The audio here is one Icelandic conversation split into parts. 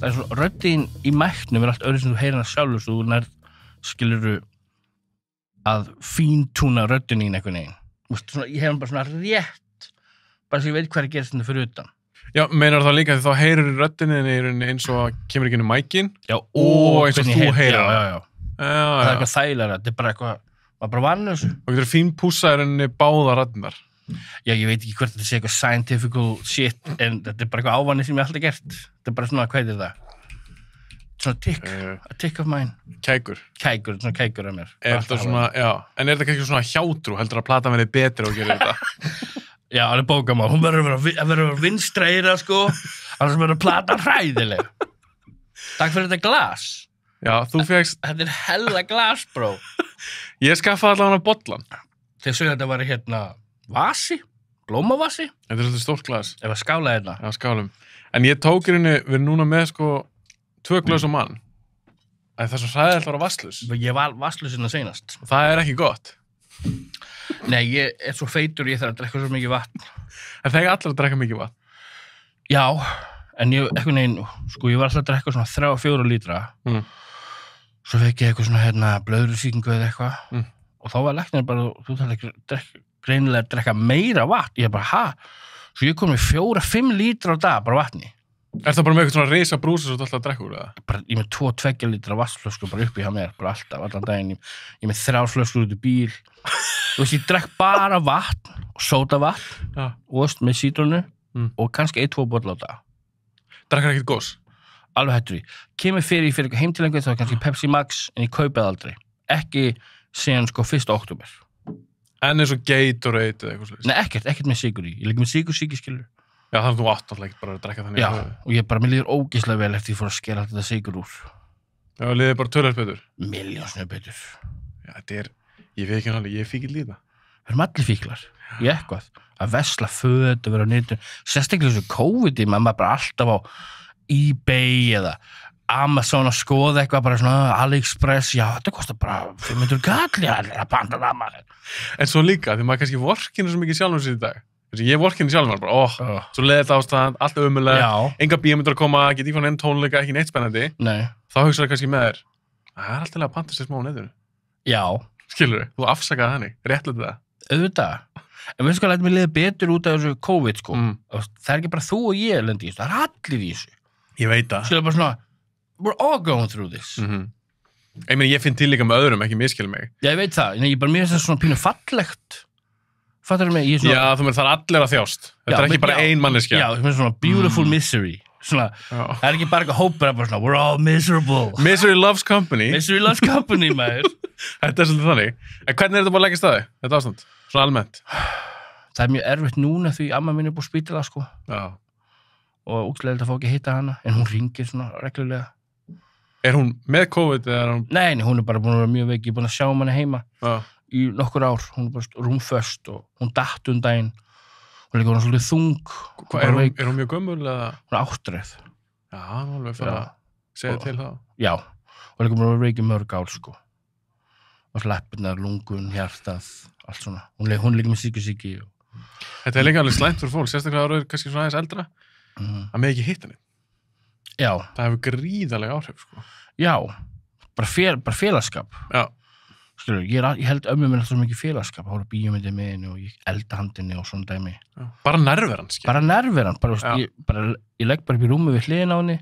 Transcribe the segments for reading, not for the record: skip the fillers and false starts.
það svo röddin í mæknum allt öðru sem þú heyrir hana sjálfur svo þú nær skilurðu að fíntúna röddin í einhvern veginn. Svona, ég hef hann bara svona rétt bara svo ég veit hvað gerist þetta fyrir utan. Já, meinar það líka því þá heyrir röddinni eins og kemur ekki inn í mækin og eins og þú heyrir já. Það er eitthvað þægilega, þetta er bara eitthvað maður bara vann þessu. Og getur fínpússa báða raddirnar. Já, ég veit ekki hvort þetta sé eitthvað scientifical shit en þetta er bara eitthvað ávanni sem ég alltaf gert. Þetta er bara svona, hvað er það? Svona a tick of mine. Kækur, svona kækur af mér. Er þetta svona, já, en er þetta kannski svona hjátrú, heldur að platan verið betri og gerir þetta? Já, það er bókamál, hún verður að vera vinstra eira, sko, annars verður platan hræðileg. Takk fyrir þetta glas. Já, þú fegst... Þetta er hella glas, bro. Ég skaffaði allavega bollan. Þegar svo þetta var vasi, blómavasi. Þetta er svolítið stórt glas. Ef að skála hérna. Já, skálum. En ég tók við erum núna með, 2 glös á mann. Það er svo hræðilegt að vera vasslaus. Ég var vasslaus hérna seinast. Það er ekki gott. Nei, ég er svo feitur, ég þarf að drekka svo mikið vatn. En það er allir að drekka mikið vatn. Já, en ég var alltaf að drekka svona 3-4 lítra. Svo fekk ég eitthvað svona blöðrusýkingu eða eitthvað. Og þá var læknir bara, þú þarf ekki greinilega að drekka meira vatn. Ég bara, Svo ég kom með 4-5 lítra á dag, bara vatni. Er það bara með eitthvað svona risa brúsa svo þú alltaf að drekka úr það? Bara, ég með 2-2 lítra vatnsflösku bara uppi hjá mér, bara alltaf, allan daginn. Ég með 3 flöskur út í bíl. Þú veist, ég drekk bara vatn og sódavatn og með sítrónu og kannski 1-2 bolla á dag. Drekkar ekkert gos? Alveg hættur því. Kemur fyrir heim til einhvern þá er kannski Pepsi Max en ég kaupi það aldrei. Ekki síðan 1. október. En eins og Gatorade eða eitthvað slúið? Nei, ekkert með sykur í. Ég ligg með sykursýki, skilur. Já, þannig að þú átt alltaf ekki bara að drekka þannig. Já, og ég bara, mér líður ógeðslega vel eftir ég fór að skera þetta sykur úr. Já, líður bara tölvöld betur? Miljónsnöð betur. Já, þetta er, ég veit ekki alveg, ég er fíkil í það. Við erum allir fíklar. Í eitthvað. Að vesla föt, að vera á netinu. Sérstaklega þessu COVID-i, maður bara alltaf á eBay eða Amazon að skoða eitthvað, bara svona AliExpress, já, þetta kostar bara 500 kalli að panta það maður. En svo líka, því maður kannski vorkinu svo mikið sjálfum sér í dag. Ég vorkinu sjálfum bara, svo leði þetta ástand, allt umulega, enga bíómyndir að koma, get ég fann enn tónleika, ekki neitt spennandi. Nei. Þá hugsaðu kannski með þér, það er alltaf að panta sér smá á netinu. Já. Skilurðu, þú afsakaði þannig, réttlega það. Auðvitað. En veistu hvað lætur mig liða betur út af þessu COVID, sko. Það er ekki bara þú og ég lendi í þessu, það er allir í þessu. Ég veit það. Skilur bara svona, we're all going through this. Ég finn til líka með öðrum, ekki miskil mig. Já, ég veit það. Ég bara mér finnst það svona pínu fallegt. Fattar þú mig? Já, þú mér þarf allir að þjást. Þetta er ekki bara ein manneskja. Já, það er svona beautiful misery. Svona, það er ekki bara eitthvað hópur að bara svona, we're all miserable. Misery loves company. Misery loves company, maður. Þetta er svolítið þannig. En hvernig er þetta búin að leggja staði? Þetta ástand? Svona almennt. Það er mjög erfitt núna því amma mín er búin að spítala, sko. Já. Og ógeðslega að fá ekki að hitta hana, en hún hringir svona reglulega. Er hún með COVID eða er hún... Nei, hún er bara búin að vera mjög veik, ég er búin að sjá hana heima í nokkur ár, hún er bara rúmföst og hún datt daginn. Hún er líka svolítið þung. Er hún mjög gömul eða? Hún er 8. Já, hún alveg fyrir að segja til það. Já, hún er líka búin að vera veik í mörg ár, sko. Og sleppirnar, lungun, hjartað, allt svona. Hún er líka með sykursýki. Þetta er líka alveg slæmt fyrir fólk, sérstaklega ára kannski svona aðeins eldra, að með ekki hitta henni. Já. Það hefur gríðarlega áhrif, sko. Já, bara félagskap. Já. Skilur, ég held ömmu minn alltaf mikið félagskap, hóra bíómyndið með henni og ég elda handinni og svona dæmi. Já. Bara nærveran, skilur. Bara nærveran, ég legg bara upp í rúmi við hliðin á henni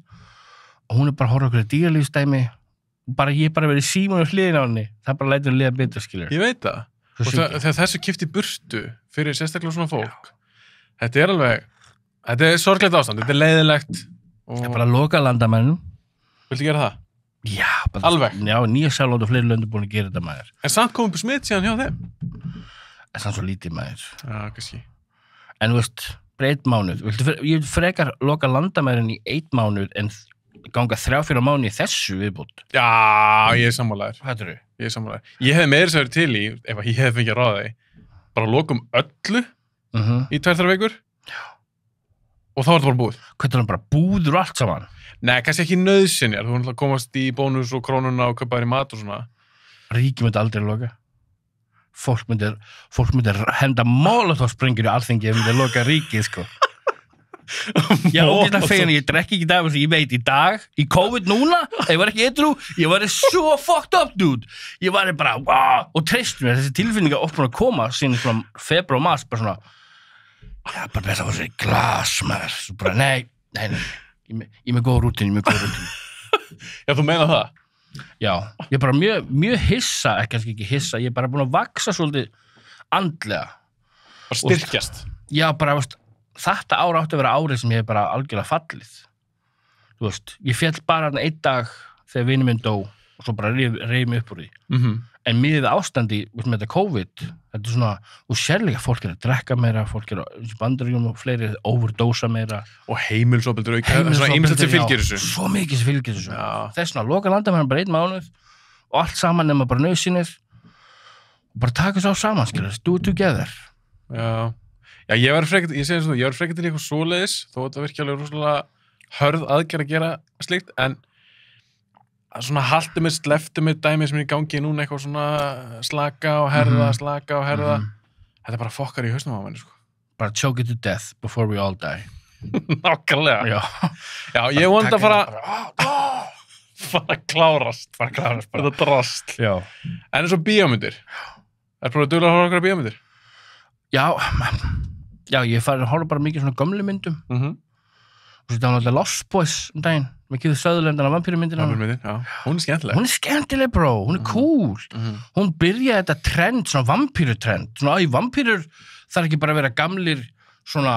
og hún er bara að horfa okkur dýralífsdæmi og ég bara verið í símanum við hliðin á henni, það bara lætur henni liða betur, skilur. Ég veit það. Og þegar þessu kipti burtu fyrir sérstaklega svona fólk, þetta er sorglegt ástand, þetta er leiðilegt. Það er bara að loka landamærinum. Viltu gera það? Já, bara alveg. Já, Nýja-Sjálland og fleiri lönd er búin að gera þetta maður. En samt komum upp smitt síðan hjá þeim? En samt svo lítið maður. Já, kannski. En þú veist, bara 1 mánuð. Ég vil frekar loka landamærin í 1 mánuð en ganga 3-4 mánuð í þessu viðbútt. Já, ég er sammálaður. Hvað er þau? Ég er sammálaður. Ég hef meira sér til í, ef ég hef fengið að ráða því, bara lokum öllu í 2-3 vikur. Já. Og þá er þetta bara búið. Hvað er það bara búður allt saman? Nei, kannski ekki nauðsynjar. Þú ætla að komast í bónus og krónuna og kaupa þér í mat og svona. Ríki myndi aldrei loka. Fólk myndi henda molotovsprengjur í Alþingi ef myndi loka ríkið, sko. Já, ég drekki ekki í dag, ég veit í dag, í COVID núna, ég var ekki edrú, ég var svo fucked up, dude. Ég var bara, wow, og treystu mér, þessi tilfinninga oft búin að koma síðan svona februar og mars, bara svona, já, bara best að fá sér í glas, maður, svo bara, nei, ég með góð rútín. Já, þú meina það? Já, ég er bara mjög hissa, kannski ekki hissa, ég er bara búin að vaksa svolítið andlega. Bara styrkjast? Já, bara, veist, þetta ára átti að vera árið sem ég hef bara algjörlega fallið. Þú veist, ég féll bara einn dag þegar vinur minn dó og svo bara reif mig upp úr því. En miðið ástandi, með þetta COVID, þetta svona, og sérlega fólk að drekka meira, fólk í Bandaríkjunum og fleiri overdósa meira. Og heimilisofbeldi auka, svona ýmislegt sem fylgir þessu. Svo mikið sem fylgir þessu. Þessna, loka landamærin bara 1 mánuð og allt saman nema bara nauðsynir og bara taka svo á saman, do it together. Já, ég var frekar til eitthvað svoleiðis, þó þetta virkja alveg rosalega hörð aðgerð að gera slíkt, en svona haltu mig, sleftu mig dæmi sem er í gangi núna eitthvað svona slaka og herða. Þetta er bara fokkar í hausnum á manni, sko. Bara choke it to death before we all die. Nákvæmlega. Já, ég vonandi að fara að klárast. Þetta drast. Já. En eins og bíómyndir. Prófað að duðlega að horfa okkur á bíómyndir? Já, ég farið að horfa bara mikið svona gömlu myndum. Og svo þetta var náttúrulega Lost Boys daginn, með Keith Sutherland af vampírumyndina. Já. Hún er skemmtileg. Hún er skemmtileg, bro. Hún er cool. Hún byrjaði þetta trend, svona vampírutrend. Svona, vampírur þarf ekki bara að vera gamlir, svona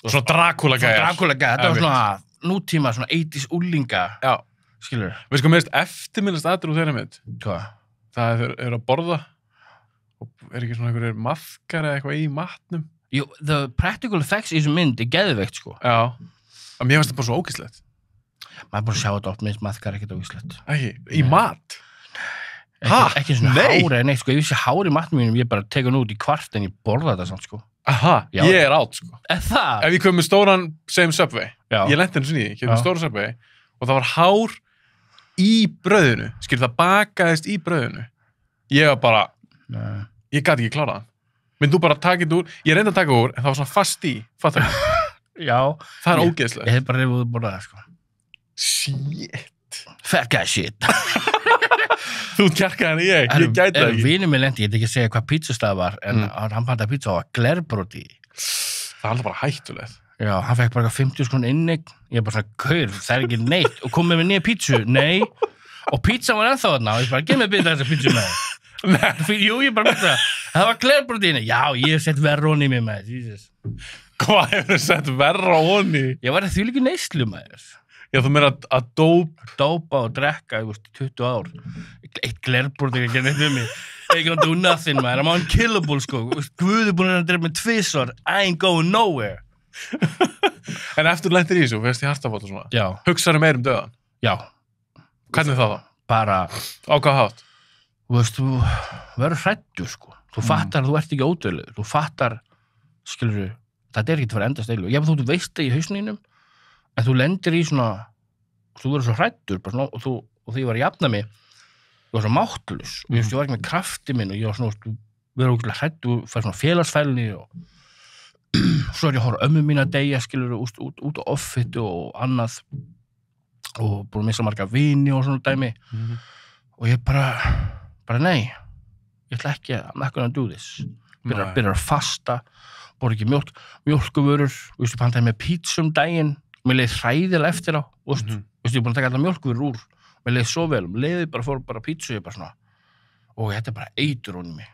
Dracula-gæjar. Þetta var svona nútíma, svona 80s úlinga. Já. Skilur. Við sko mest eftirminnast aðdur úr þeirra mynd. Hvað? Það er að borða og er ekki svona einhverjir maðkar eða eitthvað í matnum. Jú, the practical effects í þessu mynd er geðveikt, sko. Já. En mér finnst það bara svo ógeðslegt. Maður er bara að sjá þetta oft, minnst maðkar ekkert ógeðslegt. Ekki? Í mat? Ekki svona hári eða neitt, sko. Ég vissi hári í matnum mínum, ég bara teka hann út í kvart en ég borða þetta samt, sko. Aha, Já. Ég er átt, sko. Það? Ef ég kom með stóran, segjum Subway, Já. Ég lenti henni sinni, ég kom með stóran Subway og það var hár í brauðinu, það bakaðist í brauðinu. Ég var bara, ég gæti ekki klárað hann. Myndi þú bara taka þetta úr, ég reyndi að taka úr, en það var svona fast í, fattar þú? Já. Það er ógeðslegt. Ég hef bara reyfið út borðað, sko. Shit. Fat guy shit. Þú kjarkaði henni ég gæti það ekki. Vinur minn lendi, ég get ekki að segja hvað pítsustað var, en hann pantaði pítsu á glerbróti. Það er alltaf bara hættulegt. Já, hann fekk bara 50 skrónur innig, ég bara svona, kaur, það er ekki neitt, og kom með nýja pítsu, nei, og pítsan var ennþá þarna, og ég bara, gef mér bita þessa pítsu með það. Jú, ég bara myndi það var glerbróti inni, já, ég hef sett verra honni með maður, Jesus. Hvað hefur þú sett verra honni? Ég var því líka neyslu maður. Já, þú meina að dópa og drekka, ég veist, 20 ár. Eitt glerbróti ekki neitt um mig. Ain't gonna do nothing, man. I'm unkillable, sko. Guði búin að drepa mig 2 svar. I ain't going nowhere. En eftir lentir í þessu, veist í hartafót og svona. Já. Hugsaðu meir döðan? Já. Hvernig það þá? Bara, á hvað hátt? Þú veist, þú verður hræddur, sko. Þú fattar að þú ert ekki ódauðlegur. Þú fattar, skilurðu, þetta er ekki til að vera endast eiginlega. Ég þú veist það í hausninum, en þú lendir í svona, þú verður svo hræddur, bara svona, og því ég var að jafna mig, ég var svo máttlaus, og ég var ekki með krafti minn, og ég var svona, verður okkur hræddur, fær svona félagsfælni, og svo er ég að horfa ömmu mín að deyja, skilurðu, út á offittu og annað, og búin að missa marga vini og svona dæmi, og ég bara nei, ég ætla ekki að, I'm not gonna do this. Byrjar að fasta, bór ekki mjólkuvörur, ég pantaði með pítsum daginn, mér leiði hræðilega eftir á, ég er búin að taka allar mjólkuvörur úr, mér leiði svo vel, fór bara pítsu, ég bara svona, og þetta er bara eitur honum mig.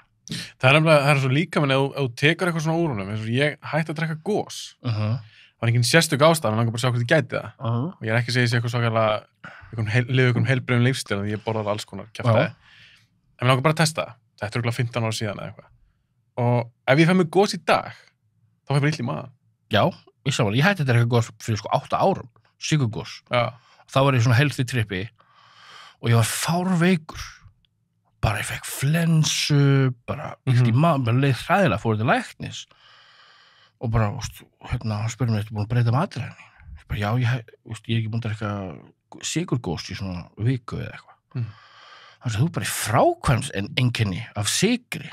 Það er svo líka, menn, ef þú tekur eitthvað svona úr honum, eins og ég hætti að drekka gos, það var engin sérstök ástæð, en langar bara að sjá hvað þið gæti það, og ég er ekki að segja eitthvað svakalega, lifa ykkur heilbrigðum lífstíl, en ég borðar alls konar kjaftaði, en mér langar bara að testa það, þetta er örugglega 15 ára síðan eða eitthvað, og ef ég fæ mig gos í dag, þá fæ ég bara illt í magann. Já, ég hætti að drekka gos fyrir 8 árum, sykurgos, þá var ég svona healthy trippi, og ég var fárveikur, bara ég fekk flensu, bara illt í magann, bara leið hræðilega, fór til læknis, og bara, hann spurði mér, ertu búin að breyta matræðinni? Ég bara, já, ég er ekki búin að drekka sykurgos í svona viku eða eitthvað. Hann sagði, þú bara í frákvæms einkenni af sykri,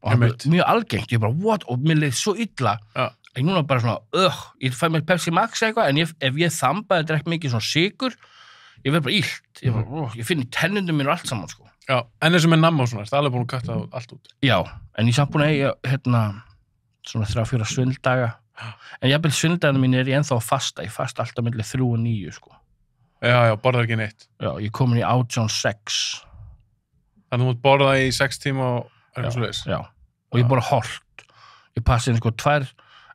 og hann var mjög algengt, ég bara, what? Og mér leið svo illa Ég núna bara svona, ég fæ mér Pepsi Max eitthvað, en ef ég þambaði drekk mikið svona sykur, ég verð bara illt. Ég finn í tennundum mér allt saman, sko. Já, en eins og með namma og svona, það er alveg búin að katta allt út. Já, en ég samt búin að eiga, svona 3-4 svinddaga. En jafnvel svindagana mín ég ennþá að fasta. Ég fasta alltaf milli 3 og 9, sko. Já, borðar ekki neitt. Já, ég komin í 18-6. Þannig að þú mútt borða í 6 tíma og eitthvað svo leiðis. Já, og ég bara holt. Ég passi inn, sko,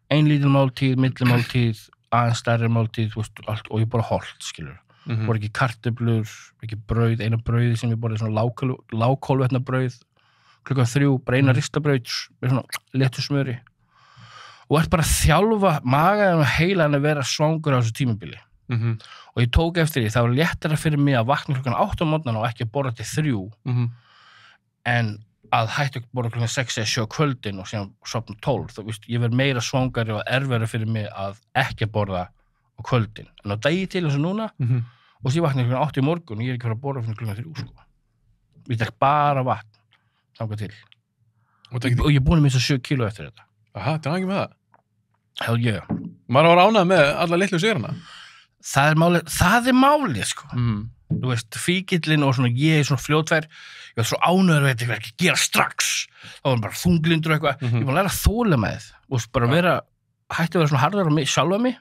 1 lítil máltíð, milli máltíð, aðeins stærri máltíð, þú veist, allt, og ég bara holt, skilur. Voru ekki kartöflur, ekki brauð, eina brauði sem ég borði svona lágkólvetna brauð, klukkan 3, bara eina ristabrauð með svona léttu smjöri. Og ert bara að þjálfa magaðan og heilan að vera svangur á þessu tímabili. Og ég tók eftir því, það var léttara fyrir mig að vakna klukkan 8 á morgnana og ekki að borða til 3, en að hættu að borða klukkan 6 eða 7 kvöldin og síðan sofna 12. Þú veist, ég verð meira svangari og erfara fyrir mig að ekki að borða á kvöldin. En á dagi til eins og núna, og svo ég vaknaði klukkan 8 í morgun og ég er ekki farið að borða fyrir klukkan 3, sko. Ég drekk bara vatn, þangað til. Og ég er búin að missa 7 kíló eftir þetta. Aha, það er ekki með það? Hell yeah. Maður var ánægð með alla litlu sigrana. Það er málið, sko. Þú veist, fíkillinn og svona, ég er svona fljótfær, ég var svo ánægður að þetta ekki gera strax. Það var bara þunglindur og eitthvað. Ég var að læra að þola með þið. Og bara hætti að vera svona harðar á mig, sjálfa mig.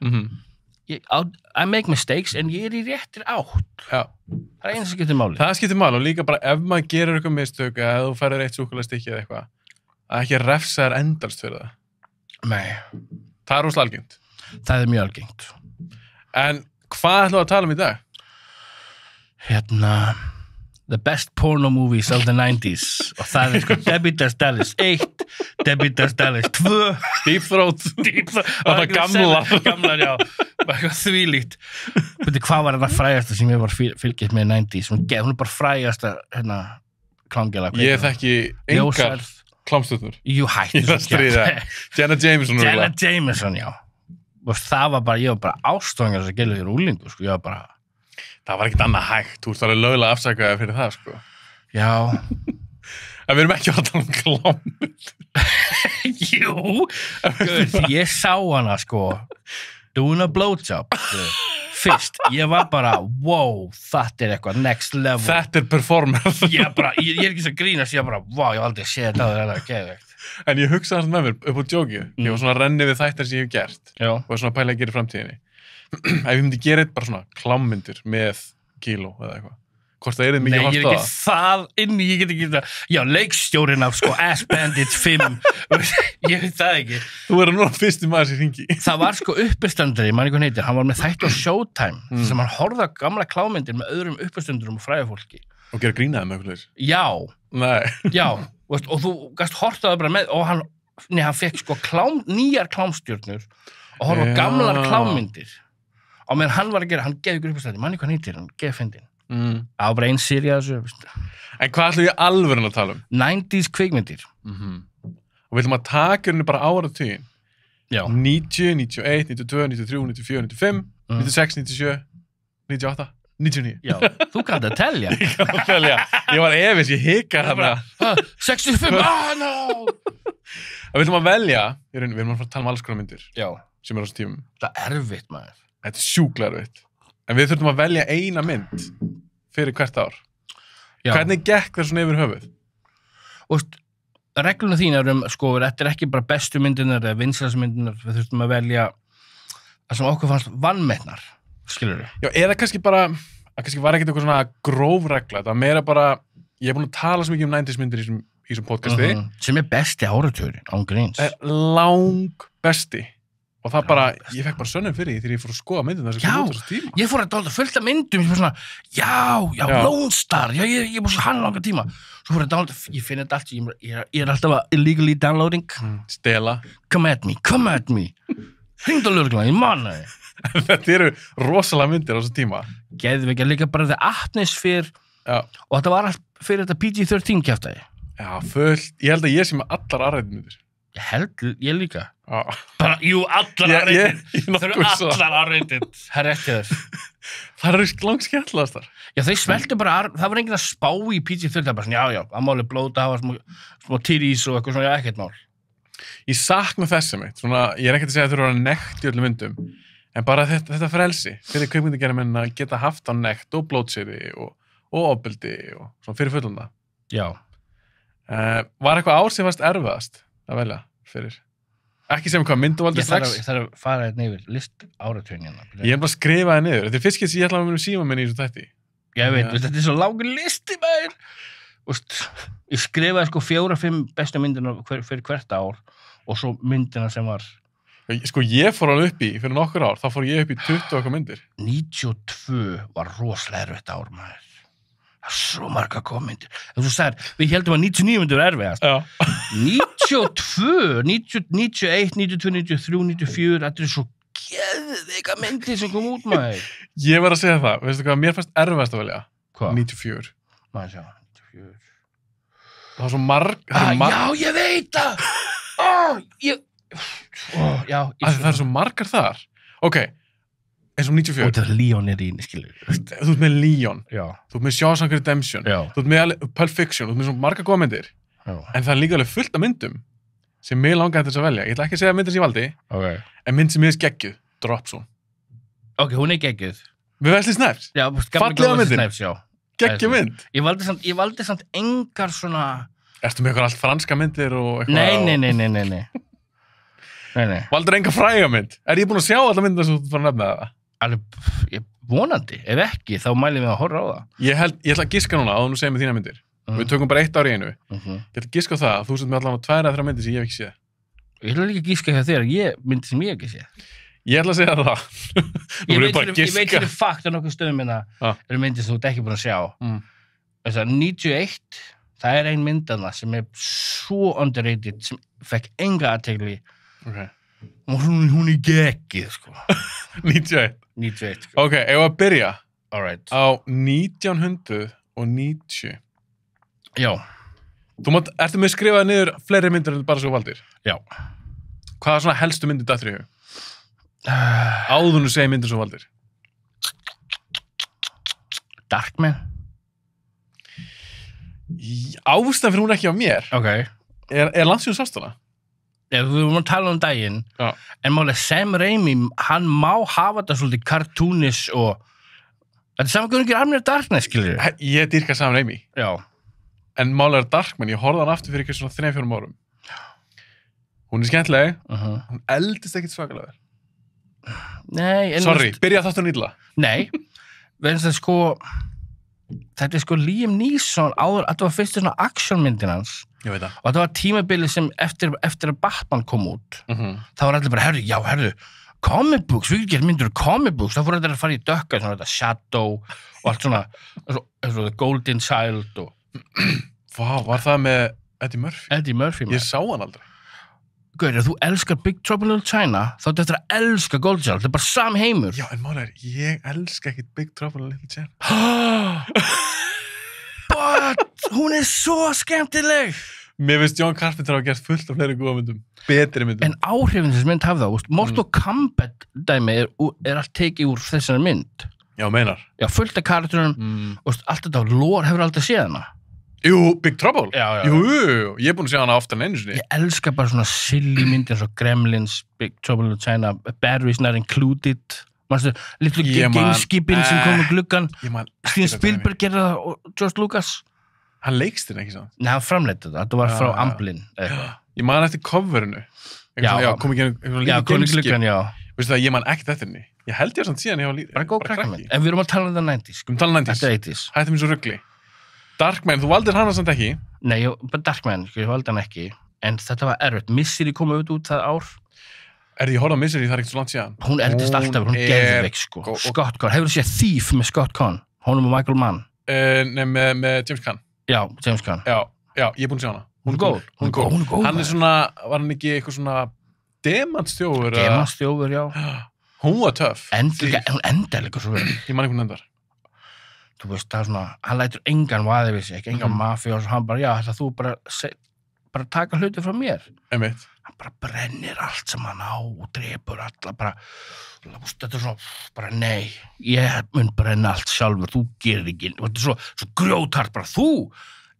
I make mistakes, en ég er í réttir átt. Já. Það er eins og skiptir máli. Það skiptir máli og líka bara ef maður gerir eitthvað mistök eða þú færir eitt súkkulaðistykki eða eitthvað, að ekki refsa þér endalst fyrir það. Nei. Það er rosalega algengt. Það er mjög algengt. En hvað ætlum við að tala um í dag? The best porno movies of the 90s. Og það er sko Debbie Does Dallas 1, Debbie Does Dallas 2, Deep Throat. Og það gamlar, já. Bara eitthvað þvílíkt. Veitu, hvað var þetta frægasta sem ég var fylgist með 90s? Hún er bara frægasta, klámgæla. Ég þekki engar klámstöðnur. Jú, hættu svo. Jenna Jameson. Jenna Jameson, já. Og það var bara, ég var bara ástofngar sem gælu þér úlingu, sko. Ég var bara... Það var ekkert annað hægt, þú ert alveg lögulega afsakaði fyrir það, sko. Já. En við erum ekki að tala um klámur. Jú, ég sá hana, sko, doing a blowjob, fyrst. Ég var bara, wow, þetta er eitthvað next level. Þetta er performance. Ég er ekki svo grínast, ég bara, wow, ég var aldrei séð þetta, það er geðveikt. En ég hugsaði hans með mér upp á djókið. Ég var svona að renni við þættir sem ég hef gert. Já. Og var svona að pæla að gera í framtíðinni. Ef ég myndi gera bara svona klámmyndir með kíló eða eitthvað. Hvort það er mikið horft á það? Nei, ég er ekki það inni, ég get ekki það. Já, leikstjórinn af sko Ass Bandits 5. Ég veit það ekki. Þú verður núna fyrsti maður sem hringi. Það var sko uppistandari, mann eitthvað heitir. Hann var með þætti á Showtime sem hann horfði á gamla klámyndir með öðrum uppistandurum og fræðafólki. Og gera grínaði með eitthvað. Já. Nei. Já, og þú gast hortaði bara með, og hann fekk sko nýjar klámstjörnur og horfði á gamlar klámyndir. Og meðan hann var að gera, hann geði ykkur uppastætti, manni hvað nýttir, hann geði fyndin. Það var bara einn seríu að þessu. En hvað ætlum við alveg að tala um? 90s kvikmyndir. Og við ætlum að taka henni bara áratuginn. Já. 90, 91, 92, 93, 94, 95, 96, 97, 98, 99. Já, þú kannt að telja. Ég kann að telja. Ég var efins, ég hikar þarna. 65, no! Við ætlum að velja, við erum að fara að tala um alls konar myndir. Já. Sem er á þessum tímum. Það er erfitt, maður. Þetta er sjúklega erfitt. En við þurfum að velja eina mynd fyrir hvert ár. Já. Hvernig gekk það svona yfir höfuð? Og regluna þín sko, þetta er ekki bara bestu myndinar eða vinsælsmyndinar, við þurfum að velja það sem okkur fannst vanmetnar, skilur við? Já, eða kannski bara, kannski var ekkert eitthvað svona gróf regla, það var meira bara, ég er búin að tala svo mikið 90s myndir í þessum podcasti. Sem er besti áratugurinn, án gríns. Það er lang besti. Og það bara, ég fekk bara sönnum fyrir því þegar ég fór að skoða myndina sem kom út á þessu tíma. Ég fór að dálta fullt af myndum sem var svona, já, Lone Star, já, ég búið svo hann langa tíma. Svo fór að dálta, ég finn þetta allt, ég er alltaf að illegally downloading. Stela. Come at me. Hringdu á lögregluna, ég manna þig. Þetta eru rosalega myndir á þessu tíma. Geðveikja líka bara The Atmosphere. Já. Og þetta var allt fyrir þetta PG-13 kjaftaði. Já, fullt. Ég held að ég sé með allar arræðmyndir. Ég líka. Já. Bara, jú, allar arræðmyndir. Það eru allar arræðmyndir. Það er ekki þess. Það eru langt skemmtilegastar. Já, þeir smeltu bara, það var enginn að spá í PG-13, bara svona, já, að máli blóta, hafa smá titties og eitthvað svona, já, ekkert mál. ég sakna þessum eitt, svona, ég ekkert að segja að þú eru að nekt í öllum myndum, en bara þetta frelsi fyrir kvikmyndagerðarmenn að geta haft á nekt og blótsýri og ofbeldi og svona fyrir fullanda. Já. Var eitthvað ár sem varst erfiðast að velja fyrir? Ekki sem hvað myndu valdi strax? Ég þarf að fara hérna yfir list áratugina. Ég hef bara skrifaði niður. Þetta fyrst getur ég ætla að vera síma minni í þessu þætti. Ég veit, þetta er svo langur listi maður. Ég skrifaði sko 4-5 bestu myndina fyrir hvert ár og svo myndina sem var... Sko ég fór alveg upp í, fyrir nokkur ár, þá fór ég upp í 20 okkar myndir. 92 var rosalega erfitt ár maður. Svo marga kommentir. Þú sagðir, við heldum að 99 myndir var erfiðast. Já. 92, 91, 92, 93, 94, þetta er svo geðveika myndir sem kom út maður. Ég var að segja það, veistu hvað, mér fannst erfiðast að velja? Hvað? 94. Maður sjá, 94. Það var svo marg... Já, ég veit það! Já. Það er svo margar þar. Ok. Eins og 94. Og þetta Leon í, skilur. Þú ert með Leon. Já. Þú ert með Shawshank Redemption. Já. Þú ert með Pulp Fiction. Þú ert með svona marga góða myndir. Já. En það er líka alveg fullt af myndum sem mig langaði til þess að velja. Ég ætla ekki að segja myndir sem ég valdi. Okay. En mynd sem ég er geggjuð. Drop Zone. Ok, hún er geggjuð. Með Wesley Snipes. Já, fallega myndin. Geggjuð mynd. Ég valdi samt engar svona... Ertu með eitthvað allt franska myndir og eitthvað... Nei. Valdur enga fræga mynd? Er ég búin að sjá alla myndir sem þú fara að nefna það? Alveg, vonandi, ef ekki, þá mælum við að horfa á það. Ég ætla að giska núna að þú segir með þína myndir. Við tökum bara 1 ár í einu. Ég ætla að giska á það að þú sett með allavega 2 eða 3 myndir sem ég hef ekki séð. Ég ætla líka að giska hjá þér, myndir sem ég hef ekki séð. Ég ætla að segja það. Ég veit fyrir fakt á nokkuð stöðum minna eru myndir sem þú ert ekki búin að sjá. Þess að 91, það er ein myndana sem er svo underrated, sem fekk enga athygli. Okay. Og hún er geggið, sko. 91? 91, sko. Ok, ef að byrja á 1990. Já. Ertu með skrifað niður fleiri myndir en bara svo valdir? Já. Hvaða svona helstu myndir dættur í hug? Áðurnu segi myndir svo valdir. Darkman. Ástæðan fyrir hún ekki á mér. Ok. Er Landsjón sástana? Við vorum að tala daginn, en málega Sam Raimi, hann má hafa þetta svolítið cartoonish og þetta er saman hvernig Army of Darkness, skilur þið? Ég dýrka Sam Raimi. Já. En málega Darkman, ég horfði hann aftur fyrir eitthvað svona 3-4 árum. Hún er skemmtileg, hún eldist ekkit svakalega vel. Nei, en... Sorry, byrja þáttur illa. Nei, þetta er sko Liam Neeson áður, þetta var fyrstu svona actionmyndin hans. Ég veit það. Og þetta var tímabilið sem eftir að Batman kom út, þá var allir bara, herru, comic books, við getum myndir comic books, þá fór þetta að fara í dökka, svona þetta Shadow og allt svona, The Golden Child og... Vá, var það með Eddie Murphy? Eddie Murphy, maður. Ég sá hann aldrei. Gaur, ef þú elskar Big Trouble in Little China, þá er þetta að elska Golden Child, þetta er bara sami heimur. Já, en málega ég elska ekkit Big Trouble in Little China. But, hún er svo skemmtileg. Mér finnst John Carpenter hafa gert fullt af fleiri góða myndum, betri myndum. En áhrifin þess mynd hafði það, Mortal Kombat dæmi er allt tekið úr þessari mynd. Já, meinar. Já, fullt af karakterum, allt þetta lore hefur aldrei séð hana. Jú, Big Trouble? Já. Jú, ég er búin að sjá hana oftar en einu sinni. Ég elska bara svona silly myndir eins og Gremlins, Big Trouble in China, Batteries Not Included, litlu gameskipin sem kom í gluggan. Steven Spielberg gerði það og George Lucas. Hann leikst þinn ekki svo? Nei, hann framleiti þetta var frá Amblin. Ég man eftir coverinu. Já, kom ekki kom í gluggan, já. Veistu það, ég man ekkert eftir henni. Ég held ég samt síðan ég var lítið. Bara góð krakkamynd. En við erum að tala um það 90s. Við erum að tala um 90s. Þetta er 80s. Hættum við svo ruggli. Darkman, þú valdir hana samt ekki? Nei, Darkman, ég valdi hann ekki. En þetta var erfitt. Misery kom út það ár. Ég horfði á Misery, það er ekkert svo langt síðan. Hún eldist alltaf, hún geðveik, sko. Scott Conn. Hefur þú séð Thief með Scott Conn? Honum og Michael Mann? Nei, með James Caan. Já, James Caan. Já, ég er búin að sjá hana. Hún er góð. Hún er góð. Hann er svona, var hann ekki eitthvað svona demantstjófur? Demantstjófur, já. Hún var töff. Hún endar líka svo vel. Ég man ekki hún endar. Þú veist, það er svona, hann lætur engan vaði við sig, engan mafíu, og hann bara, já, þetta þú bara taka hluti frá mér. Einmitt. Hann bara brennir allt sem hann á og drepur alla, bara, þetta er svona, bara nei, ég mun brenna allt sjálfur, þú gerir ekki, þetta er svo grjóthart, bara þú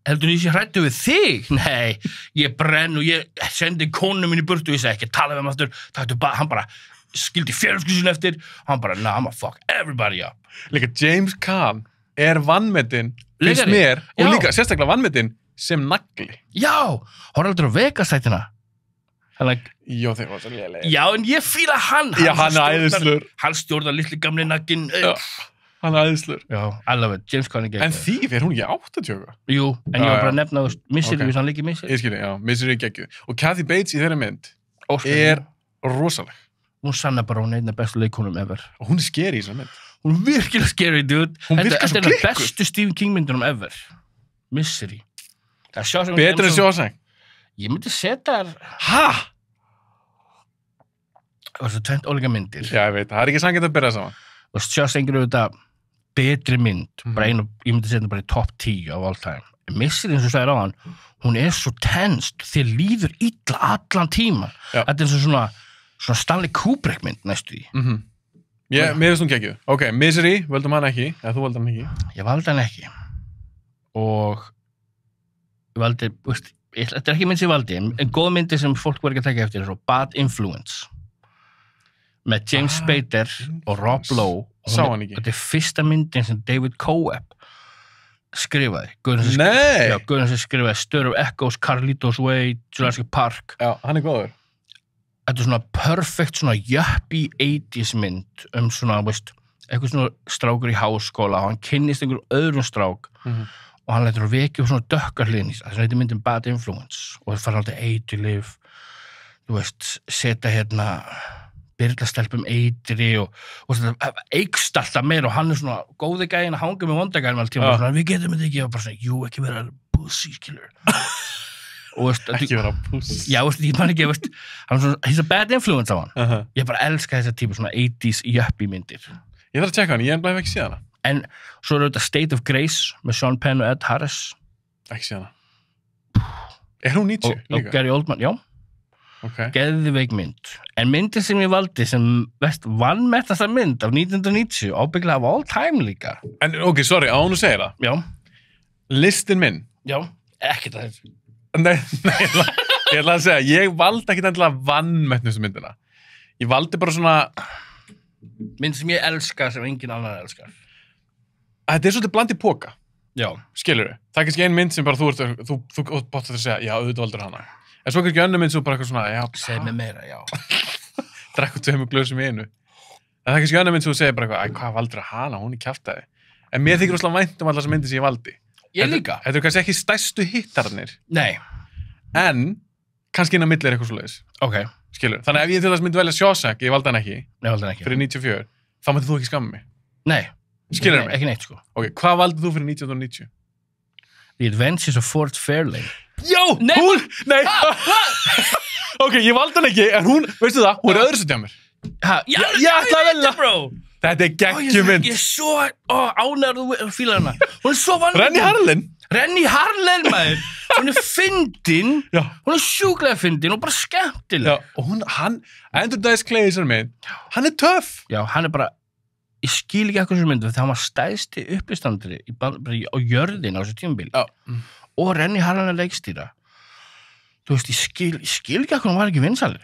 heldur ég sé hræddur við þig? Nei, ég brenn og ég sendi konu mín í burtu og ég segi ekki að tala við hann aftur, hann bara skildi fjölskyldu eftir, hann bara, nah, I'm gonna fuck everybody up. Líka James Caan vanmetinn, finnst mér, og líka sérstaklega vanmetinn sem nagli. Já, horfðu aldrei á Vegas-þættina. Jó, þeir var svo lélegir. Já, en ég fíla hann. Já, hann æðislur. Hann stjórnar litli gamli nagginn. Hann æðislur. Já, I love it. James Caan En Thief, hún ekki 80? Jú, en ég var bara að nefna, Misery, hann líki Misery. Ég skilji, já, Misery geggjuð. Og Kathy Bates í þeirra mynd rosaleg. Hún sanna bara hún einna bestu leikonum ever. Og hún scary í þessar mynd. Hún virkilega scary, dude. Hún virkar svo klikkuð. Þetta er bestu Stephen King myndunum ever. Misery. Betur en Shawshank. Ég myndi setja þar... Hæ? Það var svo tvent ólíka myndir. Já, ég veit, það er ekki sangið að byrja saman. Og Shawshank eru þetta betri mynd, bara einu, ég myndi setja bara í top 10 of all time. Misery, eins og sagði á hann, hún er svo tenst, þér líður illa allan tíma. Já. Þetta er svona Stanley Kubrick mynd næstu í. Mér finnst hún geggjuð. Ok, Misery, völdum hann ekki, eða þú völdum hann ekki. Ég valdi hann ekki. Og ég valdi, þetta er ekki mynd sem ég valdi, en góð myndi sem fólk var ekki að taka eftir er svo Bad Influence. Með James Spader og Rob Lowe. Sá hann ekki. Þetta er fyrsta myndin sem David Coeb skrifaði. Guðurinn sem skrifaði Stir of Echoes, Carlitos Way, Jurassic Park. Já, hann er góður. Þetta er svona perfect, svona yuppie 80s mynd svona, eitthvað svona strákur í háskóla og hann kynnist einhver öðrum strák og hann lætur að vekja upp svona dökkar hliðin í þess að þetta er myndin Bad Influence og það fara alltaf eiturlyf, setja byrlastelpum eitri og eikst alltaf meira og hann er svona góði gæinn að hanga með vonda gæinn alltaf svona, við getum þetta ekki og bara svona, jú, ekki vera pussy, skilur ekki vera pussy já, ég man ekki, hann er svona, he's a bad influence á hann ég bara elska þessa típu svona 80s yuppie myndir ég þarf að tjekka hann, ég hef ekki séð hana en svo er þetta State of Grace með Sean Penn og Ed Harris ekki séð hana er hún 90 líka? Og Gary Oldman, já geðveik mynd en myndin sem ég valdi sem vannmettasta mynd af 1990 ábyggilega af all time líka en ok, sorry, án og segir það já. Listin minn já, ekki það nei, ég ætla að segja ég valdi ekkit endilega vannmettnustu myndina ég valdi bara svona mynd sem ég elska sem engin annar elskar þetta er svolítið bland í póka já. Skilurðu, það er kannski ein mynd sem bara þú bótt að segja, já, auðvitað valdur hana en svo kannski önnur mynd svo bara eitthvað svona já, segð mér meira, já drekku tveimur glösum í einu en það er kannski önnur mynd svo segir bara eitthvað, hvað valdur hana, hún er kjaftaði en mér þykir rosalega vænt allar þessar myndir sem ég valdi ég líka þetta er kannski ekki stærstu hittarnir nei en kannski inn á milli er eitthvað svoleiðis okay. Skilur, þannig ef ég til þess myndi velja Shawshank ég valdi hann ekki fyrir 94 þá myndið þú ekki skamma mig nei, skilur mig ekki neitt sko ok, hvað valdið þú fyrir 1990? The Adventures of Ford Fairlane já, hún, nei ok, ég valdi hann ekki en hún, veistu það, hún er öðru sem hjá mér ég ætla að velja þetta er geggjumynd ég er svo ánægður að fíla hana hún er svo vann Renny Harlin maður hún er fyndin hún er sjúklega fyndin og bara skemmtileg og hann, Andrew Dice Clay í þessari mynd hann er töff já, hann er bara ég skil ekki eitthvað sem myndu þegar hann var stæðsti uppistandri á jörðin á þessu tímabili og Renny Harlin er leikstýra þú veist, ég skil ekki eitthvað hann var ekki vinsalir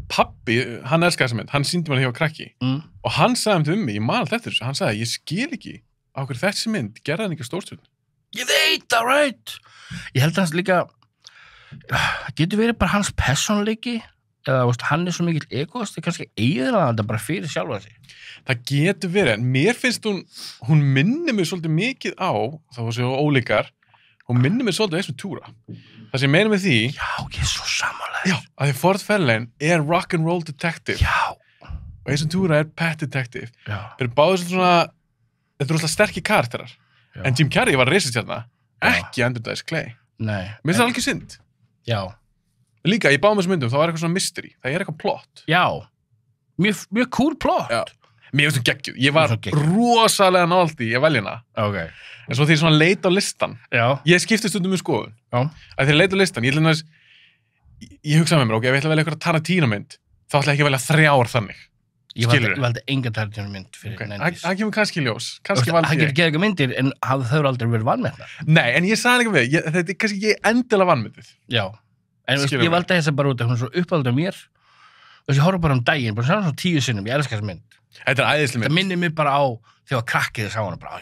pappi, hann elskar þessa mynd hann sýndi mér því á krakki og hann sagði um mig, ég man allt eftir þessu hann sagði, ég skil ekki á hverju þessi mynd gerði hann ekki stórstjörn ég veit það, right ég held að hans líka það getur verið bara hans persónuleiki eða veist, hann er svo mikill egoist kannski eiginlega þetta bara fyrir sjálfa sig það getur verið, en mér finnst hún minnir mig svolítið mikið á þá var sér ólíkar hún minnir mig svolítið eins og Túra það sem ég meina með því já, ég er svo sammála að því Ford Fairlane er rock'n'roll detective og eins og Túra er pet detective eru báður svona þetta eru alltaf sterkir karakterar en Jim Carrey var risist hérna ekki Andrew Dice Clay mér finnst það alveg synd já líka, ég báði með þessum myndum, þá er eitthvað svona mystery það er eitthvað plott já, mjög cool plott mér finnst það geggjuð, ég var rosalega nált í að velja hana en svo því svona leit á listan ég skipti stundum skoðun að því að leit á listan, ég hugsaði með mér ef ég ætla að velja eitthvað Tarantino mynd þá ætla ég ekki að velja 3 ár þannig Ég valdi enga Tarantino-mynd fyrir 90s. Það kemur kannski ljós. Kannski valdi ég. Það getur ekki myndir, en hafði þau aldrei verið vanmetnar. Nei, en ég sagði líka við, þetta kannski ekki endilega vanmetið. Já, en ég valdi þessa bara út að hún svo uppáldið mér. Ég horfa bara daginn, bara svona 10 sinnum, ég elska þessa mynd. Þetta æðisleg mynd. Það minnir mig bara á þegar krakkið sá hana bara,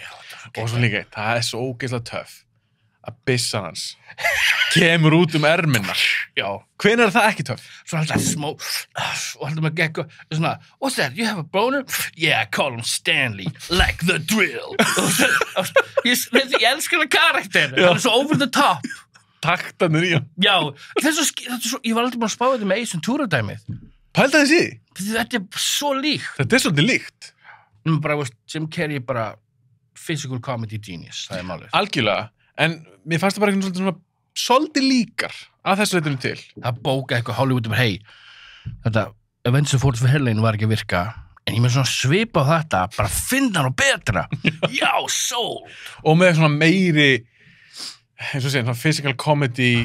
og svo líka, það svo ógeðslega töff að byssan hans kemur út erminna. Já. Hvenær það ekki töff? Svo alltaf smó, og alltaf með gekk svona, what's that, you have a boner? Yeah, I call him Stanley, like the drill. Ég elskar það karakter, hann svo over the top. Taktanir í hann. Já, svo, ég var alltaf bara að spá þetta með Ace Ventura-dæmið. Pælda þessi? Þetta svo líkt. Þetta svolítið líkt. Bara, Jim Carrey bara physical comedy genius, það málið. Algjörlega, en mér fannst það bara svolítið líkar að þessu reytunum til. Það bóka eitthvað Hollywood hey, þetta Avengers of Force for Hellene var ekki að virka, en ég með svona svipa á þetta, bara finna hann og betra. Já, sold. Og með svona meiri, eins og segja, svona physical comedy.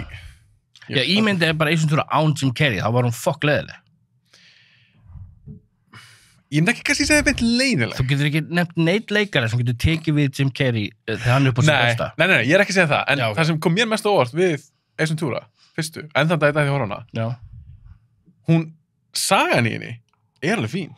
Já, ímyndið bara Ace Ventura án Jim Carrey, þá var hún leðileg. Ég myndi ekki kannski segja þetta leiðileg. Þú getur ekki nefnt neitt leikari sem getur tekið við Jim Carrey þegar hann upp á sig besta. Nei, ég er ekki að segja það. En það sem kom mér mest á óvart við Ace Ventura, fyrstu, en þann dag því horf hana. Já. Sagan í henni alveg fín.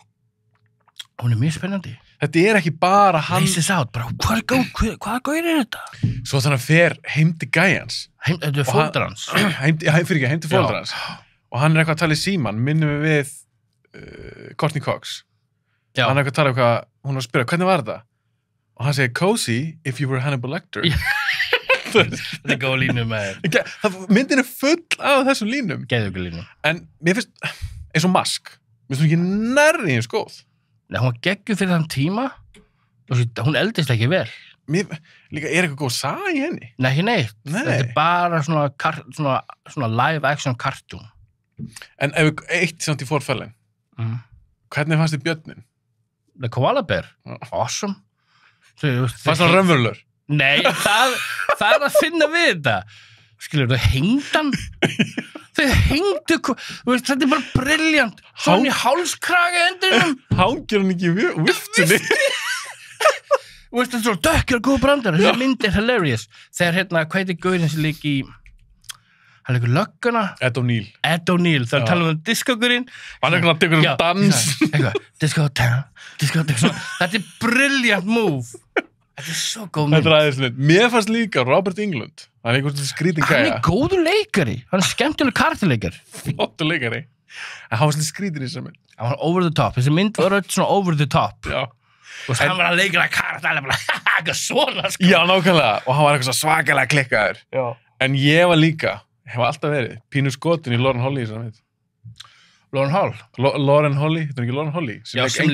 Hún mjög spennandi. Þetta ekki bara hann... Laces out, bara, hvaða gaur þetta? Svo þannig að fer heim til gæjans. Þetta fóldrar hans. Heim til fóldrar hans. Og hann eitthvað að tala í síman, minnum við Courtney Cox. Já. Hann eitthvað að tala hún var að spyrja, hvernig var þetta? Og hann segir, cozy if you were Hannibal Lecter. Þetta góð línum með þér. Myndin full af þessum línum. Geðveiku línum. En mér finnst, eins og Mask, mér finnst hún ekki nærri eins góð. Nei, hún var geggjuð fyrir þann tíma, og hún eldist ekki vel. Líka, eitthvað góð saga í henni? Nei, ekki neitt. Þetta bara svona live action cartoon. En ef eitt samt í forfellin, hvernig fannst þið björnin? The Koala Bear? Awesome. Fannst það raunverulegur? Nei, það að finna við þetta. Skilur, þau hengdan. Þau hengdu, þetta bara brilljant. Svona í hálskragi endurinnum. Hangir hann ekki í viftunni? Þetta svo dökkir og góð brandar. Þessi mynd hilarious. Þegar hvað heitir gaurinn sem leik í... Hann leikur lögguna. Ed O'Neill. Það tala diskogurinn. Hann eitthvað tekur dans. Disco town. Þetta brilliant move. Þetta svo góð mynd. Þetta æðislegt. Mér fannst líka Robert Englund. Hann einhvern skrítin gæja. Hann góður leikari. Hann skemmtileg karakterleikari. Flottur leikari. En hann var svona skrítin í þessu mynd. Hann var over the top. Þessi mynd var öll svona over the top. Já. Og hann var að leikara karakterlega eitthvað svona sko. Já, nákvæmlega. Og hann var eitthvað svakalega klikkaður. Já. En ég var líka hefur alltaf verið, pínu skotin í Lauren Holly í þessari mynd. Lauren Hall? Lauren Holly, þetta ekki Lauren Holly? Já, sem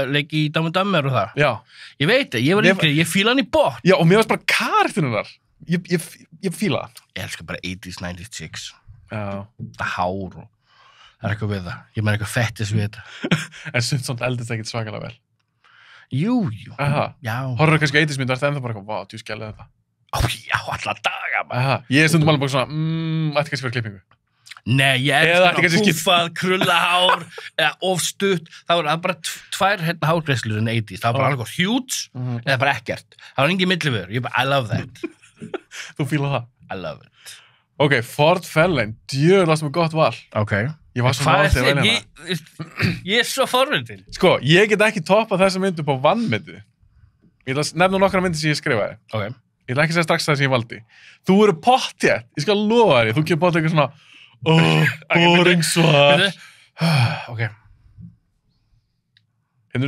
leik í Dumb and Dumber og það. Já. Ég veit það, ég var yngri, ég fíla hann í bótt. Já, og mér varst bara karakterinn þar. Ég fíla hann. Ég elskar bara 80s, 90s chicks. Já. Það hár og það eitthvað við það. Ég meina eitthvað fettis við þetta. En svona eldist ekkert svakalega vel. Jú. Aha. Já. Horfður kannski 80s mynd, það ennþá bara eitthvað, vá, djú skellið þetta. Já, alla daga, maður. Aha, ég stundum alveg bara svona, ætti kannski verið klippingu. Nei, ég svona púfað, krullahár, eða ofstutt. Það var bara tvær hárgreiðslur en 80s. Það var bara alveg huge, eða bara ekkert. Það var engin millivör. I love that. Þú fílar það? I love it. Ok, Ford Fairlane, djöðlast með gott val. Ok. Ég var svo náttið að velja hana. Ég svo forvindin. Sko, ég get ekki toppað þessa mynd upp á vannmyndi. Ég ætla að nefna nokkra myndir sem ég skrifaði. Ok. Ég ætla ekki að segja strax það sem ég valdi. Þú eru pottjætt, ég skal lofa þér. Þú kemur pottjætt eitthvað svona, boring svar. Ok. Þetta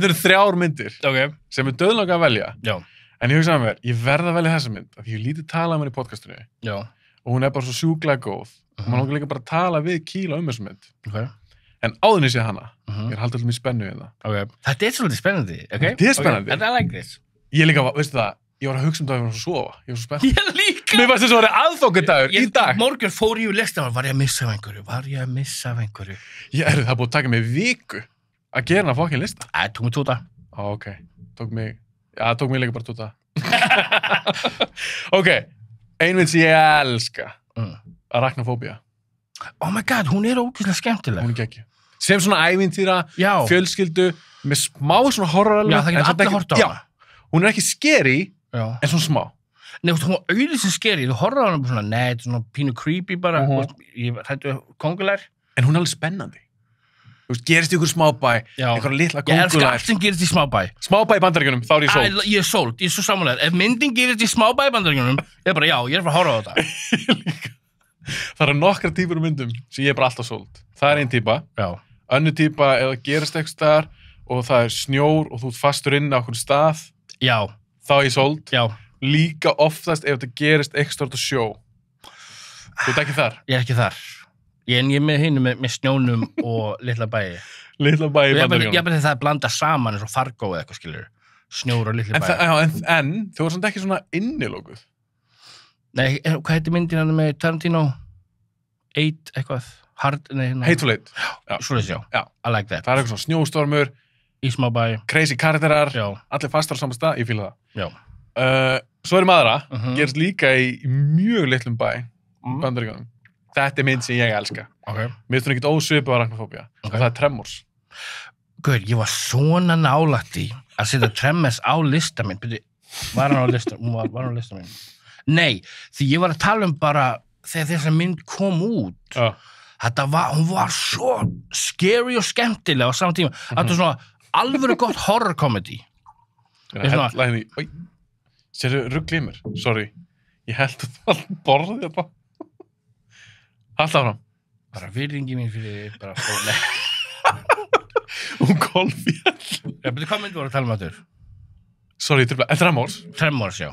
eru 3 myndir sem döðlanga að velja. Já. En ég hugsaði mér, ég verð að velja þessa mynd, af því ég lítið talað um henni í podcastunni. Já. Og hún bara svo sjúklega góð. Og maður langar líka bara að tala við Kíla þessu mynd. Ok. En áður en ég sé hana, ég haldið alltaf mjög spennu við það. Ok. Þetta svolítið spennandi, ok? Þetta spennandi. I like this. Ég líka, veistu það, ég var að hugsa það að ég var að sofa. Ég var svo spennt. Ég líka. Mér varst þess að vera aðfangadagur í dag. Morgun fór ég úr listan, var ég að missa af einhverju? Það búið að taka mig viku að gera hana fokkin lista. Tók mig 2 daga. Ok, tók mig líka bara 2 daga. Ok, ein mynd sem ég elska. Arachnofóbía. Oh my god, hún ógeðslega skemmtileg. Hún geggjuð. sem svona ævintýra, fjölskyldu með smá svona horror já, það getur allir hort á hana hún ekki scary, en svona smá nei, hún var auðvitað scary, þú horfður á hana svona, nei, þetta er svona pínu creepy bara ég hættu kongulær en hún er alveg spennandi þú veist, gerist í ykkur smábæ einhverja litla kongulær ég elska allt sem gerist í smábæ í Bandaríkjunum, þá er ég sóld ég er sóld, ég er svo samanlega ef myndin gerist í smábæ í Bandaríkjunum ég er bara, já, ég er að horfa á þetta það eru nokkra típur myndum sem ég er bara alltaf sóld það er ein típa, önnur típa eða gerist eitthvað staðar og það er snjór og þú ert fastur inn á okkur stað þá er ég sóld líka oftast ef þetta gerist eitthvað á sjó þú ert ekki þar? Ég er ekki þar en ég er með hinu með snjónum og litla bæi í Bandaríkjunum ég beti það að blanda saman eins og Fargo eða eitthvað skilur snjór og litla bæi en þú var samt ekki svona innilókuð nei, hvað heitir myndin hann með Tarantino? Eitthvað Hateful Eight I like that það er eitthvað svona snjóstormur í smábæ crazy karakterar allir fastar á saman stað, ég fíla það svo erum aðra gerist líka í mjög litlum bæ Bandaríkjunum þetta er mynd sem ég elska mér finnst hún ekkert ósvipuð á arachnofóbía og það er Tremors Guð, ég var svona nálægt í að setja Tremors á lista minn var hann á lista minn nei, því ég var að tala um bara þegar þessa mynd kom út hún var svo scary og skemmtileg á saman tíma þetta var svona alvöru gott horror comedy sérðu ruggli í mér, sorry ég held að það borði þetta alltaf fram bara virðingi mín fyrir bara hún kolfjall hvað mynd voru að tala um þetta? Sorry, Tremors, já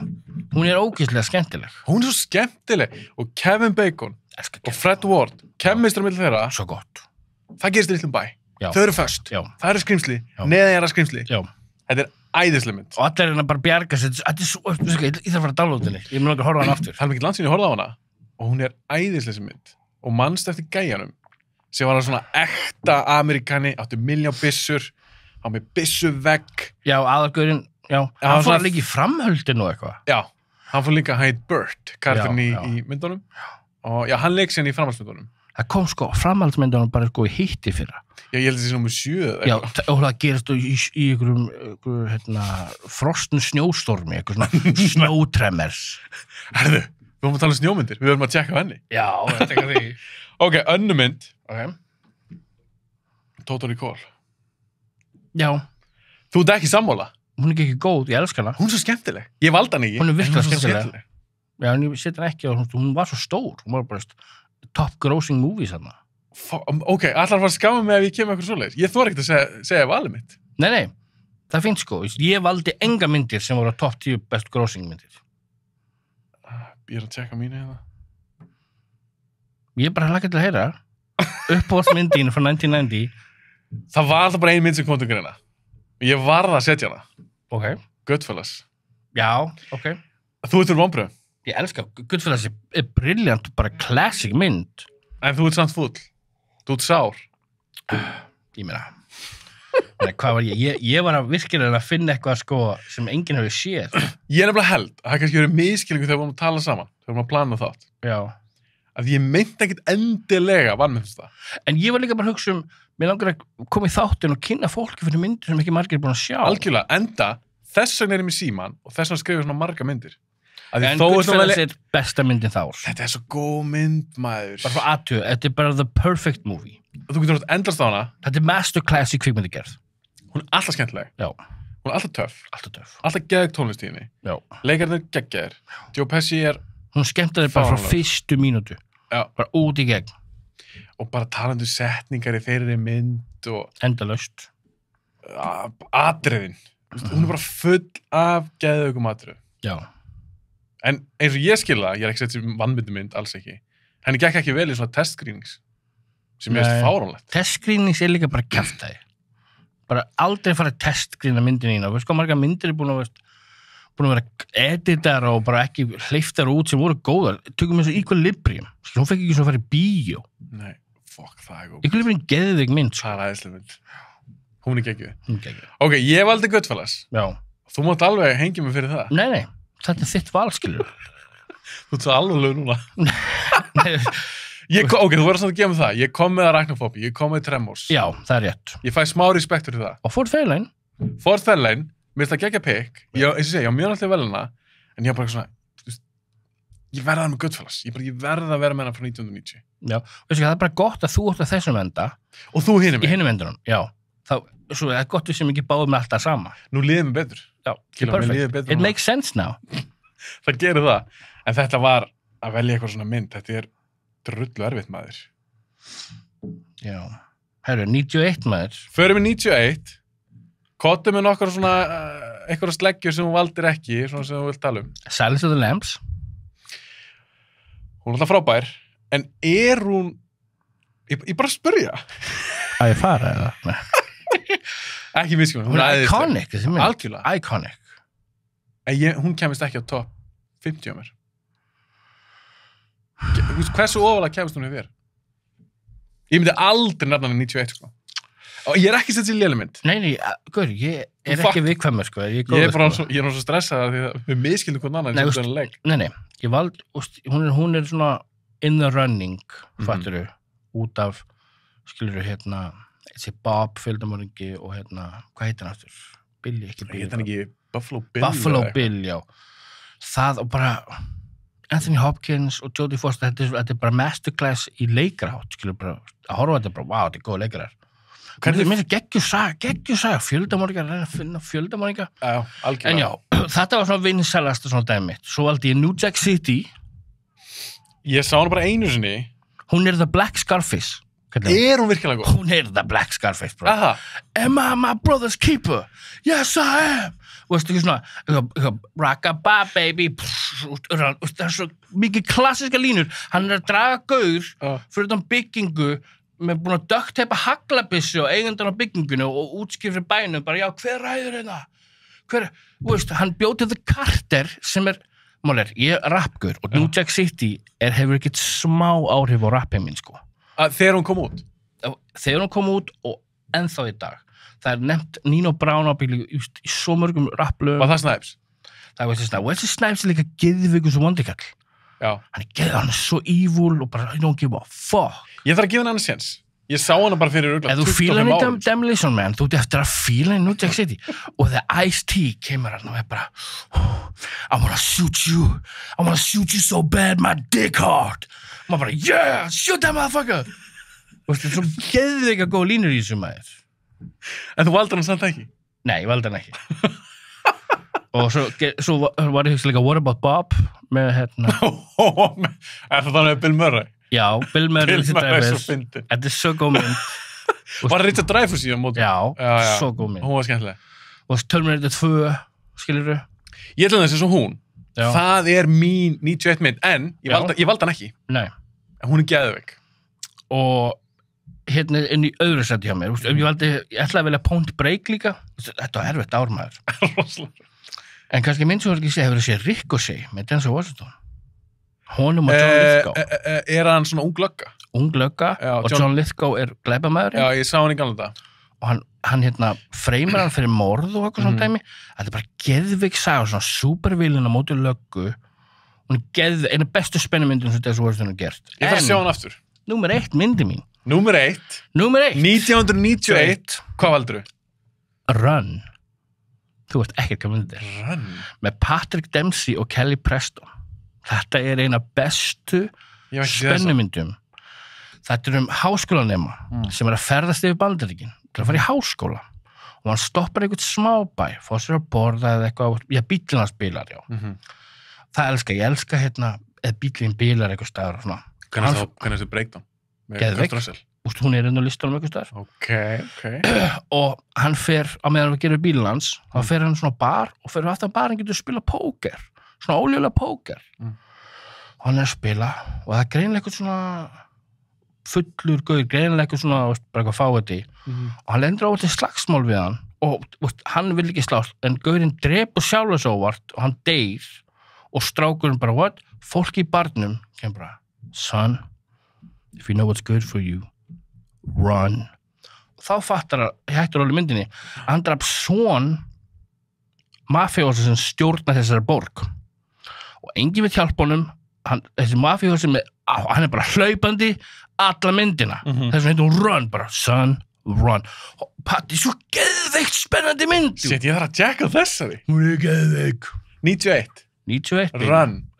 hún er ógeðslega skemmtileg hún er svo skemmtileg og Kevin Bacon og Fred Ward chemistry milli þeirra svo gott það gerist í litlum bæ þau eru föst það eru skrimsli neðan er að skrimsli þetta er æðisleg mynd og allir er bara bjarga sér þetta er svo ég þarf að fara að downloada henni ég mun ekki að horfa á hana aftur það er mikið langt síðan ég horfði á hana og hún er æðisleg sem mynd og manst eftir gæjanum sem var svona ekta Amerikani átti byssur hann með byssuvegg aðalgaurinn hann fór líka í framhöldinu og eitthvað hann fór líka að hægt Burt karakterinn í myndunum og hann leik sér í framhaldsmyndunum það kom framhaldsmyndunum bara í hitti fyrra ég held að það sé nummer 7 og það gerist í einhverjum frostn snjóstormi eitthvað svona snjótremors herðu, við vorum að tala um snjómyndir við vorum að tjekka á henni þetta er því ok, önnur mynd Total Recall þú ert ekki sammála hún er ekki góð, ég elska hana hún er svo skemmtileg, ég valdi hana ekki hún er virkilega skemmtileg en ég seti hana ekki hún var svo stór hún var bara top grossing movies hana ok, allar var að skama mig ef ég kemur eitthvað svoleiðis ég þori ekkert að segja valið mitt nei, það finnst ég valdi enga myndir sem voru top 10 best grossing myndir ég er að tjekka mínu hérna ég er bara hlakka til að heyra uppáhaldsmyndin frá 1990 það var alltaf bara ein mynd sem kom til greina ég varð að setja hana Goodfellas ok þú ert vonbrigðum ég elska Goodfellas er brilliant bara classic mynd en þú ert samt fúll þú ert sár ég meina hvað var ég var að virkilega að finna eitthvað sem enginn hefur séð ég er nefnilega held að það kannski verið miskilningu þegar við vorum að tala saman þegar við vorum að plana þátt að ég meinti ekkert endilega vanmennst það en ég var líka bara að hugsa mér langar að koma í þáttin og kynna fólki fyrir myndir sem ekki margir er búin að sjá algjörlega, enda þess vegna er ég með síman og þess vegna skrifa svona marga myndir en Goodfellas er besta myndin þá þetta er svo góð mynd maður bara frá aðtöðu, þetta er bara the perfect movie þú getur náttúrulega endast á hana þetta er masterclass í kvikmyndagerð hún er alltaf skemmtileg hún er alltaf töff alltaf geðug tónlistíðinni leikarnir geggjaðir Joe Pesci er hún skemmtileg bara frá fyrstu mínútu bara út í gegn og bara talandi setningar í þeirri mynd og endalaust atriðin hún er bara full af geðugum atriðum en eins og ég skilða ég er ekki sett sem vannmyndumynd, alls ekki henni gekk ekki vel í svona testskrínings sem er fáránlegt testskrínings er líka bara kjaftaði bara aldrei fara að testgrína myndin ína og veist hvað marga myndir er búin að vera editar og bara ekki hleyftar út sem voru góðar tökum eins og Equilibrium hún fekk ekki svona að fara í bíó nei, það er góð Equilibrium geðveik mynd það er æðisleg mynd hún er geggjuð ok, ég valdi Goodfellas þú mátt alveg hengja mig fyrir það nei, þetta er þitt valskilur þú ert svo alveg núna Ok, þú verður samt að gefa mig það. Ég kom með Arachnophobia, ég kom með Tremors. Já, það er rétt. Ég fæ smá respekt fyrir það. Og Fourth Fairlane. Fourth Fairlane, mér finnst það geggja pick. Ég var mjög náttúrulega vel hana, en ég var bara svona, ég verða það með Goodfellas. Ég verða að vera með hana frá 1990. Já, veistu hvað, það er bara gott að þú ert að þessum enda. Og þú hinum Í hinum endunum, já. Svo er gott við sem ekki báðum með alltaf sama. Nú líður mér betur. Já, perfect. It makes sense now. Það gerir það. En þetta var að velja eitthvað svona mynd. Þetta er drullu erfitt, maður. Já. Herru, 91 maður. Förum við 91. Kottum við nokkur svona eitthvað sleggjur sem hún valdir ekki, svona sem þú vilt tala um. Silence of the Lambs. Hún er alltaf frábær. En er hún... Ég bara spyrja. Að ég fara eða? Nei. Ekki miskunn. Hún er iconic, þessi mynd. Algjörlega. Iconic. Hún kemist ekki á topp 50 á mér. Hversu ofalega kemist hún í þér? Ég myndi aldrei nefna hann í 91, sko. Og ég er ekki sett sér léleg mynd. Nei, gaur, ég er ekki viðkvæmur, sko. Ég er svo stressað að við miskildum hvern annan sem þennan leik. Nei, ég vald, hún er svona in the running, fatturu, út af, skilur hérna, þessi Bob fylgdamorðingi og hérna, hvað heitir hann aftur? Billy, ekki Billy. Heitir hann ekki Buffalo Bill? Buffalo Bill, já. Það og bara Anthony Hopkins og Jodie Foster, þetta er bara masterclass í leikrátt, skilur bara, að horfa þetta bara, wow, þetta er góð leikarar. Mér er geggjusaga, fjöldamorðinga. Já, algjörlega. En já, þetta var svona vinsælasta svona dæmi. Svo valdi ég New Jack City. Ég sá hana bara einu sinni. Hún er the Black Scarface. Er hún virkilega góð? Hún er the Black Scarface, bro. Aha. Am I my brother's keeper? Yes, I am. Og veistu ekki svona, rock-a-ba, baby. Það er svo mikið klassiska línur. Hann er að draga gaur fyrir þann byggingu með búin að dögteipa haglabissu og eigendan á byggingunni og útskýra bænum. Bara, já, hver ræður hérna? Hann bjóti The Carter sem er, málir, ég er rappgaur og New Jack City hefur ekkert smá áhrif á rappheiminn, sko. Þegar hún kom út? Þegar hún kom út og ennþá í dag. Það er nefnt Nino Brown ábyggilega í svo mörgum rapplögum. Var það Snipes? Það var Wesley Snipes. Wesley Snipes er líka geðvikus og vondikall. Já. Hann er svo evil og bara, I don't give a fuck. Ég þarf að gefa hann annars séns. Ég sá hana bara fyrir ef þú fílar henni Demolition Man, þú ert eftir að fíla henni New Jack City. Og þegar Ice-T kemur hann og er bara, I wanna shoot you so bad, my dick hard. Maður bara, yeah, shoot that motherfucker. Og þetta er svo geðveika góð línur í þessu maður. En þú valdir hann samt ekki? Nei, ég valdi hann ekki. Og svo var ég hugsa líka What About Bob með hérna. Er það þannig Bill Murray? Já, Bill Murray Bill Murray er svo fyndin. Þetta er svo góð mynd. Var Richard Dreyfuss í það móti? Já, svo góð mynd. Hún var skemmtileg. Og Terminator 2, skilurðu? Ég ætla þessi svo hún. Já. Það er mín 91 mynd, en ég valdi hann ekki. Nei. En hún er geðveik. Og hérna inn í öðru seti hjá mér. Ég ætlaði að velja Point Break líka. Þetta var erfitt ármaður. Rosalega. En kannski minn svo ekki hefur þessi Ricochet með Denzel Washington. Honum og John Lithgow. Er hann svona ung lögga? Ung lögga og John Lithgow er glæpamaðurinn. Já, ég sá hann í gamla dag. Og hann hérna freymar hann fyrir morð og eitthvað svona dæmi. Þetta er bara geðveik saga, svona supervilin á móti löggu. Hún er einu bestu spennumyndum sem Denzel Washington har gert. Ég þarf að sjá hann aftur. Númer 1 myndi mín. Númer 1. 1991. Hvað valdur þú? Run. Þú veist ekkert hvað myndið er. Run. Með Patrick Dempsey og Kelly Preston. Þetta er eina bestu spennumyndum. Þetta er háskólanema sem er að ferðast yfir Bandaríkin til að fara í háskóla. Og hann stoppar einhvern smábæ, fá sér að borða eða eitthvað, já, bíllinn hans bílar, já. Það ég elska hérna, eða bíllinn bílar eitthvað staðar og svona. Hvernig er þetta breakdown? Geðveik. Hún er inn á listanum eitthvað staðar. Ok. Og hann fer, á meðan við gerum bílinn hans, þá fer hann svona bar og fer aftur að barinn getur að spila póker. Svona ólíulega póker. Og hann er að spila og það er greinilega eitthvað svona fullur gaur, greinilega eitthvað svona bara eitthvað fáiði og hann lendur á til slagsmál við hann og hann vil ekki slást en gaurinn drepur sjálfur svo óvart og hann deyr og strákurinn bara what? Fólk í barnum kemur bara son, if you know what's good for you run og þá fattar hann hættur alveg myndinni að hann draf son mafíósa sem stjórnar þessari borg og enginn vill hjálpa honum þessi mafíu sem hann bara hlaupandi alla myndina, þess vegna heitir hún Run, bara Son, Run. Patti, svo geðveikt spennandi mynd. Shit, ég þarf að checka þessari. Hún geðveik. 91.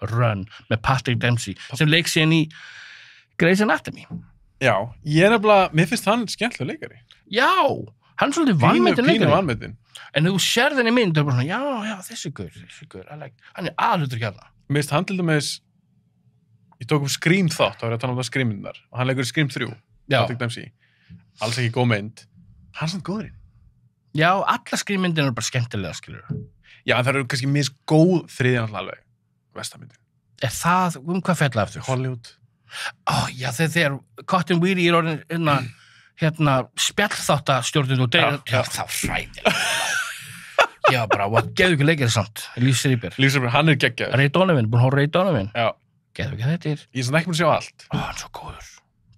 Run, með Patrick Dempsey, sem leik síðan í Grey's Anatomy. Já, ég nefnilega, mér finnst hann skemmtilega leikari. Já, hann er svolítið vanmetinn leikari. Pínu vanmetinn. En þú sér þenni mynd, það er bara svona, já, þessi gaur, hann er aðlutur hérna. Mér finnst hann til dæmis, ég tók Scream þátt, þá var ég að tala það Scream-myndar, og hann leikur í Scream 3, Patrick Dempsey. Alls ekki góð mynd. Hann er svona góður í. Já, alla Scream-myndin eru bara skemmtilega, skilur. Já, en það eru kannski mjög góð þriðjan alveg, vestamyndin. Er það, hvað fjallar eftir? Hollywood. Já, þegar Cotton Weary er orðin hérna spjallþáttastjórnir og dreifir, já, það hræðilega. Já, bara, geðu ekki leikir samt, Leif Schreiber, hann er geggjaður. Ray Donovan, búin að horfa Ray Donovan. Já. Geðu ekki þetta Ég er svona ekki búin að sjá allt. Hann er svo góður,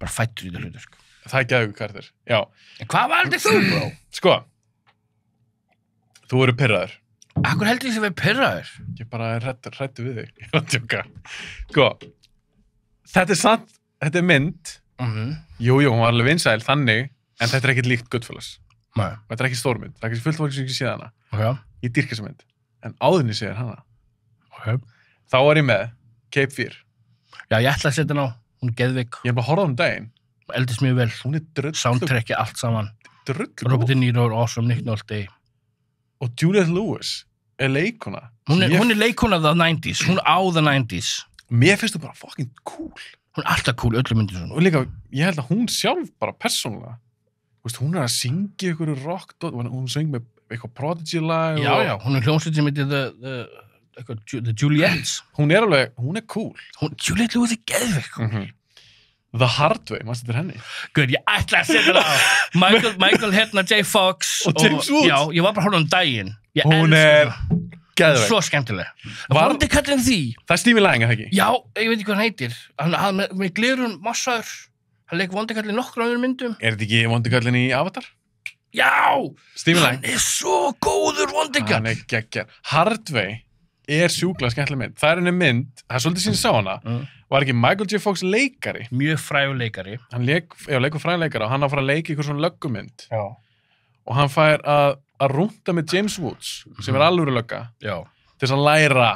bara fættur í það hlutur, sko. Það er geðu karakter, já. En hvað valdi þú, bro? Sko, þú eru pirraður. Akkur heldur ég sem við pirraður? Ég bara er hræddur við þig, ég var að tjóka. Sko, þetta er mynd, jú, hún var alveg vinsæl þannig, en þetta er ekkert líkt Goodfellas. Nei. Þetta er ekki stórmynd, það er ekki fullt fólk sem ekki séð hana. Okay. Ég dýrka þessa mynd, en áðurinn ég séð hana. Okay. Þá var ég með Cape Fear. Já, ég ætla að setja hana á, hún er geðveik. Ég hef bara horfað daginn. Eldist mjög vel. Hún er drullu. Soundtracki, allt saman. Drullu. Robert De Niro er awesome, Nick Nolte. Og Juliette Lewis er leikona. Hún er leikona af the 90s, hún á the 90s. Mér finnst þú bara fucking cool. Hún er alltaf cool, öllu myndir svona. Og líka, ég held að hún sjálf bara persónulega, hún er að syngja ykkur rock, hún syng með eitthvað Prodigy-lag. Já, hún er hljómsveit sem heitir The Juliettes. Hún er cool. Juliette Lewis er geðveik. The Hard Way, maður þetta henni. Guð, ég ætla að setja það á. Michael hérna, J. Fox. Og James Woods. Já, ég var bara að horfa daginn. Hún er geðveik. Svo skemmtileg. Vondi kallinn því. Það er Stevie Lang, eða ekki? Já, ég veit ekki hvað hann heitir. Hann með glirun massaður. Hann leik vondi kallinn nokkur öðrum myndum. Er þetta ekki vondi kallinn í Avatar? Já! Stevie Lang. Hann er svo góður vondi kall. Hann er geggjar. Hard Way er sjúklega skemmtileg mynd. Það er henni mynd, það er svolítið sín sá hana, var ekki Michael J. Fox leikari? Mjög frægur leikari. Hann leikur frægur leikari og hann á að fara að leika ykkur svona löggumynd. Já. Og hann fær að rúnta með James Woods, sem er alvöru lögga, til þess að læra.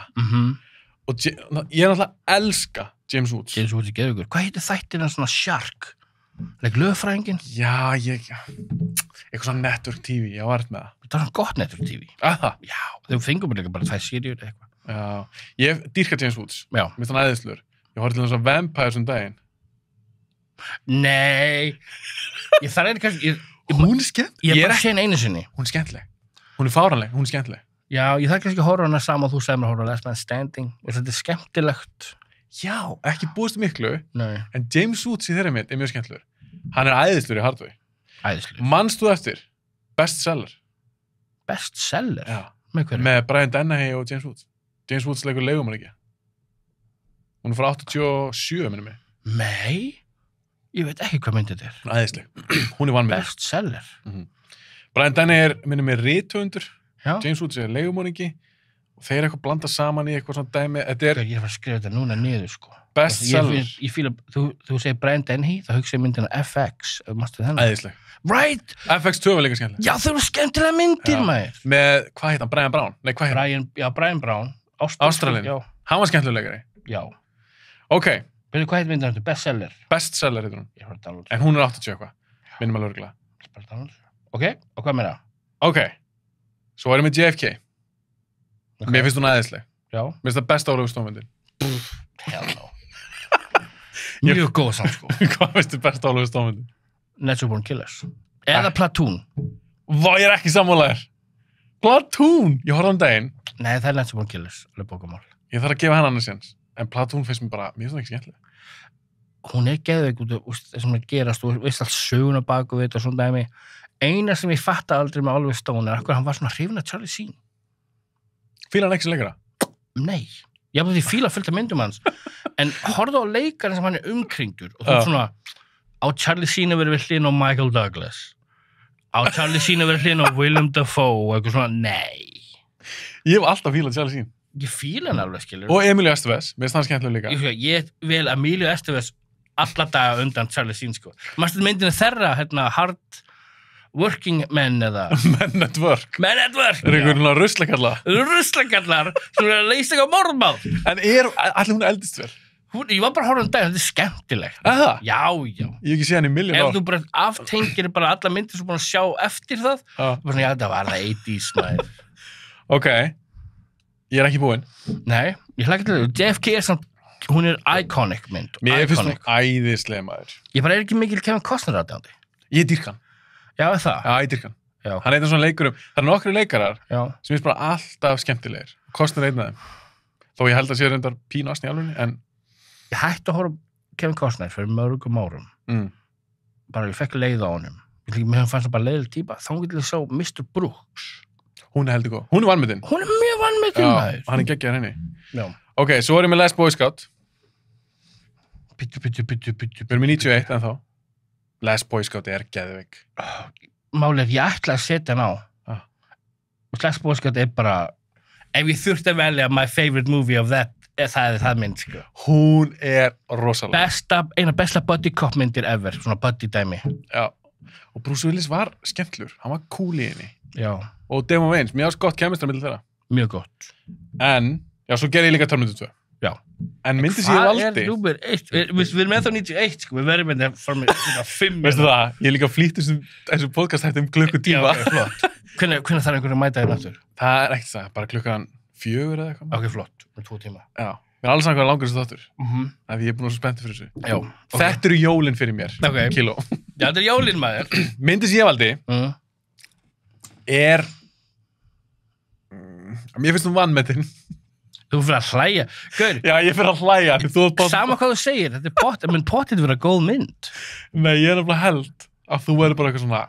Og ég er náttúrulega að elska James Woods. James Woods er geðveikur. Hvað heitir þættina svona Shark? Leik lögfræðingin? Já, eitthvað svona Network TV, ég var með það. Það var svona gott Network TV. Það? Já, þau fengum bara líka bara 2 seríur eitthvað. Já, ég dýrka James Woods. Já. Mér finnst hann æðislur. Ég horfði til þess að Vampires daginn. Nei. Það er kannski... Hún er skemmtileg. Ég er bara séð einu sinni. Hún er skemmtileg. Hún er fáranleg, hún er skemmtileg. Já, ég þarf kannski að horfa hana saman og þú segir mér að horfa Last Man Standing. Þetta er skemmtilegt. Já, ekki búist miklu. Nei. En James Woods í þeirri mynd er mjög skemmtilegur. Hann er æðislur í Hard Way. Æðislur. Manst þú eftir? Bestseller. Bestseller? Já. Með hverju? Með Brian Dennehy og James Woods. James Woods leikur leigumann ekki. Hún er frá 87, minnum mig. Nei. Ég veit ekki hvað myndið þetta er. Hún er æðisleg. Hún er vann með. Bestseller. Brian Dennehy er, minnum mig, rithöfundur. Já. James Woods er leigumann ekki. Og þeir eru eitthvað blanda saman í eitthvað svona dæmi. Þetta er... Ég er að skrifa þetta núna niður, sko. Bestseller. Ég fíla, þú segir Brian Dennehy, þá hugsa ég myndina FX. Æðisleg. Right! FX2 var líka skemmtileg. Já, þau eru skemmtilega myndir, maður. Með, hvað heit hann? Brian Brown? Nei, hvað heit hann? Brian Brown. Ástralinn. Já. Hann var skemmtilegari. Já. Ok. Veitu, hvað heit myndin þetta? Bestseller. Bestseller heitir hún. Ég var að download. En hún er 80 eitthvað. Minnum alveg örgulega. Ok, og hvað meira? Ok. Svo erum við JFK. Okay. Mér finnst hún æðisleg. Já. Mér finnst það besta Oliver Stone-myndin. Hell no. Mjög góð samt, sko. Hvað finnst þið besta Oliver Stone-myndin? Natural Born Killers. Eða Platoon. Vá, ég er ekki sammálaður. Platoon! Ég horfði daginn. Nei, það er Natural Born Killers. Alveg bókamál. Ég þarf að gefa hann annars séns. En Platoon finnst mér bara, mér finnst það ekki skemmtileg. Hún er geðveik út af það sem er gerast og veist allt söguna baku við þetta og svona dæmi. Eina sem ég fatta aldrei með Oliver Stone er akkur hann var svona hrifinn af Charlie Sheen. Fíla hann ekki sem leikara? Nei. Ég hafði því fíla fullt af myndum hans. En horfðu á leikarinn sem hann er umkringdur og þú svona á Charlie Sheen verið við hlinn á Michael Douglas. Á Charlie Sheen verið hlinn á Willem Dafoe og eitthvað svona, nei. Ég hef alltaf fílað Charlie Sheen. Ég fíla hann alveg, skilur. Og Emilio Estevez, mér finnst hann skemmtilega líka. Ég vil Emilio Estevez alla daga undan Charlie Sheen, sko. Manstu myndinu þeirra, hard working men eða... Men at work. Men at work, Er einhverjum ruslakallar. Ruslakallar sem er að leysa eitthvað morðmál. En allir hún eldist vel? Ég var bara að horfa dag, þetta er skemmtilegt. Það? Já. Ég hef ekki séð hann í milljón ár. Ef þú bara aftengir bara alla myndir sem búin að sjá eftir það, bara svona, já, þetta var það 80s, maður. Ok. Ég er ekki búinn. Nei, ég hlaka til það. JFK er samt, hún er iconic mynd. Mér finnst hún æðislega maður. Ég bara er ekki mikil Kevin Costner aðdáandi. Ég dýrka hann. Já, það? Já, ég dýrka hann. Já. Hann er einn svona leikurum. Það eru nokkri leikarar Já. sem finnst bara alltaf skemmtilegir. Costner er einn af þeim. Þó ég held að sé reyndar pínu asni í alvegni, en... Ég hætti að horfa Kevin Costner fyrir mörgum árum. Bara ég fekk leið á honum. Mér fannst það bara leiðileg típa. Þá getur ég sá Mr. Brooks. Hún er heldur góð. Hún er vanmetinn. Hún er mjög vanmetinn, maður. Já, hann er geggjaður henni. Já. Ok, svo er ég með Last Boy Scout. Byttu. Við erum í 91 en þá. Last Boy Scout er geðveik. Málið er, ég ætla að setja hann á. Og Last Boy Scout er bara... Ef ég þurfti að velja my favorite movie of that, það er það mynd, sko. Hún er rosalega. Eina besta buddy cop myndir ever, svona buddy dæmi. Já. Og Bruce Willis var skemmtlur. Hann var cool í henni. Já. Og Damon Wayans, mér ást gott kemistra millir þeirra. Mjög gott. En, já, svo gerði ég líka Terminator 2. Já. En myndi sem ég valdi... Hvað er númer 1? Við erum ennþá 91, sko. Við verðum með það frá mig 5. Veistu það, ég líka flýtt þessum podcast hætti klukkutíma. Já, ok, flott. Hvernig þarf einhverju að mæta þér aftur? Það er ekkert það, bara klukkan 4 eða eitthvað. Ok, flott. Með 2 tíma. Já. Mér er alls saman hvað langur þessu þáttur. Af því ég er búin að vera svo spenntið fyrir þessu. Já. Okay. Þetta eru jólin fyrir mér. Ok. Kíló. Já, þetta er jólin, maður. Myndi sem ég valdi er... Mér finnst hún vanmetinn. Þú fyrir að hlæja. Gaur. Já, ég fyrir að hlæja. Sama hvað þú segir. Þetta er pott. Men pottið vera góð mynd. Nei, ég er nefnilega held að þú verður bara eitthvað svona...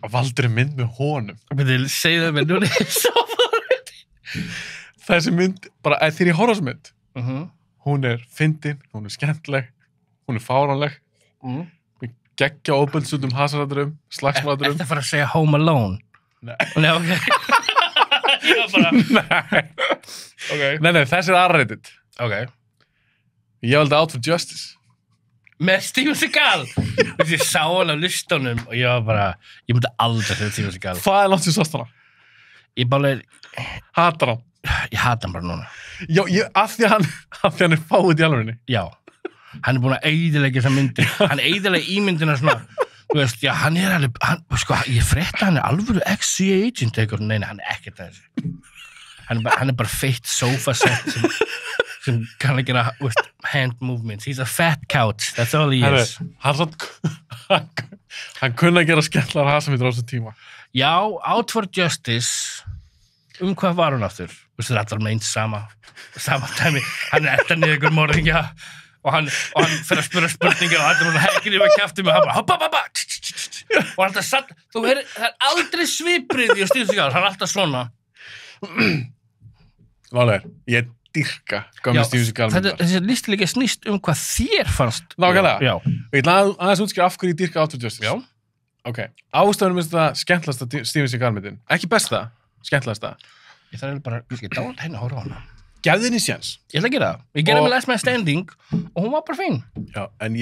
Að valdur mynd með honum. Þetta segir það með núna. Svo fórið. Þessi mynd, bara þegar ég horfa þessu mynd, hún er fyndin, hún er skemmtleg, hún er fáránleg, geggja óböldsundum hasaraturum, slagsmaturum. Ertu að fara að segja Home Alone? Nei, ok. Ég var bara... Nei. Okay. Nei, þessi er R-rated. Ok. Ég valdi Out for Justice. Með Steven Seagal. Ég sá hann á listunum og ég var bara, ég myndi aldrei segja Steven Seagal. Hvað er langt sem sást hana? Ég bara... Hatar hann. Ég hata hann bara núna. Já, af því að hann er fáið í alvörinni. Já. Hann er búin að eyðileggja þessa myndir. Hann eyðileggja ímyndina svona, þú veist, já, hann er alveg, sko, ég frétta hann er alvöru ex-CIA agent eitthvað. Nei, hann er ekkert að þessu. Hann er bara feitt sofa set sem kann ekki gera, veist, hand movements. He's a fat couch, that's all he is. Hann kunni að gera skemmtlar hasamítur á þessum tíma. Já, Out for Justice, hvað var hún aftur? Vistu, það er allar með eins sama dæmi. Hann er eftir niður ykkur morðingja og hann fyrir að spura spurningar og hann er hekkin yfir kjaftum og hann bara hoppa og hann er satt, það er aldrei svipriði og stýrst hann er alltaf svona. Válega, ég dyrka gamla Steven Seagal myndar. Þessi listi líka snýst hvað þér fannst. Nákvæmlega. Já. Og ég ætla aðeins útskýra af hverju ég dyrka Out for Justice. Já. Ok, ástæðunum minnst það skemmtilegasta Steven Seagal myndin. Ekki besta, skemmtilegasta. Ég þarf bara, ég dálit henni að horfa á hana. Gefði henni séns. Ég ætla að gera það. Ég gerði með Last Man Standing og hún var bara fín. Já, en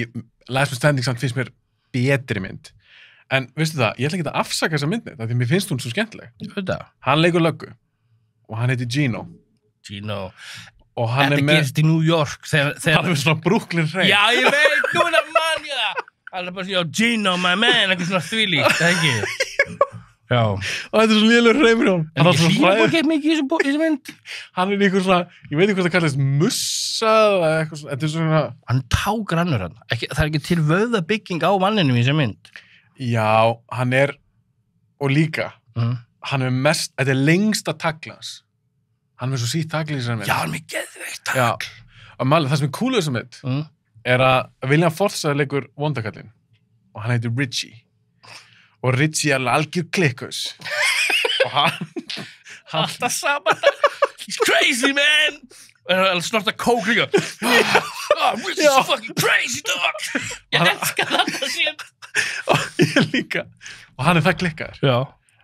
Last Man Standing samt finnst mér betri mynd. En veistu það, ég ætla ekki að afsaka þessa myndni, því mér finnst hún svo skemmtileg. Þetta? Hann leikur löggu og hann heitir Gino. Og hann Þetta gerist í New York þegar... Hann er með svona Brooklyn hrein. Já, ég veit, núna mann ég það. Hann er bara svona, Gino, my man, eitthvað svona þvílíkt, það ekki? Já. Og þetta er svo lélegur hreimur hjá hann. En ég hlýra bara gett mikið í þessu mynd. Hann er einhver svona, ég veit ekki hvað það kallast, mussa eða eitthvað svona, þetta er svona... Hann tágrannur hann. Það er ekki til vöðabygging á manninum í þessu mynd. Já, hann er, og líka, hann er mest, þetta er lengsta taglans. Hann er svo sítt tagli í þessari mynd. Já, hann er með geðveikt tagl. Já, og máli, það sem er cool í þessari mynd, er að William Forsythe leikur vondakallinn og hann heitir Richie. Og Richie er algjör klikkus. Og hann... Alltaf saman. He's crazy, man! Og hann snorta kók líka. Richie's so fucking crazy, dog! Ég elskar þetta shit. Og ég líka. Og hann er það klikkaður. Já.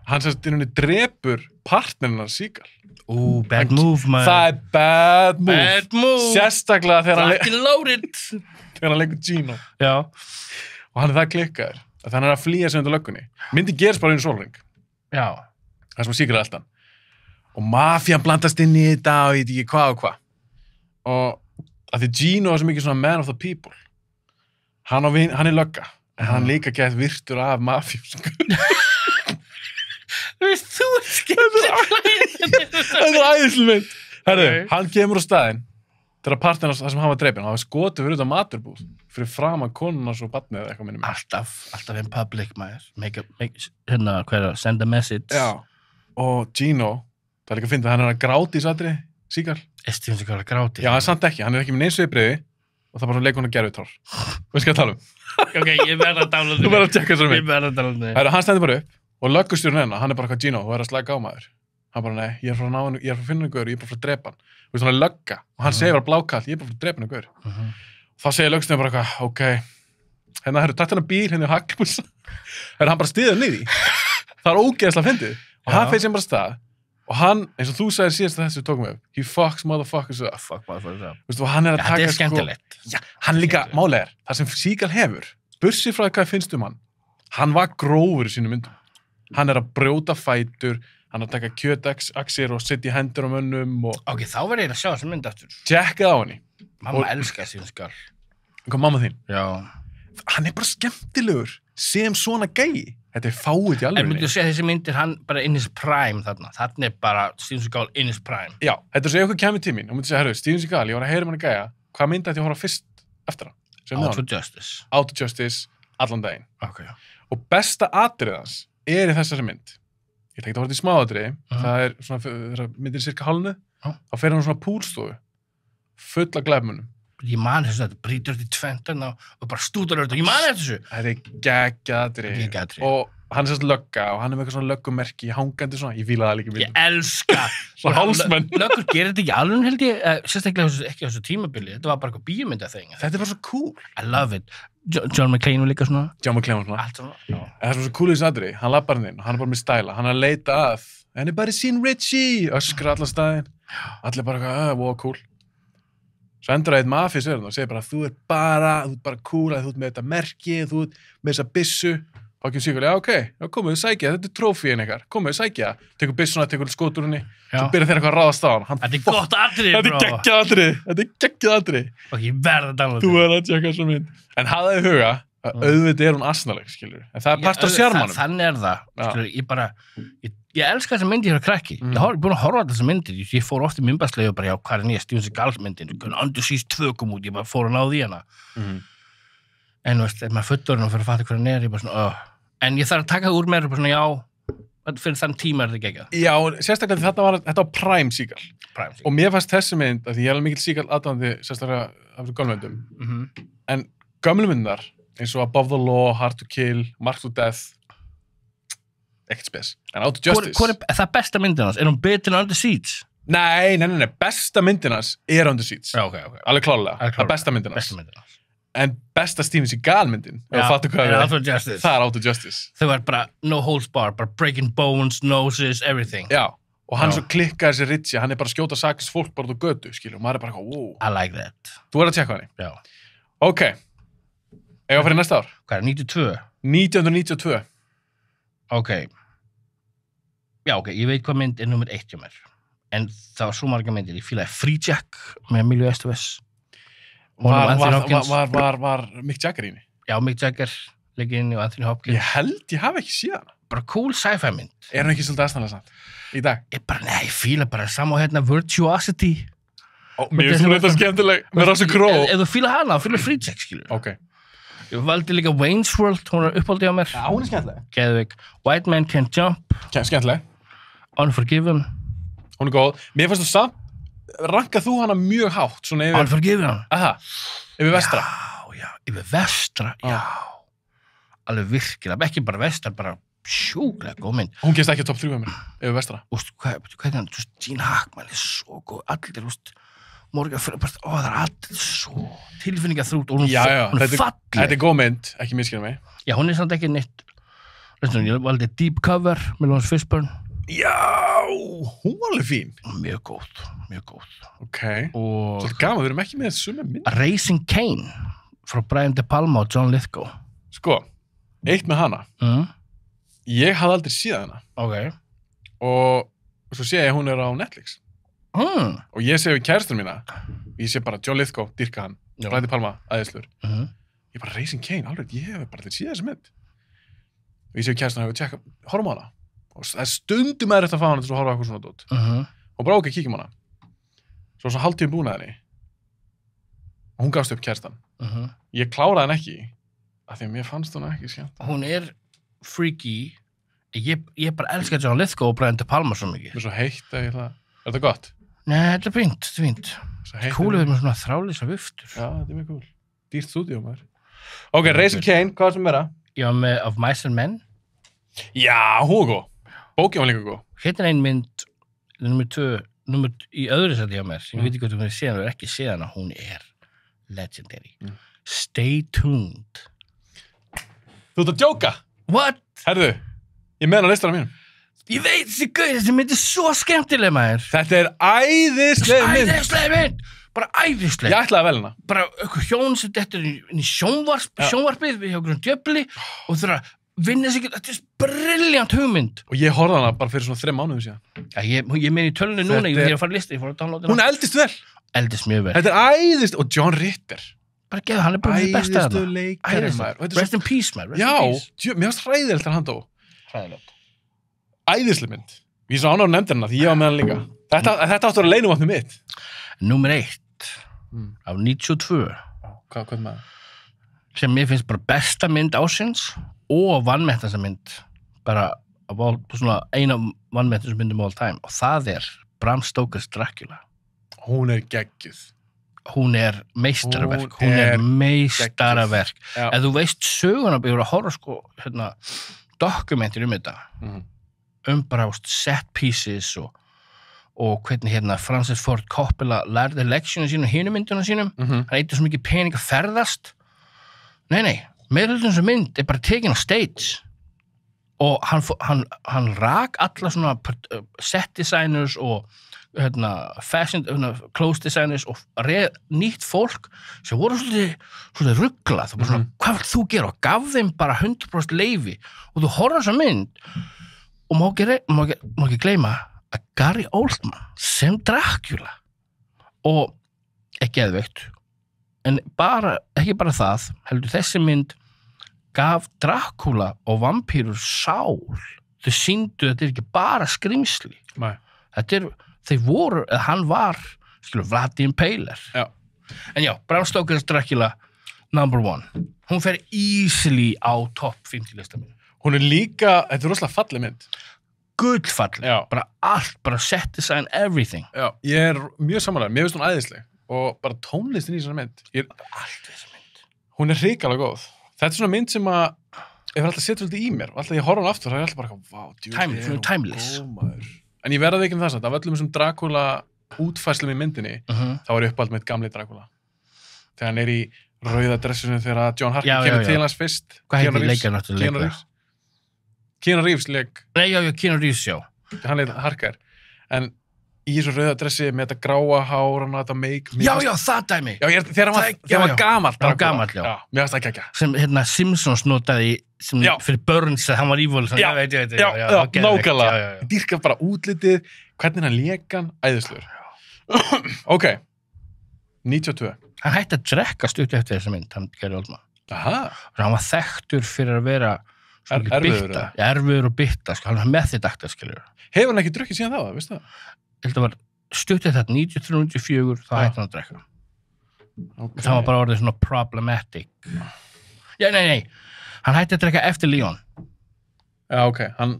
hann sérst í rauninni drepur partnerinn hans Seagal. Bad move, man. Það er bad move. Bad move. Sérstaklega Fucking loaded. Þegar hann leikur Gino. Já. Og hann er það klikkaður. Að hann er að flýja sig undir löggunni. Myndi gerist bara einu sólring. Já. Það sem Seagal er eldan. Og mafían blandast inn í þetta og ég veit ekki hvað og hvað. Og að því Gino er svo mikið svona man of the people. Hann er lögga. En hann líka gett virtur af mafíu. Þú ert skemmt. Það er æðislega mynd. Herðu, hann kemur á staðinn þegar partnerinn það sem hann var dreipinn. Hann var skotið fyrir út á maturbúð fyrir framan konuna svo barnið eða eitthvað minni með. Alltaf in public, maður. Send a message. Já. Og Gino, það er líka að finna að hann er að gráti í satri, Seagal. Estífum sig að gráti. Já, hann er samt ekki. Hann er ekki með neins viðbrigði og það er bara leikur hann að gerfitár. Hvað skal ég tala um? Ok, ég verð að downloada Þú verður að tjekka þessari mynd. Ég verð að downloada Herru, hann stendur bara upp og löggustjórinn hennar, hann er bara eitthvað Gino, þú er að slæka á maður. Hann bara, nei, ég er frá að finna einhver, ég er bara frá að drepa hann. Þú veist, hann er lögga og hann segir bara blákall, ég er bara frá að drepa hann einhver. Þá segir löggustjórinn bara eitthvað, ok, hérna, herru, tætt hennar bíl, hérna er haglbúsa. Herru, hann bara stiður niður í. Það er ógeðslega fyndið. Og hann feir sem bara stað. Og hann, eins og þú sagðir síðast að þessu tókum við upp, he fucks motherfuckers up. Fuck motherfuckers up. Veistu, og hann er að taka Þetta er skemmtilegt. Já, hann líka, málega það sem Seagal hefur, bursið frá hvað finnst hann var grófur í sínum myndum. Hann er að brjóta fætur, hann er að taka kjötaxir og setja í hendur á mönnum og... Ok, þá verður ég að sjá þessu mynd aftur. Tjekkað á henni. Mamma elskar síðan skall. Hvað mamma þín? Já. Hann er bara skemmtilegur, sem svona gæi. Þetta er fáið í alveg. En myndu að segja þessi myndir hann bara in his prime þarna. Þarna er bara Steven Seagal in his prime. Já, þetta er svo eitthvað kemur tíminn og myndi segja, herru, Steven Seagal, ég var að heyra um hann að gæja, hvað myndi ætti að horfa fyrst eftir hann? Out for Justice. Out for Justice, allan daginn. Ok. Og besta atriðið hans er í þessari mynd. Ég ætla ekki að horfa til smáatriði, það er svona, þegar myndir cirka hálfnuð, þá fer hann svona púlstofu, full af glæpmunum. Ég man þessu þetta, brýtur þetta í tventan og bara stútar þetta, ég man þessu. Þetta er geggjadri. Og hann er sérst lögga og hann er með eitthvað svona löggumerki hangandi svona, ég fíla það líka mjög. Ég elska. Svona hálsmenn. Löggur gerir þetta ekki alveg held ég, sérstaklega ekki á þessu tímabili, þetta var bara eitthvað bíómyndaþeng. Þetta er bara svo cool. I love it. John McClane var líka svona. John McClane var svona. Allt svona. Já. Það er svo cool í þessu atriði, hann lappar hann inn og hann er bara með stæla, hann er að leita að anybody seen Richie? Öskra allan staðinn. Allir bara wow, cool. Svo endur að eitt mafís verður og segir bara þú ert bara cool, þú ert með þetta merki, þú ert með þessa byssu. Þá kemur Seagal, já, ok, já, komuðu, sækja, þetta er trófíin ykkar, komuðu, sækja. Tekur byssuna, tekur skóturinni, svo byrjar þeir eitthvað að ráðast á hann. Þetta er gott atrið, bro. Þetta er geggjað atrið. Ok, ég verð að downloada. Þú verður að tjekka þessu mynd. En hafðu í huga að auðvitað er hún asnaleg, skilur. En það er partur af sjármanum. Þannig er það, skilur, ég elska þessa myndir hér að krakki. Ég er búin að horfa á þessa myndir. Ég fór oft í myndbandslegu og bara, já, hvað er nýja Steven Seagal myndin? Under Siege 2 kom út, ég bara fór að náði í hana. En veist, ef maður fullorinn og fyrir að fatta hvað hann er, ég bara svona, En ég þarf að taka það úr mér og bara svona, já, fyrir þann tíma er þetta geggjað. Já, sérstaklega þetta var Prime Seagal. Og mér fannst þessi mynd, að því ég er alveg mikil Seagal aðdáðandi, sérstaklega af þessu gömlumyndum. En gömlumyndar, eins og Above the Law, Hard to Kill, Mark to Death, ekkert spes. En Out to Justice. Hvor er það besta myndin hans? Er hún betur en Under Siege? Nei, besta myndin hans er Under Siege. Já, ok. Alveg klálega. Það er besta myndin hans. En besta Steven Seagal myndin, ef þú fattu hvað það er, það er Out for Justice. Þau var bara no holds barred, bara breaking bones, noses, everything. Já, og hann svo klikkar þessi Richie, hann er bara að skjóta sakins fólk bara út á götu, skilur, og maður er bara eitthvað, wow. I like that. Þú verður að tjekka hann í? Já. Ok, ég var fyrir næsta ár. Hvað er, 92? 1992. Ok. Já, ok, ég veit hvað mynd er nummer 1 hjá mér. En það var svo marga myndir, ég fílaði Free Jack með Emilio Estevez. Var Mick Jagger í henni? Já, Mick Jagger leikir inn og Anthony Hopkins. Ég hafi ekki séð hana. Bara cool sci-fi mynd. Er hann ekki svolítið aðstæðanlega samt í dag? Ég fíla bara sama hérna Virtuosity. Mér finnst þetta skemmtileg með Russell Crowe. Ef þú fíla hana, þá fíla Free Jack, skilur. Ok. Ég valdi líka Wayne's World, hún er uppáldið á mér. Já, hún er skemmtileg. Geðveik. White Man Can't Jump. Skemmtileg. Unforgiven. Hún er góð. Mér fannst þú samt rankað þú hana mjög hátt svona yfir... Unforgiven. Aha, yfir vestra. Já, yfir vestra, já. Alveg virkilega, ekki bara vestra, bara sjúklega góð mynd. Hún gerst ekki top 3 með mér, yfir vestra. Hvað er hann, Gene Hackman er svo góð, allir, Morgan Freeman, það er allir svo tilfinningaþrút og hún er falleg. Þetta er góð mynd, ekki miskina mig. Já, hún er samt ekki neitt Ég valdi Deep Cover með Lawrence Fishburne. Já, hún var alveg fín. Mjög góð. Ok. Og Svolítið gaman, við erum ekki með suma mynd. Raising Cain frá Brian De Palma og John Lithgow. Sko, eitt með hana. Ég hafði aldrei séð hana. Ok. Og svo sé ég hún á Netflix. Og ég sé við kærastur mína. Ég sé bara John Lithgow, dýrka hann. Brian De Palma, æðislur. Ég bara Raising Cain, alveg, ég hef bara aldrei séð þessa mynd. Og ég sé við kærastur mína, tjekka, horfum á hana. Og það er stundum eftir að fá hana til að horfa á eitthvað svona dót. Og bara ok, kíkjum hana. Svo hálftíðum búin að henni. Og hún gafst upp kærastan. Ég kláraði hann ekki, af því að mér fannst hún ekki skemmt. Hún freaky. Ég bara elska John Lithgow og Brian De Palma svo mikið. Mér er svo heitt að ég ætla... Er þetta gott? Nei, þetta er fínt. Kúlið við með svona þrálýsa viftur. Já, þetta er mjög kúl. Dýrt stúdíó, maður. Ok, Raising Cain, hvað er sem vera? Ég var með Of Mice and Men. Já, hún er góð. Bókin var líka góð. Hérna ein mynd, nummer í öðru sæti hjá mér. Ég veit ekki hvort þú verið séðan, þú er ekki séðan að hún legendary. Stay tuned. Þú ert að djóka? What? Herðu, ég meðan að listanum mínum. Ég veit þessi mynd svo skemmtileg maður. Þetta er æðisleg mynd. Bara æðisleg. Ég ætlaði að velja hana. Bara eitthvað hjón sem þetta er í sjónvarpið við hjá einhverjum djöfli og þurfa að vinna sig. Þetta er briljant hugmynd. Og ég horfði hana bara fyrir svona 3 mánuðum síðan. Já, ég meina í tölunni núna, ég er að fara að lista, ég fór að downloada hana. Hún eldist vel. Eldist mjög vel. Þetta er æðist. Og John Ritter. Bara geðu, hann er bara fyrir besta þarna. Æðistu leikari maður. Rest in peace maður. Já, mér varst hræðilegt að hann dó. Hræðilegt. Æðisleg mynd. Ég svo ánægður nefndir hana því ég var með hann líka. Þetta áttu að vera leynivatnið mitt. Númer 1 af 92. Hvað með það? Sem mér finnst bara besta mynd ásins og vannmettasta mynd. Bara svona eina vannmettasta myndum all time. Og það er Bram Stokers Dracula. Hún er geggjuð. Hún er meistaraverk. Hún er meistaraverk. Ef þú veist söguna, ég voru að horfa sko, dokumentir þetta. Bara set pieces og hvernig Francis Ford Coppola lærði leksjónu sínum og hinumyndunum sínum. Hann eitthvað svo mikið pening að ferðast. Nei, meðhaldun sem mynd er bara tekin á stage og hann rak alla svona set designers og fashion, clothes designers og nýtt fólk sem voru svolítið rugglað. Það var svona, hvað vilt þú gera? Og gaf þeim bara 100% leyfi og þú horfður þessa mynd og má ekki gleyma að Gary Oldman sem Dracula og ekki geðveikt en ekki bara það heldur þessi mynd gaf Dracula og vampírur sál. Þau sýndu að þetta er ekki bara skrimsli. Hann var Vlad Impaler. En já, Bram Stoker's Dracula #1. Hún fer easily á top 50 lista minn. Hún er líka, þetta er rosalega falleg mynd. Gullfalleg. Bara allt, bara set design, everything. Já, ég er mjög samanlega. Mér finnst hún æðisleg. Og bara tónlistin í þessari mynd. Allt þessa mynd. Hún er hrikalega góð. Þetta er svona mynd sem að ég verð alltaf setja svolítið í mér. Og alltaf ég horfa hann aftur, það er alltaf bara vá, timeless. En ég verði ekki um þess að af öllum þessum Dracula útfærslum í myndinni, þá er uppáhald með gamli Dracula. Þegar hann er í rauða dressinu þegar John Harker kemur til hans fyrst. Hvað heitir leikar náttúrulega? Keanu Reeves leik. Nei, já, Keanu Reeves, já. Hann leik Harker. En í þessu rauða dressi með þetta gráa hár og þetta make. Já, það dæmi. Já, þegar hann var gamall. Já, gamall, já. Mér finnst það ekki. Sem Simpsons notaði fyrir Burns að hann var evil. Já, nákvæmlega. Dýrka bara útlitið, hvernig hann leik hann, æðislegur. Ok, 92. Hann hætti að drekka stutt eftir þessa mynd, hann Gary Oldman. Aha. Hann var þekktur fyrir að vera erfiður og bitta, hann var method-aktor, skiljur. Hefur hann ekki drukkið síðan þá, veistu það? Ég held að var stuttið þetta 93-94, þá hætti hann að drekka. Okay. Það var bara orðið svona problematic. Já, nei. Hann hætti að drekka eftir Leon. Já, ok. Hann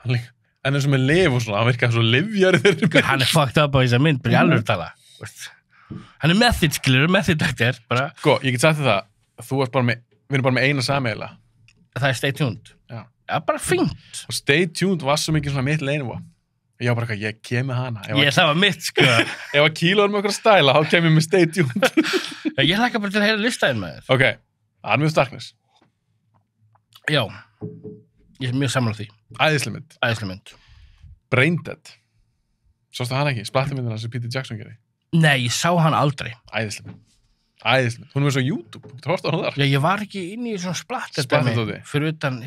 en eins og með Liv og svona, hann virkaði svo livjari þeirri. Hann er fucked up á þessa mynd, bara í alveg tala. Hann er method-aktor, bara. Sko, ég get sagt þér það, við erum bara með eina sameiginlega. Það er Stay Tuned. Já, bara fínt. Og Stay Tuned var svo mikið svona mitt leinivá. Ég var bara eitthvað, ég kem með hana. Það var mitt, sko. Ef að kílóður með okkur stæla, þá kem ég með Stay Tuned. Ég hlakka bara til að heyra listaðinn með þér. Ok, Army of Darkness. Já. Ég er mjög sammála því. Æðisleg mynd. Braindead. Sástu hann ekki? Splattermyndina sem Peter Jackson gerði. Nei, ég sá hann aldrei. Æðisleg mynd. Hún er svo YouTube. Þú horfst á hann þar. Já, ég var ekki inn í svona splatterdæmi fyrir utan,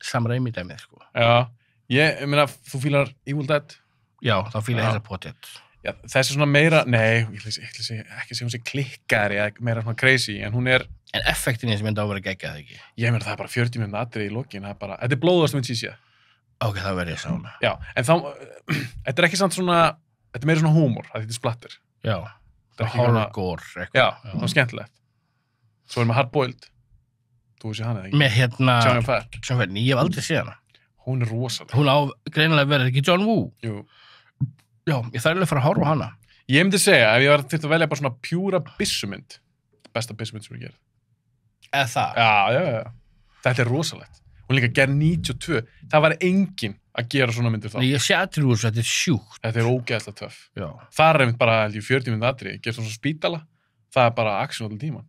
Sam Raimi dæmið, sko. Já, ég meina, þú fílar Evil Dead? Já, þá fíla ég þessa potið. Já, þessi svona meira, nei, ég ætla ekki að segja hún sé klikkari eða meira svona crazy, en hún er... En effektin í þessi mynd á að vera geggjað, ekki? Ég meina, það er bara 40 minútur atriði í lokin, þetta er blóðast mynd síðan. Ok, það verður ég sá hana. Já, en þá, þetta er ekki samt svona, þetta er meira svona húmor, þetta er splatter. Já, horror, eitthvað. Já, það er skemmtilegt. Svo erum við Hardboiled. Þú sé hana, ekki? Með John Fett. Ég hef aldrei séð hana. Hún er rosalega. Hún á greinilega verið ekki John Woo. Jú. Já, ég þarf alveg að fara að horfa á hana. Ég myndi segja, ef ég var til að velja bara svona pjúra byssumynd, besta byssumynd sem ég gerði. Eða það? Já. Þetta er rosalegt. Hún líka gerði 92. Það var enginn að gera svona myndir þá. Nei, ég sé allir úr þessu, þetta er sjúkt. Þetta er ógeðslega töff. Já. Það er einmitt bara 40 myndir atriði. Gerst svona spítala. Það er bara action allir tíman.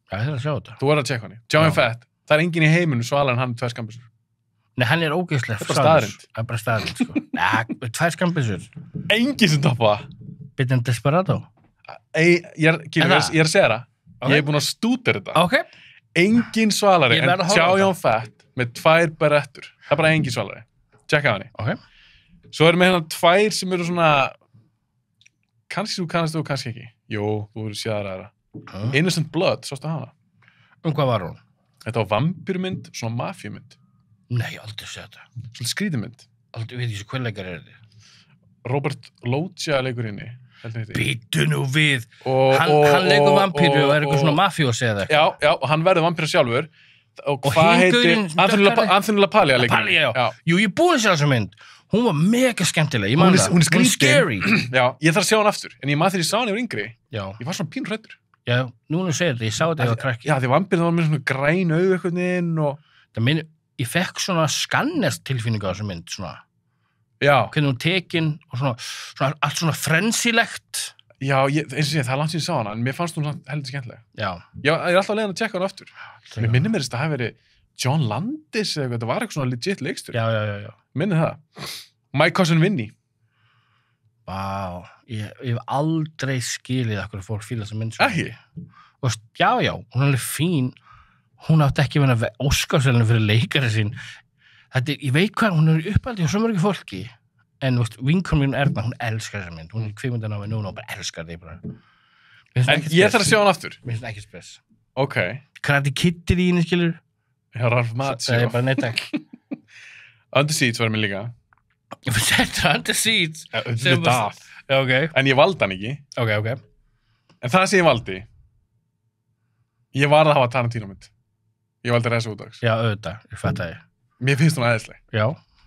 Já, ég þarf að sjá þetta. Þú verður að tjekka hann. John Fett. Það er enginn í heiminum svalar en hann 2 skambissur. Nei, hann er ógeðslega. Það er bara staðrind, sko. Nei, 2 skambissur. Enginn sem toppa það. Bitten Desperado. Ég er að segja það. Okay. Ég er búin að stúdera þetta. Ok. Enginn svalari en John Fett með 2 berettur. Það er bara enginn svalari. Tjekka hann. Ok. Svo erum við hérna 2 sem eru svona kannski þú kannast þú, kannski ekki. Jú, þú verður séðar aðra. Innocent Blood, sástu hana? Hvað var hún? Þetta var vampírmynd, svona mafíumynd. Nei, ég aldrei séð þetta. Svolítið skrítið Aldrei, veit ég svo hvað leikar þið? Robert Loggia leikur inni. Býtu nú við. Hann leikur vampíru og er eitthvað svona mafíós eða eitthvað. Já, og hann verður vampíra sjálfur. Og hvað heitir... Anthony LaPaglia leikur inni. Já. Jú, ég búin að sjá þessa mynd. Hún var mega skemmtileg, ég man það. Hún er skrítin. Scary. Já, ég þarf að sjá hann aftur. En ég maður þegar ég sá hann yfir yngri. Já. Ég var svona pínur hræddur. Já, núna segir þetta, ég sá þetta eða krakki. Já, því vampír það var með svona græn augu eitthvað inn og... Ég fekk svona skannest tilfinningu á þessu mynd, svona. Já. Hvernig hún tekin og svona allt svona frensilegt. Já, eins og sé, það er langt síðan ég sá hana, en mér fannst hún heldur skemmtileg. Já. Ég er alltaf leiðin að tjekka hana aftur. Mér minnir mér að það hefði verið John Landis eða eitthvað, þetta var eitthvað svona legit leikstur. Já. Minnir það. My Cousin Vinny. Vá, ég hef aldrei skilið okkur fólk fíla þessa mynd. Ekki? Og já, hún er alveg fín. Hún átti ekki að vera Óskarsverðlaun fyrir leikari sín. Ég veit hvað, hún er uppaldi hjá svo mörgu fólki. En vinkon mín Erna, hún elskar þessa mynd. Hún er kvikmyndan á mig núna og bara elskar því bara. En ég þarf að sjá hann aftur. Mér finnst það ekki spes. Ok. Karate Kid í henni, skilur. Já, Ralph Macchio. Það er bara neittak. Under Siege var mér líka. Þetta er Under Siege. Þetta er það. Já, ok. En ég valdi hann ekki. Ok. En það sem ég valdi, ég var að hafa Tarantino mynd. Ég valdi Reservoir Dogs. Já, auðvitað, ég fatt að ég. Mér finnst hún æðisleg. Já.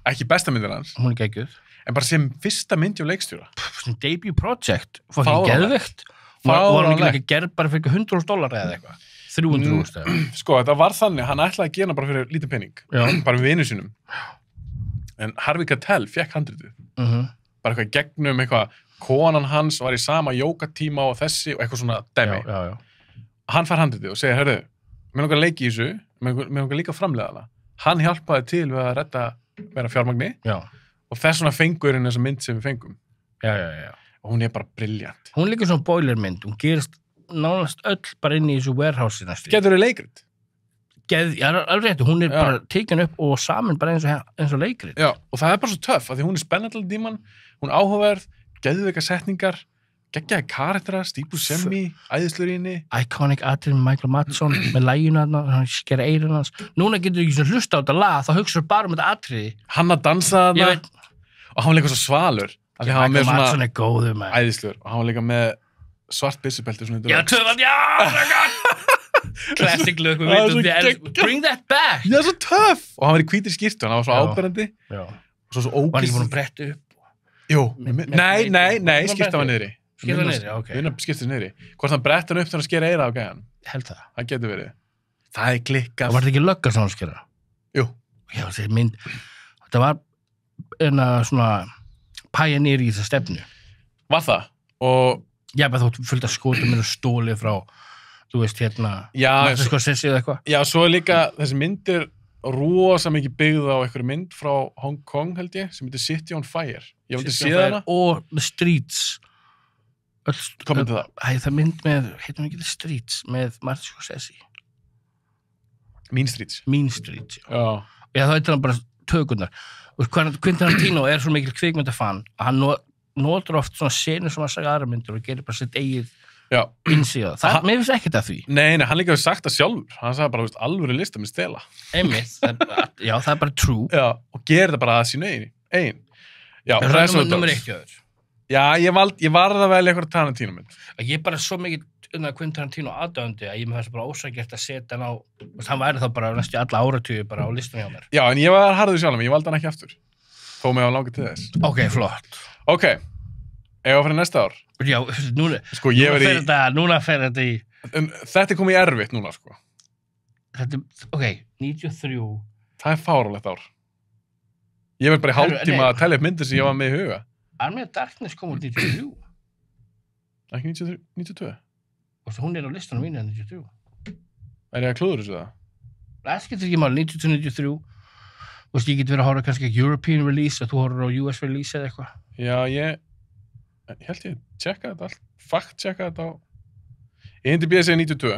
Ekki besta myndir hans. Hún er geggjuð. En bara sem fyrsta mynd hjá leikstjóra. Sem debut project. Fokkin geðveikt. Var hann ekki gerð bara fyrir $100,000 eða eitthvað? 300,000 eða? Sko, þetta var þannig, hann ætlaði að gera bara fyrir lítið penning. Já. Bara við vinnu sínum. En Harvey Keitel fékk handritið. Bara eitthvað gegnum eitthvað, konan hans var í sama jókatíma og þessi og eitthvað svona dæmi. Já. Hann fær handritið og segir, hörru, mér langar að leika í þessu, mér langar líka að framleiða hana. Hann hjálpaði til við að redda meira fjármagni. Já. Og þess svona fengurinn þessa mynd sem við fengum. Já. Og hún er bara brilljant. Hún er líka svona boilermynd, hún gerist nánast öll bara inn í þessu warehouse næstu. Getur þau leikrit? Já, alveg rétt, hún er bara tekin upp og saman bara eins og leikrit. Já, og það er bara svo töff, af því hún er spennandi allir tíman, hún er áhugaverð, geðveika setningar, geggjaði karaktera, Steve Buscemi, æðislur í henni. Iconic atrið með Michael Madsen, með læginu hann sker eirinn hans. Núna getur þú ekki svona hlusta á þetta lag, þá hugsaðu bara um þetta atriði. Hann að dansa þarna, og hann var líka svo svalur. Michael Madsen er góður með. Æðislur, og hann var líka með svart byssubelti. Já, töfald, classic look, bring that back. Það er svo töff. Og hann var í hvítri skyrtu, hann var svo áberandi. Og svo ógeðslega. Var ekki búin að bretta upp? Jú, nei, skyrta var niðri. Skyrta niðri, ok. Vinna skyrtist niðri. Hvort hann bretta hann upp þegar hann skera eira á gæjan? Held það. Það getur verið. Það er klikkað. Og var þetta ekki löggar sem hann skera? Jú. Já, þessi mynd. Þetta var svona pioneer í þessa stefnu. Var það? Og... Já, bara þú fullt að skotum með stóli frá, þú veist, Martin Scorsese eða eitthvað. Já, svo er líka þessi myndir, rosa mikið byggð á einhverju mynd frá Hong Kong held ég, sem heitir City on Fire. Ég vildi séð hana. Og The Streets. Hvað myndi það? Það mynd með, heitum ekki The Streets, með Martin Scorsese. Mean Streets. Mean Streets, já. Já, það heitir hann bara tökurnar. Og Quentin Tarantino er svo mikil kvikmyndafann að hann notur oft svona senur sem að sagja aðra myndir og gerir bara sitt eigið innsíða. Mér finnst ekkert af því. Nei, hann líka hefur sagt það sjálfur. Hann sagði bara, alvöru lista með stela. Einmitt. Já, það er bara true. Já, og gerir það bara að sínu eigin. Já, það er svona nummer 1 hjá þér. Já, ég varð að velja eitthvað Tarantino mynd. Ég er bara svo mikið Quentin Tarantino aðdáandi að ég með þess bara ósækjart að setja hann á, hann væri þá bara næstu alla áratugi bara á listunni hjá mér. Já, en ég var harður sjálf, ég valdi hann ekki aftur. Þó mig á langi til þess. Ok, flott. Ok, ef fyrir næsta ár. Já, sko, núna fer þetta í... Þetta komið erfitt núna, sko. Ok, 93. Það er fáránlegt ár. Ég verð bara í hálftíma að telja upp myndir sem ég var með í huga. Army of Darkness kom úr 93. Ekki 92? Og hún er á listanum mínu en 93. Er ég að klúður þessu það? Það skiptir ekki máli, 92-93. Ég get verið að horfa kannski European release og þú horfur á US release eða eitthvað. Já, ég held ég tjekka þetta allt, fact-tjekka þetta á IMDb segir 92.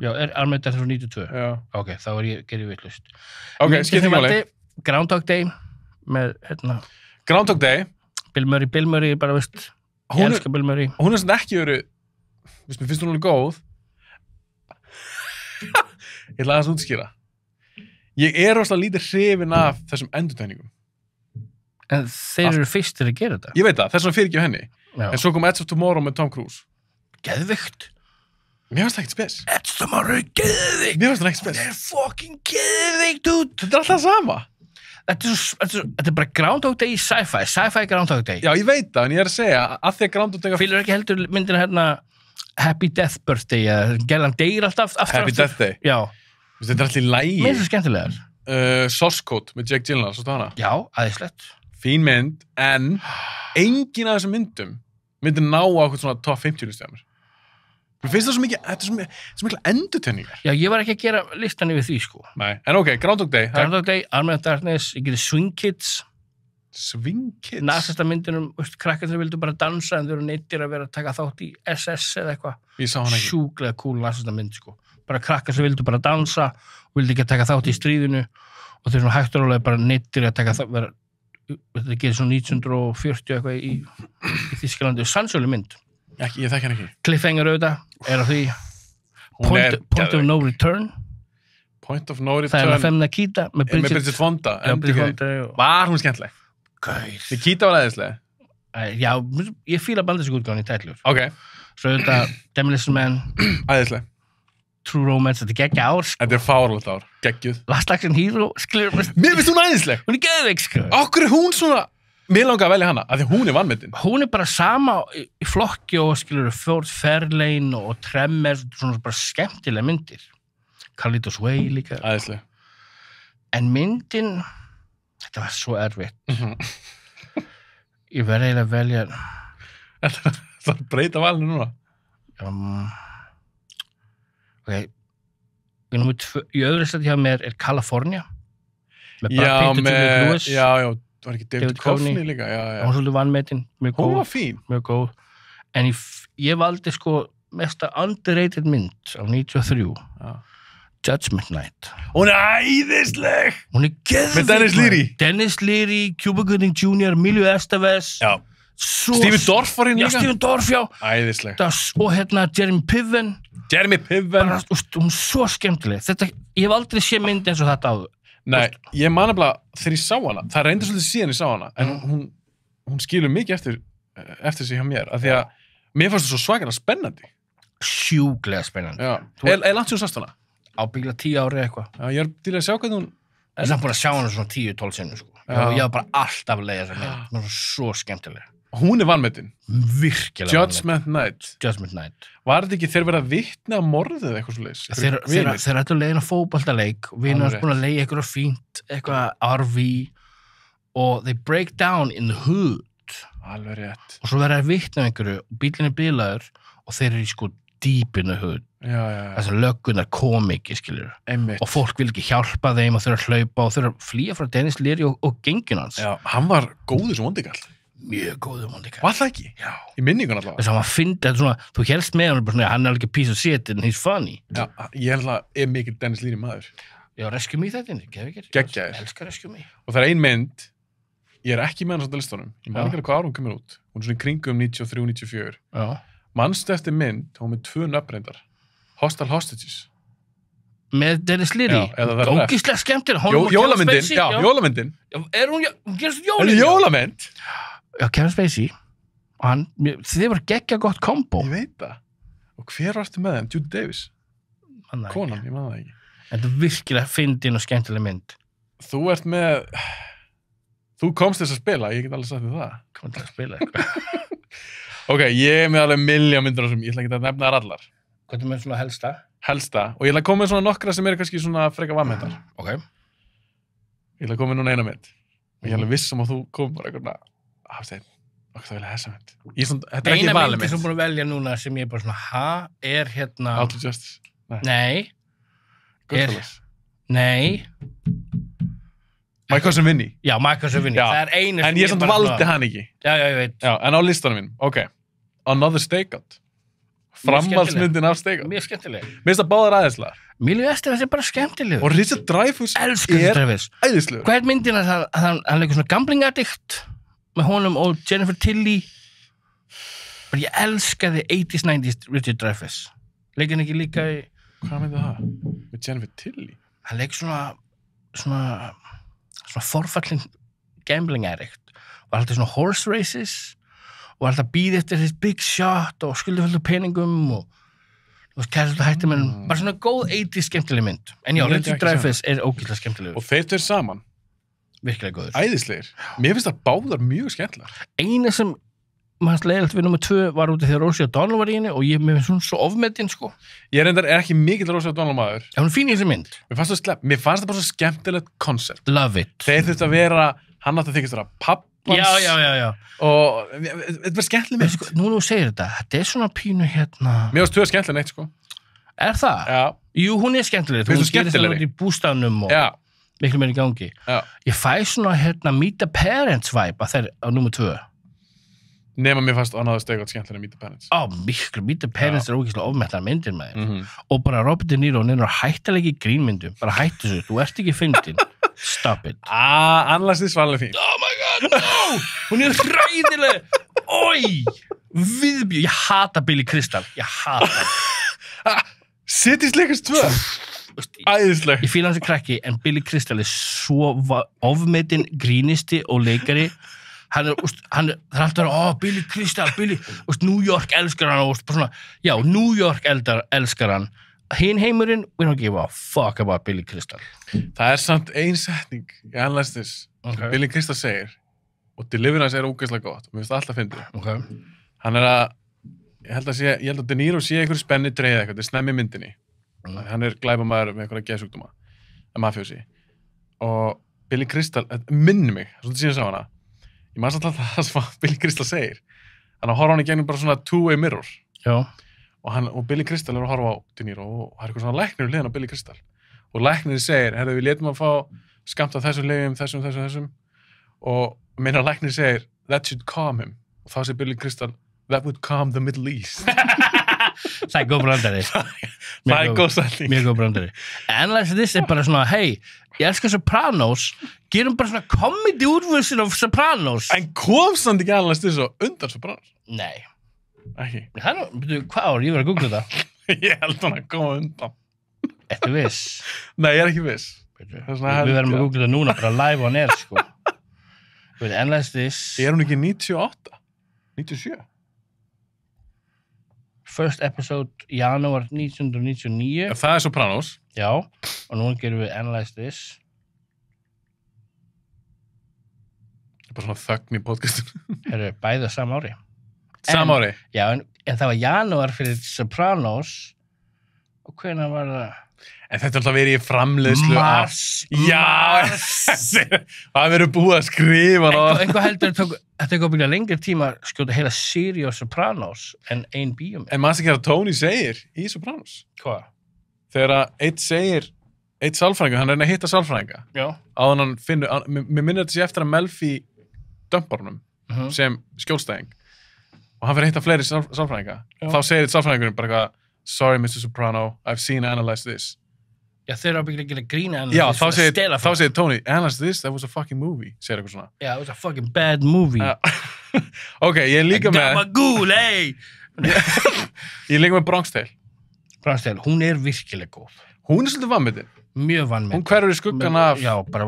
Já, er Army of Darkness frá 92? Já. Ok, þá gerir ég vitlaust. Ok, skiptir máli. Groundhog Day með, Groundhog Day. Bill Murray, bara veist, ég elska Bill Murray. Hún er svona ekki verið, mér finnst hún alveg góð. Ég ætla að útskýra. Ég er rosalega lítið hrifinn af þessum endurtegningum. En þeir eru fyrstir að gera þetta. Ég veit það, þess vegna fyrir ekki á henni. Já. En svo kom Edge of Tomorrow með Tom Cruise. Geðvikt. Mér finnst það ekkert spes. Edge of Tomorrow er geðvikt. Mér finnst það ekkert spes. Það er fucking geðvikt, dude. Þetta er alltaf sama. Þetta er bara Groundhog Day í sci-fi. Sci-fi Groundhog Day. Já, ég veit það, en ég er að segja að því að Groundhog Day... Fylgur ekki heldur myndina Happy Death Birthday, Gellan deyr alltaf aftur. Happy Death Day? Já. Þetta er alltaf í lægi. Mér finnst það skemmtilegar. Source Code með Jake Gyllenhaal, svo hana? Já, aðeinslegt. Fín mynd, en engin af þessum myndum myndi ná á eitthvað svona top 50 listi af mér. Mér finnst það svo mikið, þetta er svo mikla endurtenningar. Já, ég var ekki að gera listan yfir því, sko. Nei, en ok, Groundhog Day. Groundhog Day, Army of Darkness, ég geti Swing Kids. Swing Kids? Nasista myndunum, krakkar sem vildu bara dansa en þau eru neittir að vera að taka þátt í SS eða eitthvað. Ég sá hann ekki. Sjúklega cool nasista mynd, sko. Bara krakkar sem vildu bara dansa og vildu ekki að taka þátt í stríðinu og þeir svona hægt og rólega bara neittir að taka þátt, þetta getur svona 1940 eitthvað í Þýskalandi og sannsölu mynd. Ég þekki hann ekki. Cliffhanger auðvitað, er á því Point of No Return. Point of No Return. Það er La Femme Nikita með Bridget Fonda. Var hún skemmtileg? Gauð. Nikita var aðeinslega? Já, ég fíla bandisku útgáðan í tætlur. Ok. Svo auðvitað Demolition Man. Aðeinslega. True Romance, þetta er geggja ár, sko. Þetta er fárlegt ár, geggjuð. Last Action Hero, Mér finnst hún aðeinsleg. Hún er geðveik, sko. Okkur er hún svona, mér langar að velja hana, af því hún er vanmetin. Hún er bara sama í flokki og Ford Fairlane og Tremors, svona bara skemmtilega myndir. Carlitos Way líka. Aðeinsleg. En myndin, þetta var svo erfitt. Ég verði eiginlega að velja... Það er breyta valinu núna. Ok, í öðru stætti hjá mér er California með Brad Pitt og Juliette Lewis. Já, var ekki David Duchovny líka? Já. Hún svolítið vanmetin, mjög góð. Hún var fín. Mjög góð. En ég valdi sko mesta underrated mynd á 93. Já. Judgment Night. Hún er æðisleg! Hún er geðveik. Með Dennis Leary. Dennis Leary, Cuba Gooding Jr., Emilio Estevez. Já. Stephen Dorff var hérna líka. Já, Stephen Dorff, já. Æðisleg. Og Jeremy Piven. Bara, hún er svo skemmtileg. Ég hef aldrei séð mynd eins og þetta áður. Nei, ég man nefnilega þegar ég sá hana, það reyndi svolítið síðan ég sá hana, en hún skilur mikið eftir sig hjá mér, af því að mér fannst það svo svakalega spennandi. Sjúklega spennandi. Já. Er langt sem þú sást hana? Á bíla 10 ári eitthvað. Já, ég er til að sjá hvernig hún... Ég er samt búin að sjá hana svona 10-12 sinnum, sko. Ég var bara alltaf leið þessa mynd. Hún var svo skemmtileg. Hún er vanmetin. Virkilega vanmetin. Judgment Night. Var þetta ekki þeir verið að vitna að morðið eitthvað svo leiðis? Þeir ættu að leiðina fótboltaleik og vinur hans búin að leiða eitthvað fínt, eitthvað RV og they break down in the hood. Alveg rétt. Og svo verið að vitna einhverju og bílinn er bilaður og þeir eru í sko deep in the hood. Þessar löggunar komiki, skilur. Og fólk vil ekki hjálpa þeim og þurfa að hlaupa og þurfa að flýja frá Dennis Leary og gengin hans. Já, hann var góður sem vondikall. Mjög góður vondikall. Var það ekki? Já. Í minningun allavega. Þess að hann fyndi þetta svona, þú helst með hann er ekki piece of shit and he's funny. Já, ég held að mikil Dennis Leary maður. Já, Rescue Me þetta, geggjaður. Ég elskar Rescue Me. Og það er ein mynd, ég er ekki með hann svona listunum, ég man ekki hvað árum kemur út. Hún er svona í kringum 93-94. Já. Manstu eftir mynd, hún með 2 nöfnreyndar. Hostile Hostages. Með Dennis Leary? Já, eða það er ógeðslega skemmtileg. Jólamyndin, já, jólamyndin. Hún gerst jólin? Jólamynd? Já, Kevin Spacey. Og þið var geggja gott kombo. Ég veit það. Og hver varstu með þeim? Judy Davis? Konan, ég man það ekki. Þetta er virkilega fyndin og skemmtileg mynd. Þú ert með... Þú komst þess að spila, ég get alveg sagt þér það. Komst þess að spila eitthvað. Ok, ég er með alveg miljón myndir á þessum, ég ætla ekki að nefna þær allar. Hvað er með svona helsta? Helsta, og ég ætla að koma með svona nokkra sem eru kannski svona freka vamhendar. Ok. Ég ætla að koma með núna eina mynd. Og ég er alveg viss að þú kom bara eitthvað, það vilja þessa mynd. Þetta er ekki valið mynd. Eina mynd sem búin að velja núna sem ég er bara svona, er hérna... Out of Justice? Nei. Goodfellas? Nei. My Cousin Vinny? Já, My Cousin Vinny. Það er einu sem en ég samt valdi hann ekki. Já, ég veit. Já, en á listanum minn, ok. Another Stakeout. Framhaldsmyndin af Stakeout. Mjög skemmtileg. Mér finnst það báðar aðeinslega. Emilio Estevez er bara skemmtileg. Og Richard Dreyfuss er æðislegur. Hvað er myndin að hann leikur svona gambling addict með honum og Jennifer Tilly? Bara ég elskaði 80s, 90s Richard Dreyfuss. Leikur hann ekki líka í... Hvað myndi það? Með Jennifer Tilly? Hann leikur svona forfallin gambling addict og alltaf svona horse races og alltaf býði eftir þessi big shot og skuldi fullt af peningum og þú veist, kæðast hætti með bara svona góð 80s skemmtileg mynd en já, Richard Dreyfuss er ógeðslega skemmtilegur og þeir tveir saman virkilega góður æðislegir, mér finnst það báðar mjög skemmtilegar eina sem maður leiðilegt við nummer 2 var úti þegar Rosie O'Donnell var í henni og ég með svona svo ofmetinn sko. Ég er ekki mikill Rosie O'Donnell maður. Já, hún er fín í þessi mynd. Mér fannst það bara svo skemmtilegt koncept. Love it. Þeir þurfti að vera, hann átti að þykist vera pappans. Já. Og þetta var skemmtileg mynd. Sko, nú segir þetta er svona pínu hérna... Mér varst 2 skemmtileg neitt sko. Er það? Já. Jú, hún er skemmtileg. Hún gerir það út í bústafnum og miklu meira í gangi. Já. Ég fæ svona Meet the Parents vibe á nummer 2. Nema mér fannst Another Stakeout skemmtilega en Meet the Parents. Miklu, Meet the Parents er ógeðslega ofmetnar myndir með þeim. Og bara Robert De Niro, hann er hættilega í grínmyndum. Bara hættu þessu, þú ert ekki fyndin. Stop it. Annars þið svalið fín. Oh my god, no! Hún er hræðileg. Viðbjörn, ég hata Billy Crystal. Ég hata. City Slickers 2. Æðisleg. Ég fíla hans krakki, en Billy Crystal er svo ofmetinn grínisti og leikari. Það er alltaf Billy Crystal, New York elskar hann og svona, já, New York elskar hann. Hinn heimurinn, we don't give a fuck about Billy Crystal. Það er samt ein setning í Analyze This sem Billy Crystal segir og deliverance er ógeðslega gott og mér finnst það alltaf fyndið. Okay. Hann er ég held að De Niro sé einhverju spenni dreið eitthvað, þetta er snemmi myndinni. Hann er glæpamaður með einhverja geðsjúkdóma, mafjósi. Og Billy Crystal, minni mig, svolítið síðan sá hana. Ég maður samt alltaf það sem Billy Crystal segir. Þannig að horfa hann í gegnum bara svona two-way mirror. Já. Og Billy Crystal er að horfa á De Niro og það er eitthvað svona læknir við hliðina á Billy Crystal. Og læknir segir, herðu við létum að fá skammt af þessum lyfjum, þessum. Og meina læknir segir, that should calm him. Og þá segir Billy Crystal, that would calm the Middle East. Það er góð brandari. Það er góð sætning. Mjög góð brandari. Analyze This er bara svona, hey, ég elskar Sopranos, gerum bara svona comedy úrversion of Sopranos. En kom samt ekki Analyze This og undan Sopranos? Nei. Ekki? Hvað ár? Ég var að googla það. Ég held hann að koma undan. Ertu viss? Nei, ég er ekki viss. Við verðum að googla það núna, bara live on air, sko. Analyze This. Er hún ekki 98? 97? First episode, janúar 1999. Það er Sopranos. Já, og núna gerum við Analyze This. Það er bara svona þögn í podcastinu. Það eru bæðið sama ári. Sama ári? Já, en það var janúar fyrir Sopranos. og hvenær var það? En þetta er alltaf verið í framleiðslu Mars. Það verið búið að skrifa Eitthvað heldur þetta eitthvað byggja lengri tíma að skjóta heila seríu á Sopranos en ein bíómynd. En maður ekki að Tony segir í Sopranos. Hvað? Þegar eitt sálfræðingur, hann reyna að hitta sálfræðinga. Já. Áður hann finnur, mér minnir þetta sé eftir að Melfi dömparunum sem skjólstæðing. Og hann fyrir að hitta fleiri sálfræðinga. Þá segir eitt sálfræðingurinn bara eitthvað, sorry Mr. Soprano, I've seen and analyzed this. Já, þeir eru að byggja að grína Já, þá segir Tony, analyze this, that was a fucking movie, segir eitthvað svona. Já, it was a fucking bad movie. Ok, ég er líka með... Gabagool, hey! Ég er líka með Bronx Tale. Bronx Tale, hún er virkilega góð. Hún er svolítið vanmetinn. Mjög vanmetinn. Hún hverfur í skuggan af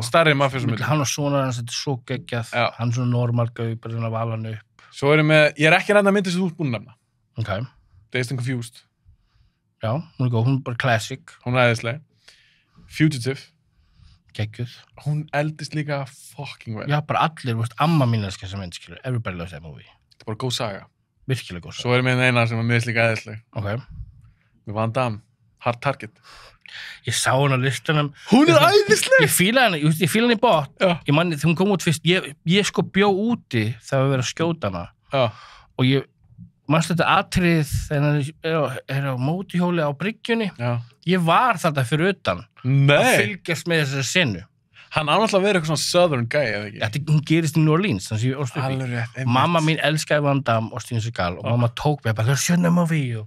stærri mafíusmyndum. Hann og sonar hans, þetta er svo geggjað. Hann er svona normal gauð, bara svona vala hann upp. Svo ég er ekki nefna myndið sem þú ert búin að nefna. Ok. Dazed and Confused. Já, hún er góð, hún er bara classic. Hún er æðisleg. Fugitive. Geggjuð. Hún eldist líka fucking vel. Já, bara allir, veist, amma mín elskar þessa mynd, skilur. Everybody loves that movie. Þetta er bara góð saga. Virkilega góð saga. Svo með eina sem mér líka æðisleg. Ok. Með Van Damme. Hard Target. Ég sá hún á listanum. Hún er æðisleg! Ég fíla hann í bótt. Já. Ég manni, þegar hún kom út fyrst, ég sko bjó úti þegar við verið að skjóta hana. Já. Og ég, mannst þetta atrið þegar hann er á mótihjóli á bryggjunni. Já. Ég var þarna fyrir utan. Nei! Að fylgjast með þessari senu. Hann ánáttúrulega verið eitthvað svona southern guy, eða ekki? Þetta, hún gerist í New Orleans, þannig að ég ólst upp í. Alveg rétt, einmitt. Mamma mín elskaði Van Damme og Steven Seagal og mamma tók mig bara, það er sjöna movie og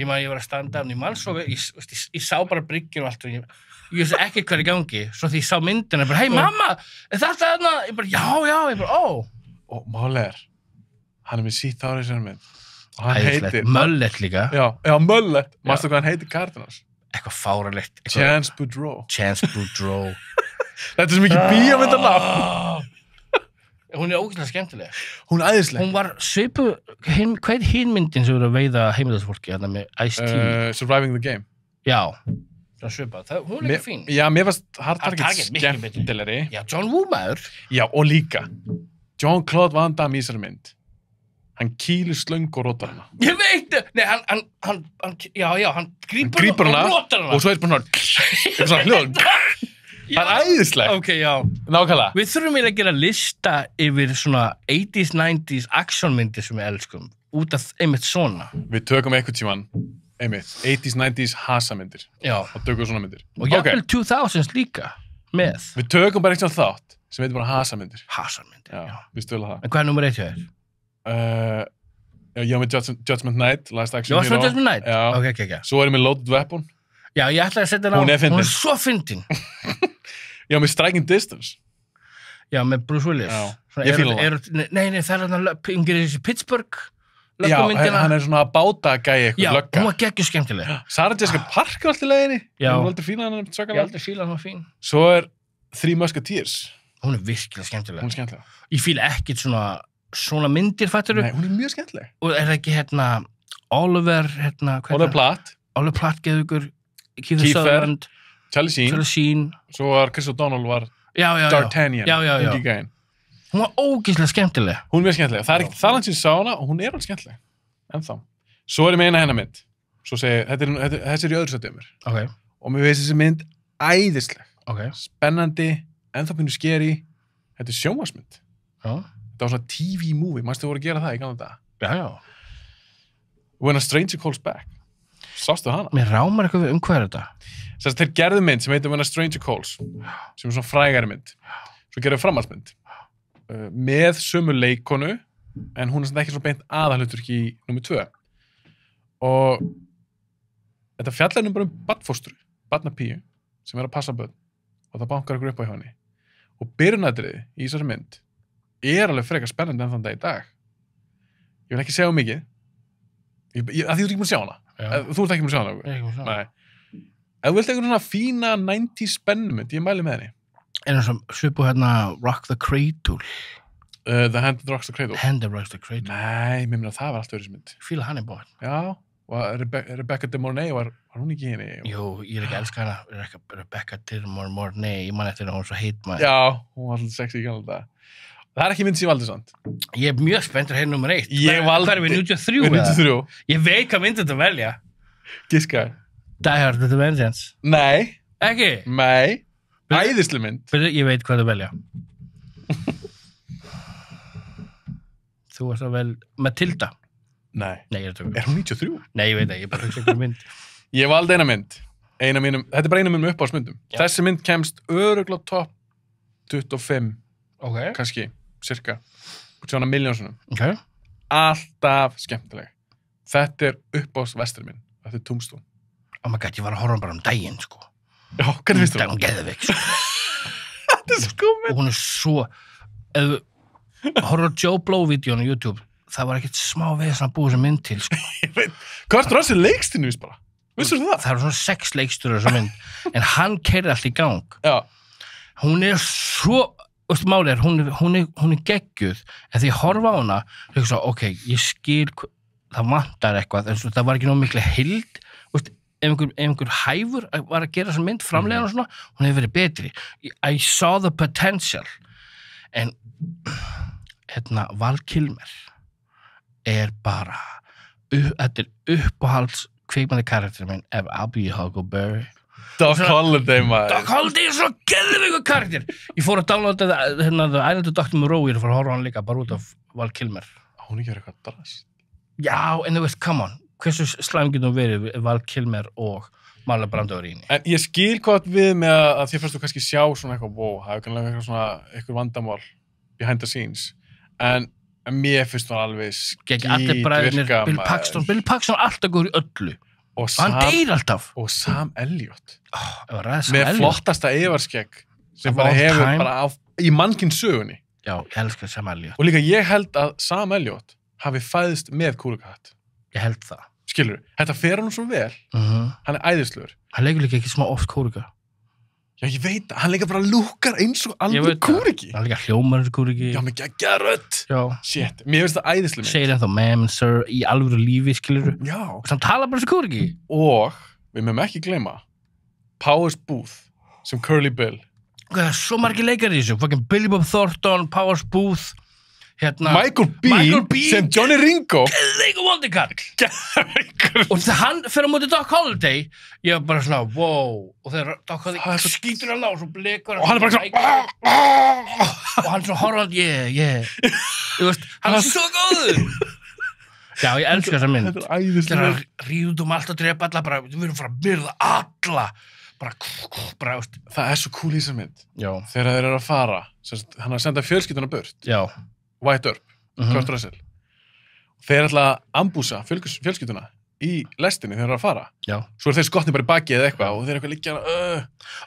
ég var að standa af henni, mann svo, ég sá bara bryggjun og allt og ég vissi ekki hvað er í gangi, svo því ég sá myndina, bara, hei mamma, er þetta þarna? Ég bara, já, ég bara, ó. Og málega hann er með sítt árið sem mynd. Og hann heitir... Möllet líka. Já, Möllet. Mástu hvað hann heitir Cardinals? Eitthvað fáralegt. Chance Boudreaux. Chance Boudreaux. Þetta er svo mikið bíómyndarnafn. Hún er ógeðslega skemmtileg. Hún er æðisleg. Hún var svipu, hvað er hin myndin sem voru að veiða heimildagsfólki, hérna með Ice-T? Surviving the Game. Já, það svipað. Hún er líka fín. Já, mér fannst Hard Target skemmtilegri. Já, John Woo maður. Já, og líka. Jean-Claude Van Damme í þessari mynd. Hann kýlir slöng og rótar hana. Ég veit það! Nei, hann grípur hana og rótar hana. Og svo er bara svona hljóð. Það er æðislega. Ok, já. Nákvæmlega. Við þurfum að gera lista yfir svona 80s, 90s actionmyndir sem við elskum. Út af einmitt svona. Við tökum eitthvað tíman, einmitt, 80s, 90s hasamyndir. Já. Og tökum svona myndir. Og jafnvel 2000s líka, með. Við tökum bara eitthvað þátt, sem heitir bara hasamyndir. Hasamyndir, já. Við stöðum það. En hvað er nummer 1 hjá þér? Ég var með Judgment Night, Last Action Hero. Já, svo Judgment Night? Já. Ok. Svo er ég með Loaded Weapon. Já, ég ætlaði að setja hana á. Hún er svo fyndin. Já, með Striking Distance. Já, með Bruce Willis. Já, ég fíla það. Nei, það er hann í Pittsburgh. Já, hann er svona bátagæi eitthvað lögga. Já, hún var geggjur skemmtileg. Sarah Jessica Parker alltaf leiðinni. Já. Hún var aldrei fíla hann Ég aldrei fíla hann var fín. Svo er Three Musketeers. Hún er virkilega skemmtileg. Hún er skemmtileg. Ég fíla ekkert svona myndir, fattur du? Nei, hún er mjög skemmtileg. Og er það ekki Oliver, Oliver Platt. Oliver Platt, geðugur, Kiefer Sutherland. Charlie Sheen. Svo var Chris O'Donnell var D'Artagnan. Já. Hún var ógeðslega skemmtileg. Hún er mjög skemmtileg. Það er ekki það langt sem sá hana og hún er alveg skemmtileg. Ennþá. Svo er ég með eina hennar mynd. Svo segi þessi er í öðru sæti um mér. Ok. Og mér veist þessi mynd æðisleg. Ok. Spennandi, ennþá pínu skeri. Þetta er sjónvarpsmynd. Já. Þetta var svona TV-movie. Manstu voru að gera það í gamla daga. Já. When a Stranger Calls Back. Sástu hana? Mér rámar eitthvað hvað er þetta? Þess að þeir gerðu mynd sem heitir When a Stranger Calls. Sem er svona frægari mynd. Svo gerðu framhaldsmynd. Með sömu leikonu, en hún er svona ekki svona beint aðalhutverki í númer 2. Og þetta fjallar bara barnfóstru, barnapíu, sem er að passa börn. Og það bankar ykkur upp á hjá henni. Og byrjunadriði í þessari mynd er alveg frekar spennandi enn þann dag í dag. Ég vil ekki segja mikið. Af því þú ert ekki múin að sjá hana. Þú ert ekki múin að sjá hana. Ég er ekki múin að sjá hana. Nei. Ef þú vilt eitthvað svona fína 90s spennumynd, ég mæli með henni. Er það svipu Rock the Cradle? The Hand That Rocks the Cradle. Hand That Rocks the Cradle. Nei, mér meina það var allt öðru sem mynd. Fíla hann í bótt. Já, og Rebecca De Mornay var hún ekki henni? Jú, ég er ekki elska hana. Rebecca De Mornay, ég man eftir hún svo heit maður. Já, hún var alltaf sexy í gamla daga. Það er ekki mynd sem ég valdi samt. Ég er mjög spenntur hér nummer 1. Ég valdi... Hvað er við 93? Við 93. Ég veit hvað myndi þetta velja. Giskaði. Die Hard with a Vengeance. Nei. Ekki? Nei. Æðisleg mynd. Ég veit hvað þú velja. Þú varst að vel... Matilda. Nei. Nei, ég er að Er hún 93? Nei, ég veit ekki, ég bara hugsa einhver mynd. Ég valdi eina mynd. Þetta er bara eina mínum uppáhaldsmyndum. Þessi mynd kemst örugglega á topp 25, kannski, cirka. Svona miljónsunum. Alltaf skemmtileg. Þetta er uppáhaldsvestur minn. Þetta er Tombstone. Oh my god, ég var að horfa bara daginn, sko. Já, hvernig finnst þú? Hún geðveik, sko. Þetta er sko mynd. Og hún er svo... Ef þú horfa á Joe Blow-vídeón á YouTube, það var ekkert smá veginn að búa þessa mynd til, sko. Ég veit. Hvað er þessi leikstinu, viss bara? Vissur þú það? Það eru svona 6 leikstur þessa mynd. En hann keyrði allt í gang. Já. Hún er svo... Málið hún er geggjuð, en því ég horfa á hana, svo, ok, ég skil, það vantar eitthvað, en það var ekki nóg miklu heild, ef einhver hæfur var að gera þessa mynd, framleiðan og svona, hún hefur verið betri. I saw the potential. En, Val Kilmer er bara, þetta er uppáhalds kvikmyndi karakter minn, ef Abby Huckleberry. Doc Holliday, maður. Doc Holliday er svo geðveikur karakter. Ég fór að downloada The Island of Dr. Moreau, ég er að fara að horfa á hann líka, bara út af Val Kilmer. Hún ekki eitthvað drast. Já, en þú veist, come on, hversu slæm getur hún verið Val Kilmer og Marlon Brando er íni? En ég skil hvað við með að þér fannst þú kannski sjá svona eitthvað, wow, það er kannski eitthvað svona, eitthvað vandamál behind the scenes, en mér finnst hún alveg skítvirka. Bill Paxton er alltaf góður í öllu. Og hann deyr alltaf. Og Sam Elliott. Með flottasta yfarskegg sem bara hefur bara í mannkins sögunni. Já, ég elskar Sam Elliott. Og líka ég held að Sam Elliott hafi fæðist með kúrikahatt. Ég held það. Skilur, þetta fer hann svo vel. Hann er æðislegur. Hann leikur líka ekki smá oft kúrika. Já, ég veit það. Hann líka bara lúkar eins og alveg kúriki. Hann líka hljómar eins og kúriki. Já, með geggjaða rödd. Já. Shit, mér finnst það æðisleg mynd. Segir ennþá ma'am and sir í alvöru lífi, skilur. Já. Og hann talar bara eins og kúriki. Og við mögum ekki gleyma Powers Booth sem Curly Bill. Það er svo margir leikar í þessu. Fucking Billy Bob Thornton, Powers Booth. Michael Biehn sem Johnny Ringo. Geðveikur vondikarl. Og þegar hann fer á móti Doc Holliday, ég var bara svona, wow. Og þegar Doc Holliday skýtur hann á, svo blekur hann. Og hann er bara svona, og hann svona horfand, yeah. Þú veist, hann er svo góður. Já, ég elska þessa mynd. Þetta er æðislega. Þegar ríðum allt að drepa alla, bara, við erum fara að myrða alla. Bara, það er svo cool í þessa mynd. Já. Þegar þeir eru að fara, hann er að senda fjölskylduna burt. Já. White Earp, Kurt Russell. Þeir ætla að ambúsa fjölskylduna í lestinni þegar þeir eru að fara. Já. Svo þeir skotni bara í bakið eða eitthvað og þeir eru eitthvað liggja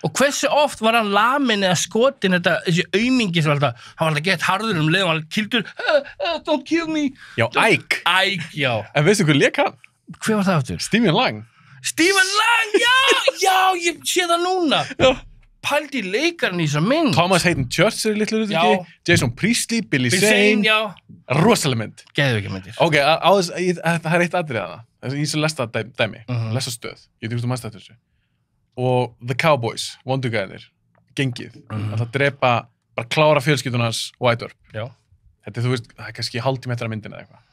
Og hversu oft var hann lamin eða skotin þessi aumingi sem hann var alltaf gett harður leið og hann kildur, don't kill me. Já, Ike. Ike, já. En veistu hvað lék hann? Hver var það aftur? Stephen Lang, já, ég sé það núna. Já. Pældi í þessa mynd. Thomas Hayden Church er í litlu hlutverki, Jason Priestley, Billy Zane, já. Rosaleg mynd. Geðveikar myndir. Ok, það er eitt atriði að það, í þessu lestadæmi, lestastöð, ég veit ekki mannst eftir þessu. Og The Cowboys, vondugæðinir, gengið, að það drepa, bara klára fjölskyldunars White Earp. Já. Þetta er, þú veist, það er kannski hálftíma eftir að myndina eða eitthvað.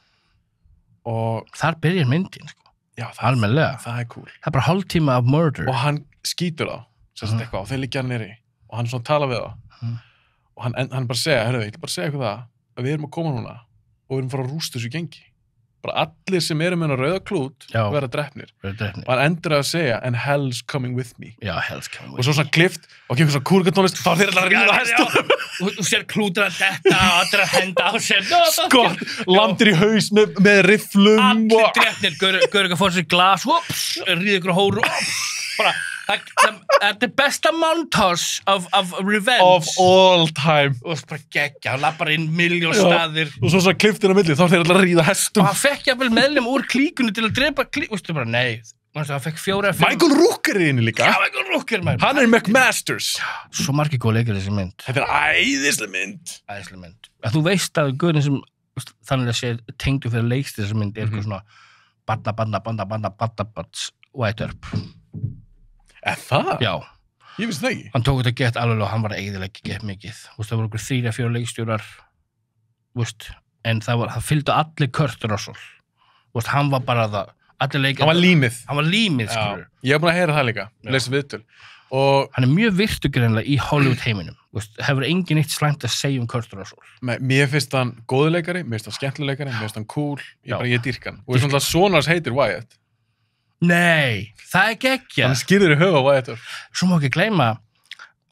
Og þar byrjar myndin, sko. Já, almennilega. Það er cool. Það er bara hálftíma af murder. Og hann skýtur þá. Eitthvað, og þeir liggja hann nýri og hann svona tala við það og hann bara segja, ég ætla bara að segja eitthvað að við erum að koma núna og við erum að fara að rústa þessu gengi bara allir sem eru með rauða klút verða drepnir og hann endur að segja and hell's coming with me. Já, hell's coming with me og svo svona klift og kemur svona kúrikatónlist þá er þeir alltaf að ríða hestum og sér klútur að detta og allir að henda á sér skott, landir í haus með rifflum allir drepnir, gaur ekki að fóra sér glas ríða ykkur á hóru bara þetta er besta montage of revenge of all time og bara geggja, hann lappar inn miljón staðir og svo klift inn á milli, þá er þeir alltaf að ríða hestum og hann fekk jafnvel meðlum úr klíkunni til að drepa veistu bara, nei, hann fekk 4 Michael Rooker er inni líka. Já, Michael Rooker, maður. Hann er McMasters. Svo margir góð leikir þessi mynd. Þetta er æðisleg mynd. Æðisleg mynd. Að þú veist að guðin sem þannig að sé tengdu fyrir leikst þessi mynd er eitthvað svona banda White Earp. Það? Já. Ég vissi það ekki. Hann tók þetta gett alveg og hann var eiginlega gett mikið. Það voru okkur 3-4 leikstjórar en það fylgdu allir Kurt Russell. Hann var bara allir leikar. Hann var límið, skilur. Ég hef búin að heyra það líka, lesa viðtöl. Og hann mjög virtur greinlega í Hollywood heiminum. Hefur engin eitt slæmt að segja Kurt Russell. Mér finnst hann góðuleikari, mér finnst hann skemmtileikari, mér finnst hann cool, ég dýrka hann. Og svona sonars heitir Wyatt. Nei, það geggjað. Hann skýrður í höfu á Wyatt. Svo má ekki gleyma,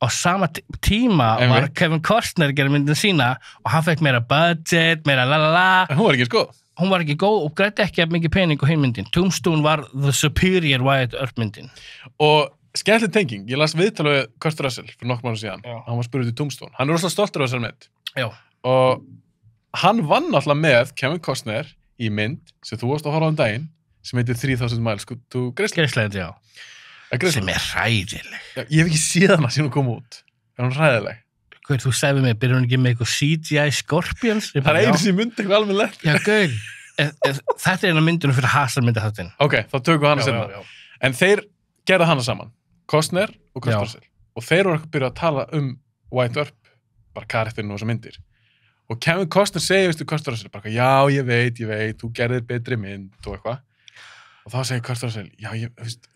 á sama tíma var Kevin Costner að gera myndin sína og hann fekk meira budget, meira lalala. En hún var ekki sko. Hún var ekki góð og grætti ekki mikið pening á hinmyndin. Tombstone var the superior Wyatt Earp myndin. Og skemmtileg tenging, ég las viðtal við Kurt Russell fyrir nokkuð mánuð síðan. Hann var spurður til Tombstone. Hann rosalega stoltur á þessari mynd. Já. Og hann vann alltaf með Kevin Costner í mynd sem þú varst að horfa á daginn sem heitir 3000 Miles to Graceland. Já. Sem hræðileg. Já, ég hef ekki séð hana síðan hún kom út. Hún hræðileg. Guður, þú segði mig, byrjar hún ekki með eitthvað CGI Scorpions? Það einu sem myndi eitthvað alveg Já, guður. Þetta eina myndunum fyrir hasarmynda þáttinn. Ok, þá tökum við hana sinna. En þeir gerðu hana saman. Costner og Kurt Russell. Og þeir voru að byrja að tala Wyatt Earp, bara karakterinn og þessar myndir. Og Kevin Costner segir við Kurt Russell, bara já, ég veit, þú gerðir betri mynd og eitthvað. Og þá segir Kurt Russell, já,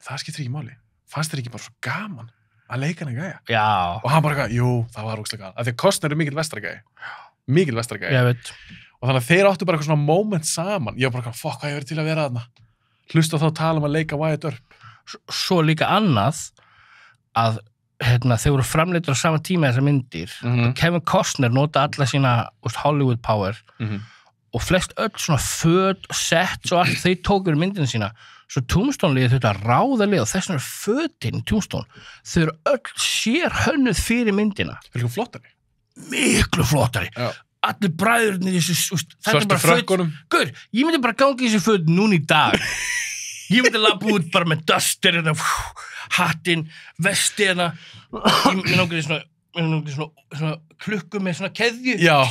það skiptir ekki máli. Fannst þér ekki bara svo gaman að leika hana gæja? Já. Og hann bara, jú, það var ógeðslega gaman. Af því að Costner er mikill vestragæi. Mikill vestragæi. Ég veit. Og þannig að þeir áttu bara eitthvað svona moment saman. Ég var bara, fuck, hvað ég verið til að vera þarna? Hlusta þá tala að leika Wyatt Earp. Svo líka annað að þeir voru framleiddur á sama tíma þessar myndir. Kevin Costner nota alla sína Hollywood power og flest öll svona föt, sets og allt, þeir tókur myndina sína. Svo Tombstone-liðið þetta ráðalið og þess vegna fötin í Tombstone, þau eru öll sér hönnuð fyrir myndina. Miklu flottari. Miklu flottari. Já. Allir bræðurnir í þessu, svartu frökkunum. Guður, ég myndi bara gangi í þessu föt núna í dag. Ég myndi labba út bara með dusterina, hattinn, vestina, ég náttúrulega svona klukku með svona keðju. Já.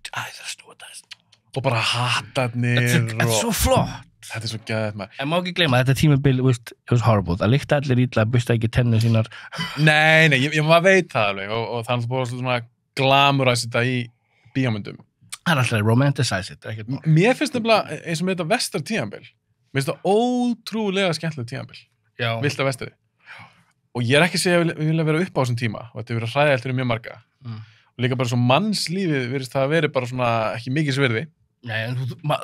Það er snúta þess. Og bara hattarnir. Þetta er svo flott. Þetta er svo gæðið maður. En má ekki gleyma, þetta tímabil, it was horrible. Það lykta allir illa, busta ekki tennu sínar. Nei, maður veit það alveg og það er alltaf búið svona glamuræs þetta í bíómyndum. Það er alltaf romanticize it. Mér finnst nefnilega eins og með þetta vestar tímabil. Mér finnst það ótrúlega skemmtilega tímabil. Já. Vilda vestari. Og ég er ekki að segja að við vilja vera upp á þessum tíma og þetta er verið að hræða eftir mjög marga. Og líka bara svo mannslífið virðist það að veri bara svona ekki mikið svirði. Nei, en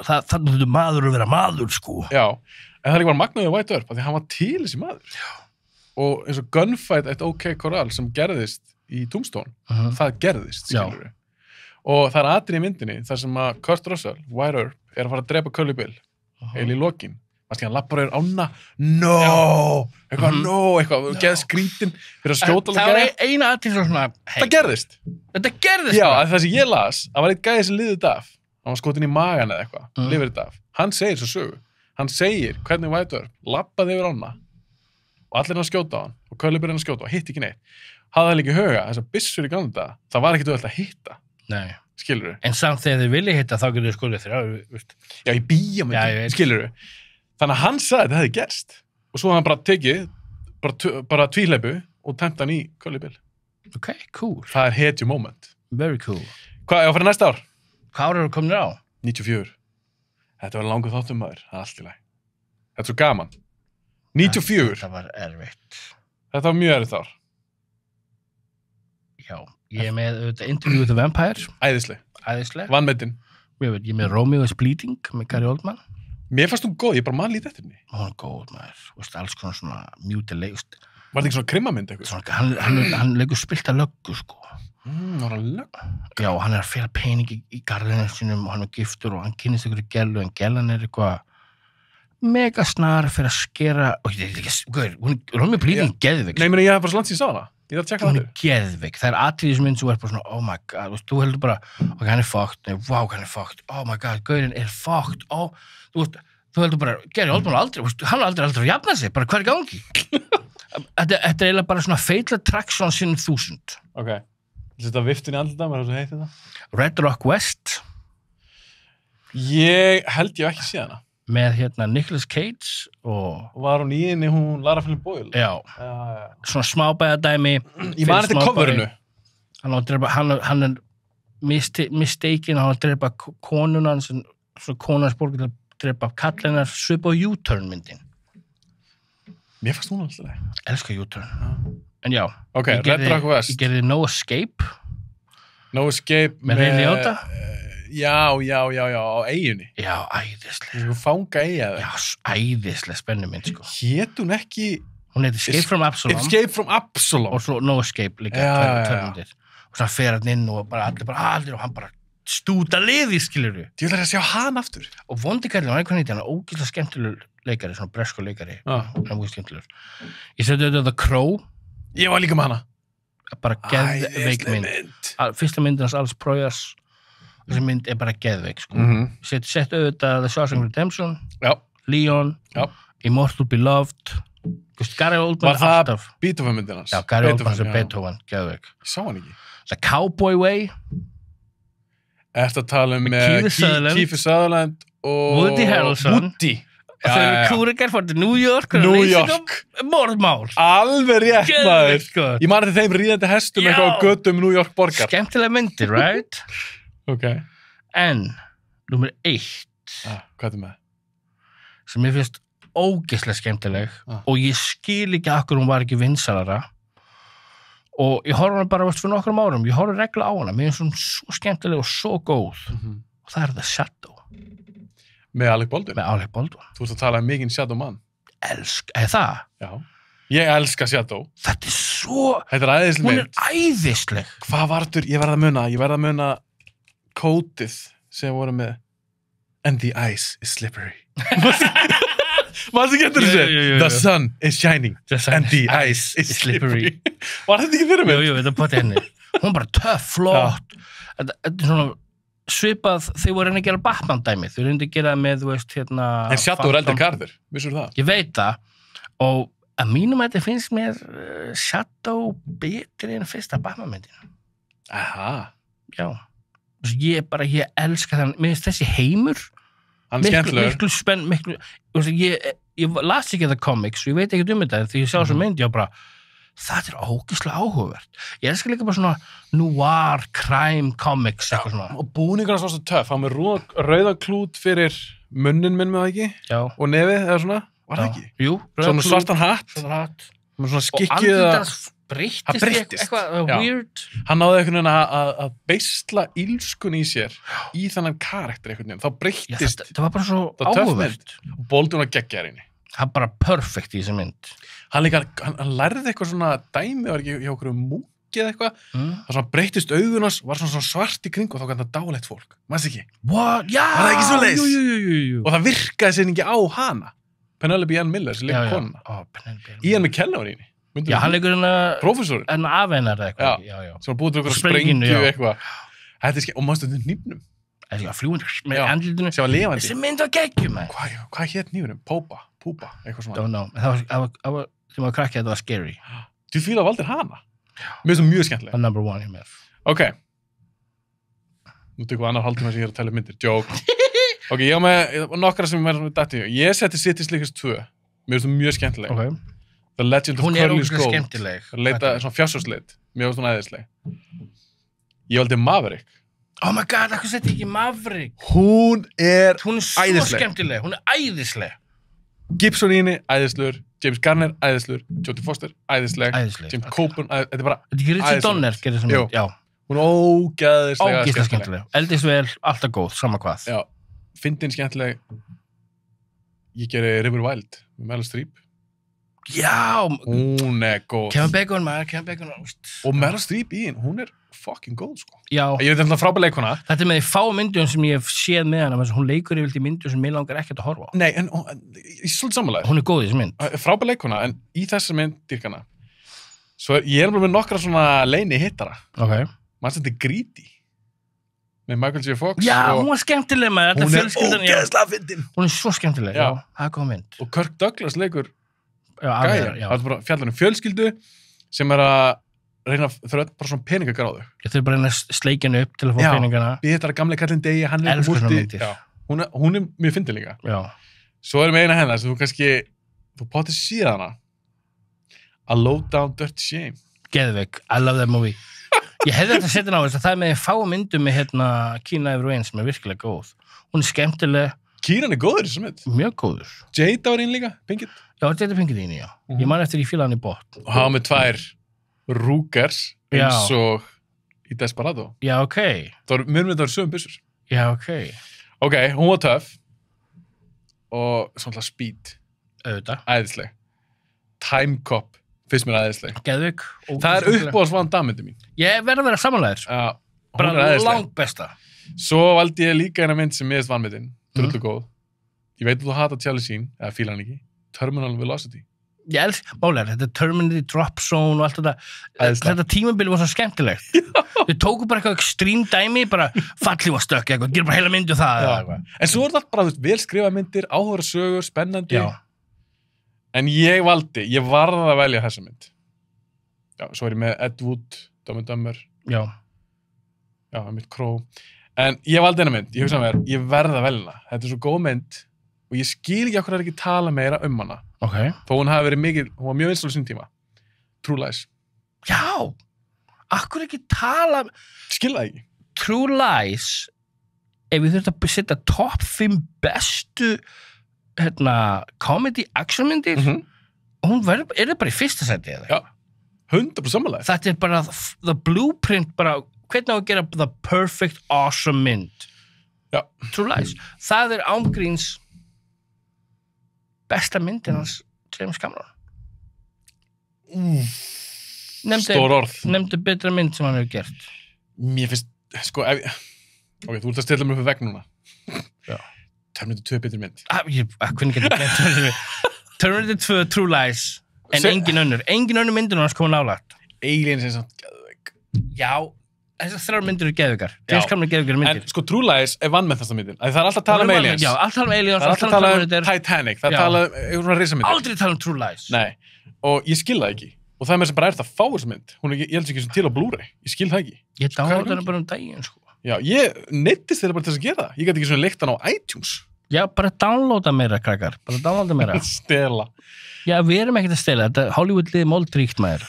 þannig þú maður að vera maður, sko. Já, en það er líka bara magnaðið Wyatt Earp, því hann var til þessi maður. Já. Og eins og Gunfight at OK Corral sem gerðist í Tombstone, það gerðist, skilur við. Og það er atrið í myndinni, þar sem að Kurt Russell, Wyatt Earp, er að fara að drepa Curly Bill, eða í lokin. Þannig að hann lappar yfir ána, eitthvað, geð skrítin fyrir að skjóta alveg gæða. Það var eina atrið svona, það gerðist. Þetta gerðist. Já, það sem ég las, það var eitt gæði sem liðið þetta af. Hann var skotin í magan eða eitthvað, lifir þetta af. Hann segir svo sögu. Hann segir hvernig Wyatt Earp lappaði yfir ána og allir hann að skjóta á hann og Curly byrjaði að skjóta og hitti ekki neitt. Hafði það líka í huga, þessar byssur í gamla daga, það var ekkert auðvitað að hitta. Nei. Skilurðu? En samt þegar þið vilja hitta, þá getur þið skolið þér. Já, í bíómyndum, skilurðu? Þannig að hann sagði að þetta hefði gerst. Og svo hann bara tekið, bara tvíhleipu og tæmt hann í Curly Bill. Ok, cool. Það er hetju moment. Very cool. Hvað, ég á að fara næsta ár? Hvað ár eru komin á? 94. Þetta var langur þáttum maður, það er allt í lagi. Þetta er svo gaman. 94. Þetta var erfitt. Þetta var mjög erfitt ár. Já, ég er með Interview with the Vampire. Æðisleg. Vanmetin. Ég er með Romeo is Bleeding með Gary Oldman. Mér fannst hún góð, ég bara man lítið eftir henni. Hún er góð, maður. Alls konar svona mjútileg. Var þetta ekki svona krimmamynd eitthvað? Hann leikur spilta löggu, sko. Var hann lögg? Já, hann er að fela pening í garðinu sinum og hann er giftur og hann kynnist ykkur í gælu en gælan er eitthvað mega snar fyrir að skera og ég veit ekki, Romeo Bleeding geðveik. Nei, ég hef bara svo langt síðan sá hana. Ég þarf að tjekka það. Hún er geðveik. Það er atriðis mynd sem er bara svona, oh my god, þú heldur bara, ok, hann er fucked, nei, wow, hann er fucked, oh my god, gaurinn er fucked, þú heldur bara, Gary Oldman aldrei, hann er aldrei að jafna sig, bara hver gangi. Þetta er eiginlega bara svona Fatal Attraction sinni 1000. Ok. Þetta viftin í andlita, maður hefði heitið það? Red Rock West. Ég held ég ekki séð hana. Með Nicolas Cage og... Var hún í henni, hún Lara Flynn Boyle? Já. Svona smábæðadæmi. Ég man þetta coverinu. Hann er mistaken, hann drepa konuna, svona konans borgar til að drepa kallinar svipa á U-turn myndin. Mér fannst hún alltaf leið. Elskar U-turn. En já. Ok, Red Rock West. Ég gerði No Escape. No Escape með Ray Liotta. Já, á eyjunni. Já, æðislega. Þú fanga eyja það. Já, æðislega spennumynd, sko. Hét hún ekki... Hún heiti Escape from Absalom. Escape from Absalom. Og svo No Escape líka. Já. Og svo fer hann inn og allir og hann bara stúta liði, skilurðu. Ég vil að sjá hann aftur. Og vondi kallinn, hann er ógeðslega skemmtilegur leikari, svona bresku leikari. Hann er mjög skemmtilegur. Ég seti þetta The Crow. Ég var líka með hana. Bara geðveik mynd. Fyrsta myndin hans Alice Proyas. Þessi mynd er bara geðveik, sko. Sett auðvitað The Shawshank Redemption. Já. Leon. Já. Immortal Beloved. Gary Oldman alltaf. Var það Beethoven myndin hans? Já, Gary Oldman sem Beethoven, geðveik. Ég sá hann ekki. The Cowboy Way. Ertu að tala Kiefer Sutherland og Woody Harrelson. Woody. Og þau eru kúrikar fór til New York. New York. Mordmál. Alveg rétt, maður. Sko. Ég man eftir þeim ríðandi hestum eitthvað á götum New York borgar. Skemmtilega myndir, right? Ok. En, númer 1. Hvað er með? Sem ég finnst ógeðslega skemmtileg og ég skil ekki akkur hún var ekki vinsalara. Og ég horf hana bara fyrir nokkrum árum. Ég horf regla á hana. Mér finnst hún svo skemmtileg og svo góð. Og það er The Shadow. Með Alec Baldwin? Með Alec Baldwin. Þú ert að tala mikinn Shadow Man. Er það? Já. Ég elska Shadow. Þetta er svo... Þetta er æðisleg mynd. Hún er æðisleg. Hvað vartur? Ég verð að muna kótið sem voru með And the ice is slippery. Varstu getur þessi? The sun is shining and the ice is slippery. Var þetta ekki fyrir mig? Jú, þetta er potið henni. Hún bara töff, flott. Þetta er svona svipað, þau voru henni að gera Batman-dæmið. Þau voru henni að gera með, þú veist, hérna... En Shadow er eldri Carter, vissur það? Ég veit það. Og að mínum að þetta finnst mér Shadow betri en fyrsta Batman-myndin. Aha. Já. Ég elska þann. Mér finnst þessi heimur hann er skemmtilegur. Miklu spenn, ég las ekki það comics og ég veit ekki þetta því ég sá þessa mynd, ég bara það er ógeðslega áhugavert. Ég elskar líka bara svona noir, crime comics eitthvað svona. Og búningarna svo töff, hann með rauða klút fyrir munnin minn með það ekki? Já. Og nefið eða svona, var það ekki? Jú, svona svartan hatt. Með svona skikkið og andlitans breyttist eitthvað weird. Hann náði einhvern veginn að beisla ílskun í sér í þannan karakter einhvern veginn. Þá breyttist. Það var bara svo áhugavert. Og Baldwin að geggja henni. Það bara perfect í þessi mynd. Hann lærði eitthvað svona dæmi, var ekki hjá okkur munki eða eitthvað. Það svona breyttist augunars, var svona svart í kring og þá gæti það dálegt fólk. Mæst ekki? What? Já! Var það ekki svo leis? Jú. Og það virkaði sér ekki á hana. Penelope Ann Miller, sem leikur konuna. Ian McKellen var í henni. Já, hann leikur professorinn. En afennar eitthvað. Já. Sem var búið til okkur sprengju eitthvað. Þetta er skemmt. Og mannstu þetta nýpnum. Það er flúindur með andlitinu. Sem var lifandi. Þessi mynd var geggjum. Hvað hétt nýfurum? Púpa, eitthvað svona. Don't know. Það var sem var krakkið, þetta var scary. Þú fíla valdir hana? Mér finnst það mjög skemmtileg. Það er number one hjá mér. Ok. Nú tökum við annar hálftíma sem ég er að tala myndir. Joke. Ok, ég á með nokkra sem er dætti. Ég seti City Slickers 2. Mér finnst það mjög skemmtileg. Ok. The Legend of Curly's Gold. Hún er skemmtileg. Það leita svona fjársjóðsleit. Mér finnst hún æðisleg. Ég valdi Maverick. Oh my god, hvað seti ekki Maverick? Hún er svo skemmtileg. Hún er æðisleg. Gibson í henni, æðislegur. James Garner, æðislegur. Jodie Foster, æðisleg. James Coburn, þetta er bara æðisleg. Þetta er ekki Richard Donner, gerir sem mynd. Já. Hún er ógeðislega skemmtileg. Eldist vel, alltaf góð, sama hvað. Já. Fyndin skemmtileg. Ég geri River Wild með Meryl Streep. Já! Hún er góð. Kevin Bacon. Og Meryl Streep í henni, hún er fucking góð, sko. Já. Ég veit alltaf frábær leikona. Þetta er með því fá myndjum sem ég hef séð með hana, hún leikur yfirleitt í myndjum sem mér langar ekkert að horfa á. Nei, en ég er svolítið sammálaður. Hún er góð í þessi mynd. Frábær leikona, en í þessari mynd dýrkana. Svo ég er bara með nokkra svona leini hittara. Ok. Mann sem þetta er Greedy. Með Michael J. Fox. Já, hún var skemmtileg með þetta. Hún er ógeðslega fyndin. Hún er svo skemmtileg, já. Það er góð mynd. Og Kirk Douglas leikur gæja. Það er bara fjallar fjölskyldu sem er að reyna bara svona peningagráðu. Þau eru bara að reyna að sleikja henni upp til að fá peningana. Já, þetta er gamli kallinn degi, hann er elsku svona myndir. Hún er mjög fyndin líka. Já. Svo erum við eina hennar sem þú potið síðana. A Low Down Dirty Shame. Geðveik, I love that movie. Ég hefði þetta að setja ná þess að það er með fá myndum með Kína yfir veginn sem er virkilega góð. Hún er skemmtileg Kieran góður þessu mynd. Mjög góður. Jada var líka, Pinkett. Já, Jada Pinkett já. Ég man eftir í fílan í bot. Og hafa með 2 Rugers eins og í Desperado. Já, ok. Mér það var sögum byssur. Já, ok. Ok, hún var töff. Og svona Speed. Auðvitað. Æðisleg. Time Cop. Fyrst mér æðisleg. Geðvik. Það uppáhalds Van Damme-myndi mín. Ég verð að vera samanlegaður. Já. Bara langt besta. Svo valdi ég líka eina mynd sem mér vanmetinn. Drullu góð. Ég veit að þú hata Charlie Sheen, eða fílar hann ekki. Terminal Velocity. Ég elsk, málega, þetta Terminal, Drop Zone og allt þetta. Þetta tímabili var svo skemmtilegt. Þau tóku bara eitthvað extreme dæmi, bara fallið var stökk eitthvað, gera bara heila myndi og það. En svo er þetta bara, vel skrifa myndir, áhuga sögur, spennandi. Já. En ég varð að velja þessa mynd. Já, svo er ég með Ed Wood, Dumb and Dumber. Já. Já, mitt Crow. En ég valdi eina mynd, ég hugsa mér, ég verð að velja hana. Þetta er svo góð mynd og ég skil ekki okkur ekki tala meira hana. Ok. Þó hún hafi verið mikið, hún var mjög vinsæl á sínum tíma. True Lies. Já, akkur ekki tala... Skil það ekki. True Lies, ef við þurfum að setja top 5 bestu comedy action myndir, hún er það bara í fyrsta sæti eða? Já, 100% samanlega. Þetta er bara the blueprint, bara hvernig á að gera the perfect awesome mynd. Já. True Lies. Það er ángríns besta myndin hans James Cameron. Stór orð. Nefndu betra mynd sem hann hefur gert. Mér finnst, sko, ok, þú ert að stilla mér upp fyrir vegg núna. Já. Terminator 2 betri mynd. Hvernig getur ég gett Terminator 2, True Lies, en engin önnur. Engin önnur myndin hans komið nálægt. Aliens er samt geðveik. Já, þessar 3 myndir eru geðveikar. James Cameron geðveikar myndir. En sko, True Lies er vannmennasta myndin. Það er alltaf að tala um aliens. Já, alltaf tala um aliens. Það er alltaf að tala um Titanic. Það er að tala um svona risamyndir. Aldrei tala um True Lies. Nei, og ég skil það ekki. Og það er mér sem bara það fáir sem mynd. Hún ég held ekki til á Blu-ray. Ég skil það ekki. Ég downloada hana bara daginn, sko. Já, ég neittist þeirra bara til þess að gera það. Ég gæti ekki svona leikt hana á iTunes. Já, bara downloada meira, krakkar. Bara downloada meira. Stela. Já, við erum ekkert að stela. Þetta Hollywood-liði moldríkt maður.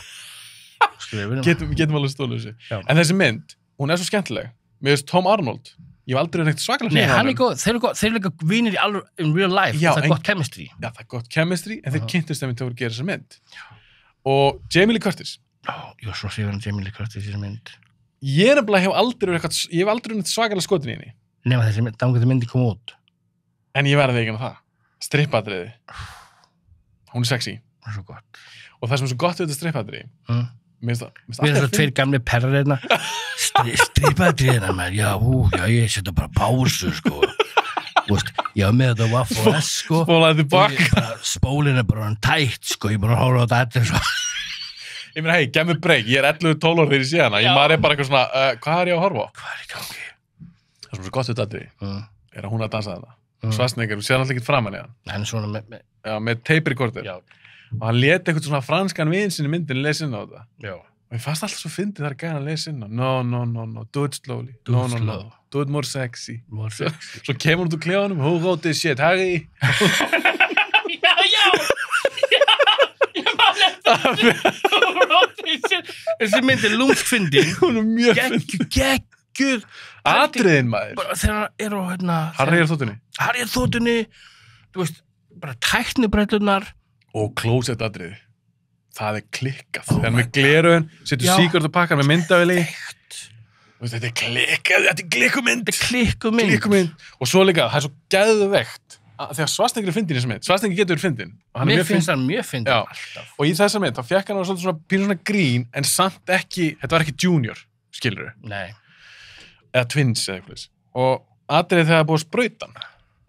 Getum alveg stóluð þessu. En þessi mynd, hún er svo skemmtileg. Mér finnst Tom Arnold. Ég hef aldrei reynt svakalega Nei, hann er góð. Þeir eru líka vinir í alveg in real life. Já, það er gott chemistry. Já, það er gott chemistry, en þeir kynntust þeim til að gera þessa mynd. Og Jamie Lee Curtis. Ég var svo hrifinn af Jamie Lee Curtis í þessa mynd. Ég hef aldrei verið svakalega skotin í henni. Nema þessi mynd, þá myndi koma út. En ég verði ekki það. Strippatriði. Hún er sexy. Það er svo gott. Og það sem er svo gott við þetta strippatriði. Við erum svo 2 gamli perrar hérna. Strippatriðina maður. Já, ég setja bara pásu, sko. Já, með þetta Waffle S, sko. Spólaði tilbaka. Spólinn er bara tætt, sko. Ég er bara að hóra á þetta, sko. Ég meina, hei, gef mér breyk. Ég er 11-12 ár þegar ég sé hana. Maður er bara eitthvað svona, hvað er ég að horfa á? Hvað er í gangi? Það sem er svo gott við þetta atriði, er að hún er að dansa þetta. Svarsnegar, þú sér alltaf ekki framan í hann. Hann er svona með tape recorder. Já. Og hann leti eitthvað svona franskan vin sinni myndin lesa inn á þetta. Já. Og ég fannst alltaf svo fyndið þar að gæna að lesa inn á. No, do it slowly. No, do it more sexy. More sexy. Svo kemur hún út úr klefanum, who wrote this shit, Harry? Þessi mynd er lúmskfyndin. Hún er mjög fyndin. Geggjur. Atriðin maður. Þegar hann er á Harry er þóttunni. Harry er þóttunni. Þú veist, bara tæknibrellunar. Og closet atriði. Það er klikkað. Þegar hann með gleraugun, setur síkort og pakkar með myndavili. Þetta er klikkað, þetta er klikkumynd. Klikkumynd. Og svo líka, það er svo geðveikt. Þegar Svarsnegar er fyndin í þessum mynd. Svarsnegar getur verið fyndin. Mér finnst hann mjög fyndin alltaf. Og í þessar mynd, þá fékk hann svolítið svona pínu svona grín, en samt ekki, þetta var ekki junior, skilurðu. Nei. Eða twins eða eitthvað. Og atriðið þegar það er búið að sprauta hann.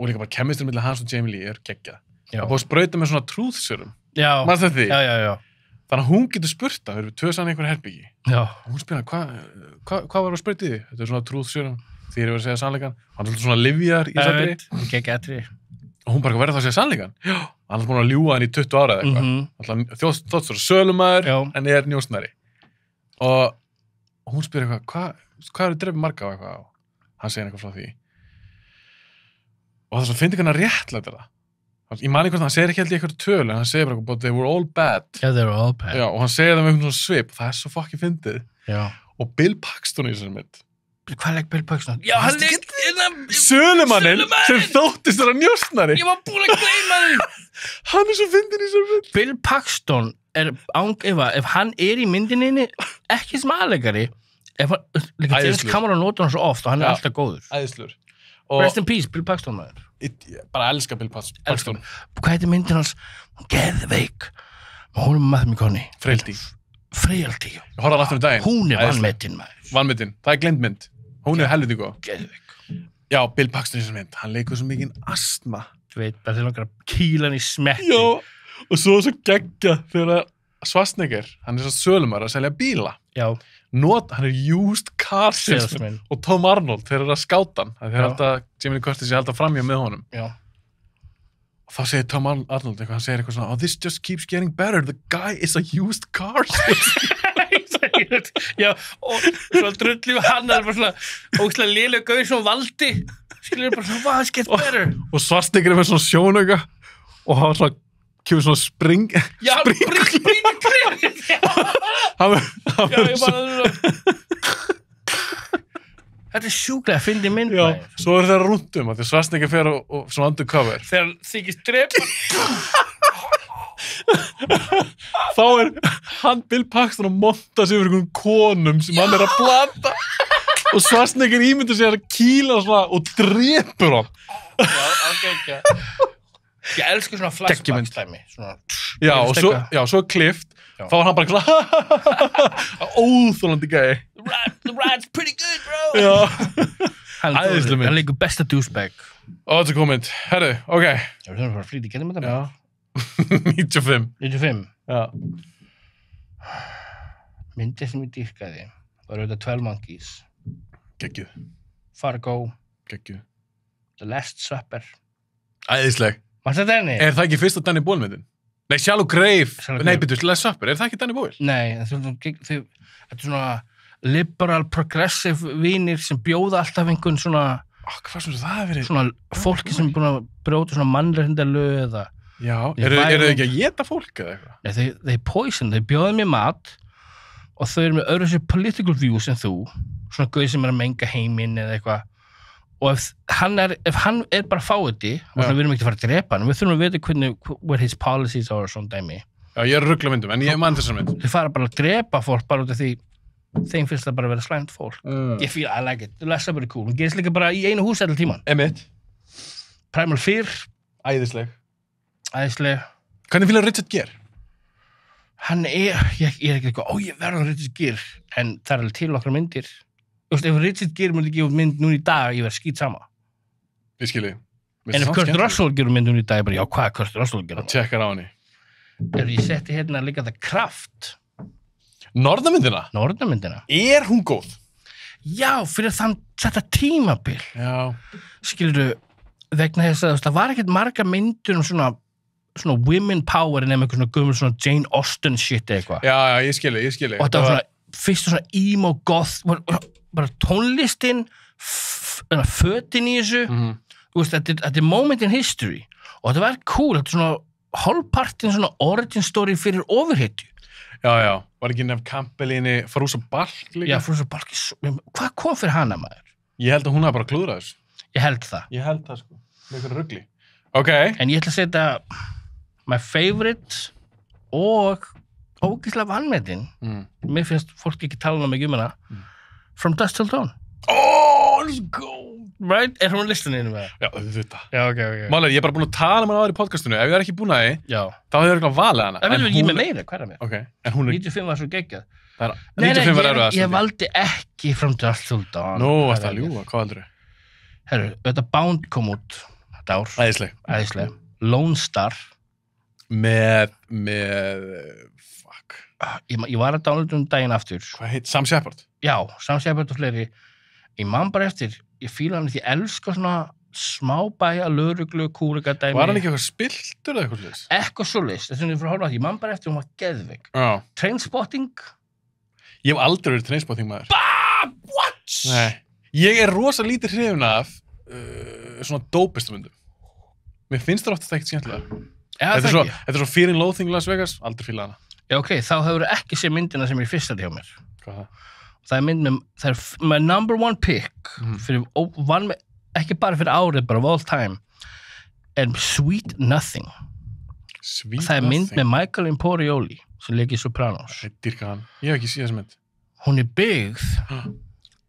Og líka bara kemistrin milli hans og Jamie Lee er geggjað. Það er búið að sprauta með svona truth serum. Já. Manstu eftir því? Já. Þannig að hún getur spurt það, við erum 2 saman í einhverju herbyggi. Já. Og hún spyrir hann, hvað var að sprauta í því? Þetta er svona truth serum, því ég er að segja sannleikann. Hann er svona livjar í þessari. Og hún bara verður það að segja sannleikann. Já. Hann er búin að ljúga hann í 20 ára eða eitthvað. Þóttur sölumæður, en ég er njósnari. Og hún spyrir eitthvað, hvað eru drefið marga á eitthvað? Hann segir eitthvað frá því. Og það svo finnir hann að réttlæta það. Ég mani hvort hann segir ekki held í eitthvað tölu, en hann segir bara but they were all bad. Yeah, they were all bad. Já, og hann segir það með einhvern svona svip, og það er svo fucking fyndið. Já. Og Bill Paxton í þessari mynd. Hvað legg Bill Paxton? Já, hann legg Sölumanninn sem þóttist vera njósnari. Ég var búin að gleyma því. Hann svo fyndinn í svo mynd. Bill Paxton ef hann í myndinni ekki sem aðleikari, ef hann, líka James Cameron notar hann svo oft og hann alltaf góður. Æðislur. Rest in peace, Bill Paxton maður. Ég bara elska Bill Paxton. Hvað heitir myndin hans? Geðveik. Hún með Conny. Frailty. Ég horfði hann aftur daginn. Hún vanmetin maður. Vanmetin. Það gleymd mynd. Hún helviti góð. Geðveik. Já, Bill Paxton í þessum mynd. Hann leikur svo mikinn astma. Þú veit, bara þegar langar að kýla hann í smetti. Já, og svo geggja þegar Schwarzenegger, hann svo sölumar að selja bíla. Já. Hann used car salesman og Tom Arnold, þeir að skáta hann. Þeir alltaf, Jamie Lee Curtis alltaf framhjá með honum. Já. Og þá segir Tom Arnold eitthvað, hann segir eitthvað svona, this just keeps getting better, the guy is a used car salesman. Já, og svo drullið hann bara svona, ógeðslega léleg gauð svona valdi, skilur bara svona, what's get better? Og Schwarzenegger með svona sjónauka og hann svona, kemur svona spring krefið. Já, ég bara Þetta sjúklega fyndið mynd. Já, svo þeir rúndum að því Schwarzenegger fer og svona undercover. Þegar þykist drepa. Þá hann Bill Paxton að monta sig yfir einhvern konum sem hann að plata og Schwarzenegger ímyndir sig að kýla svona og drepur hann. Já, Ég elska svona flashback-stæmi. Já, og svo klift. Þá var hann bara svona óþólandi gæi. The ride's pretty good, bro. Já. Hann leikur besta douchebag. Þetta er komið. Herru, ok. Já, við þurfum bara að flýta í getum þetta. Já. 95. Já. Myndið sem ég dýrkaði var auðvitað 12 Monkeys. Geggjuð. Fargo. Geggjuð. The Last Supper. Æðisleg. Varst þetta henni? Er það ekki fyrsta Danny Boyle myndin? Nei, Shallow Grave. Nei, byrju, Last Supper. Er það ekki Danny Boyle? Nei, þetta er svona liberal, progressive vinir sem bjóða alltaf einhvern svona hvað sem það hefur verið? Svona fólki sem er búin að brjóta svona mannréttindalög eða Já, eru þau ekki að éta fólk eða eitthvað? Nei, þeir poison, þeir bjóða mér mat og þau eru með öðru sér political views en þú, svona gauð sem er að menga heiminn eða eitthvað og ef hann er bara fáiði og svona við erum ekki að fara að drepa hann, við þurfum að vita what his policies are og svona dæmi. Já, ég er að rugla myndum, en ég mann þessar mynd. Þau fara bara að drepa fólk bara út af því þeim finnst það bara að vera slæmt fólk. Ég feel, I like it. The Last Supper er cool. Hún gerist líka bara í einu húsi allir tíman. Emmett. Primal Fear. Æðisleg. Hvernig fílar Richard Gere? Hann ég er ekki eitthvað, ég verður Richard Gere, en það er alveg til okkar myndir. Þú veist, ef Richard Gere myndi gefa mynd núna í dag, ég verð skít sama. Ég skilji. En ef Kurt Russell gefa mynd núna í dag, bara, já, hvað er Kurt Russell gera? Það tjekkar á henni. Ég setti hérna líka The Craft. Norðamyndina? Er hún góð? Já, fyrir þetta tímabil. Já. Skilurðu, vegna þess að það var ekkert marga myndir svona women power en eitthvað svona gömul svona Jane Austen shit eitthvað. Já, ég skilji. Og þetta var svona, fyrst svona emo goth, bara tónlistin, fötin í þessu, þú veist, þetta er moment in history. Og þetta var cool, þetta er svona hálfpartin svona origin story fyrir overhitju. Já, var ekki nefn Campbellinni Frúsa Balk líka? Já, Frúsa Balk, hvað kom fyrir hana maður? Ég held að hún hafa bara klúðrað þessu. Ég held það. Sko, með eitthvað rugli. Ok. En ég ætla að setja my favorite og ógeðslega vanmetin. Mér finnst fólk ekki tala um hana. From Dusk Till Dawn. Let's go! Right? Er hún listuninu með það? Já, þetta. Já, ok. Málega, ég er bara búin að tala um hana áður í podcastinu. Ef ég er ekki búin að því, þá hefur ég eitthvað valið hana. Það vil ég með meira, hvað er það með? Ok, en hún er... 95 var svo geggjað. 95 var erfiðast. Ég valdi ekki From Dusk Till Dawn. Nú, það er ljúga, hvað heldur þau? Herru, þetta Bound kom út þetta ár. Æðisleg. Lone Star. Með... Fuck. Ég var að downloada daginn aftur. Hvað heit? Sam Shepard? Já, Sam Shepard og fleiri. Ég man bara eftir, ég fíla hann því ég elska svona smábæja, lögreglu, kúrikadæmi. Var hann ekki eitthvað spiltur eða eitthvað sliðis? Eitthvað sliðis, þess vegna ég fyrir að horfa á því. Ég man bara eftir hún var geðveik. Trainspotting? Ég hef aldrei verið Trainspotting maður. What? Nei. Ég er rosa lítið hrifin af svona dópistamundum. Mér finnst það oftast ekkert skemmtilega. Þetta er svo Fear and Loathing Las Vegas, aldrei fíla hana. Já, ok, þá hefur ekki séð myndina sem er fyrst hjá mér. Hvað það? Það er mynd með, það er my number one pick fyrir ekki bara fyrir árið, bara of all time, Sweet Nothing. Það er mynd með Michael Imperioli sem leik í Sopranos. Ég hef ekki séð þessa mynd. Hún er byggð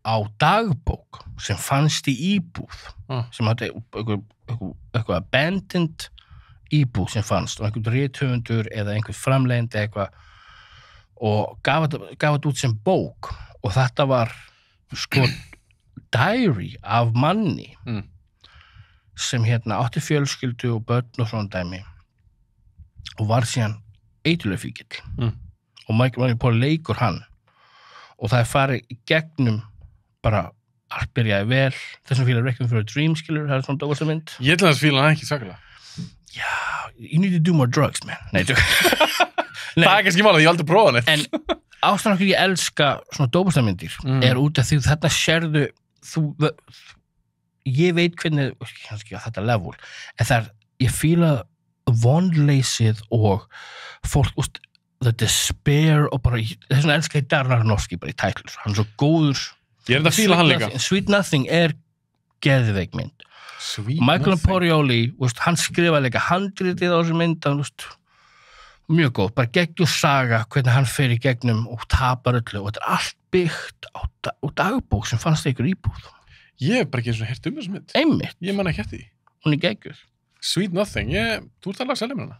á dagbók sem fannst í íbúð sem átti eitthvað abandoned íbúð sem fannst og einhvern rithöfundur eða einhvern framleiðandi eitthvað og gaf þetta út sem bók og þetta var sko diary af manni sem átti fjölskyldu og börn og svona dæmi og var síðan eiturlaufíkill og Michael Paul leikur hann og það farið í gegnum bara allt byrjaði vel þessum fílar Requiem for a Dream skilur, það er svona dóvarsta mynd. Ég ætla að fíla hann ekki svakalega. Já, you need to do more drugs, man. Nei, það er kannski málið, ég hef aldrei prófað neitt. En ástæðan okkur ég elska svona dóvarsta myndir er út af því þetta sérðu ég veit hvernig kannski á þetta level, en það er, ég fíla vonleysið og fólk, the despair og bara, þess vegna elska ég Darren Aronofsky bara í titles, hann er svo góður. Ég er þetta að fíla hann líka. Sweet Nothing er geðveik mynd. Michael Imperioli, hann skrifaði líka handritið á þessu mynd, mjög góð, bara geggjuð saga, hvernig hann fer í gegnum og tapar öllu og þetta er allt byggt á dagbók sem fannst ykkur íbúð. Ég hef bara ekki eins og heyrt þessu mynd. Einmitt. Ég man ekki eftir því. Hún er geggjuð. Sweet Nothing, þú ert alveg að selja mér hana.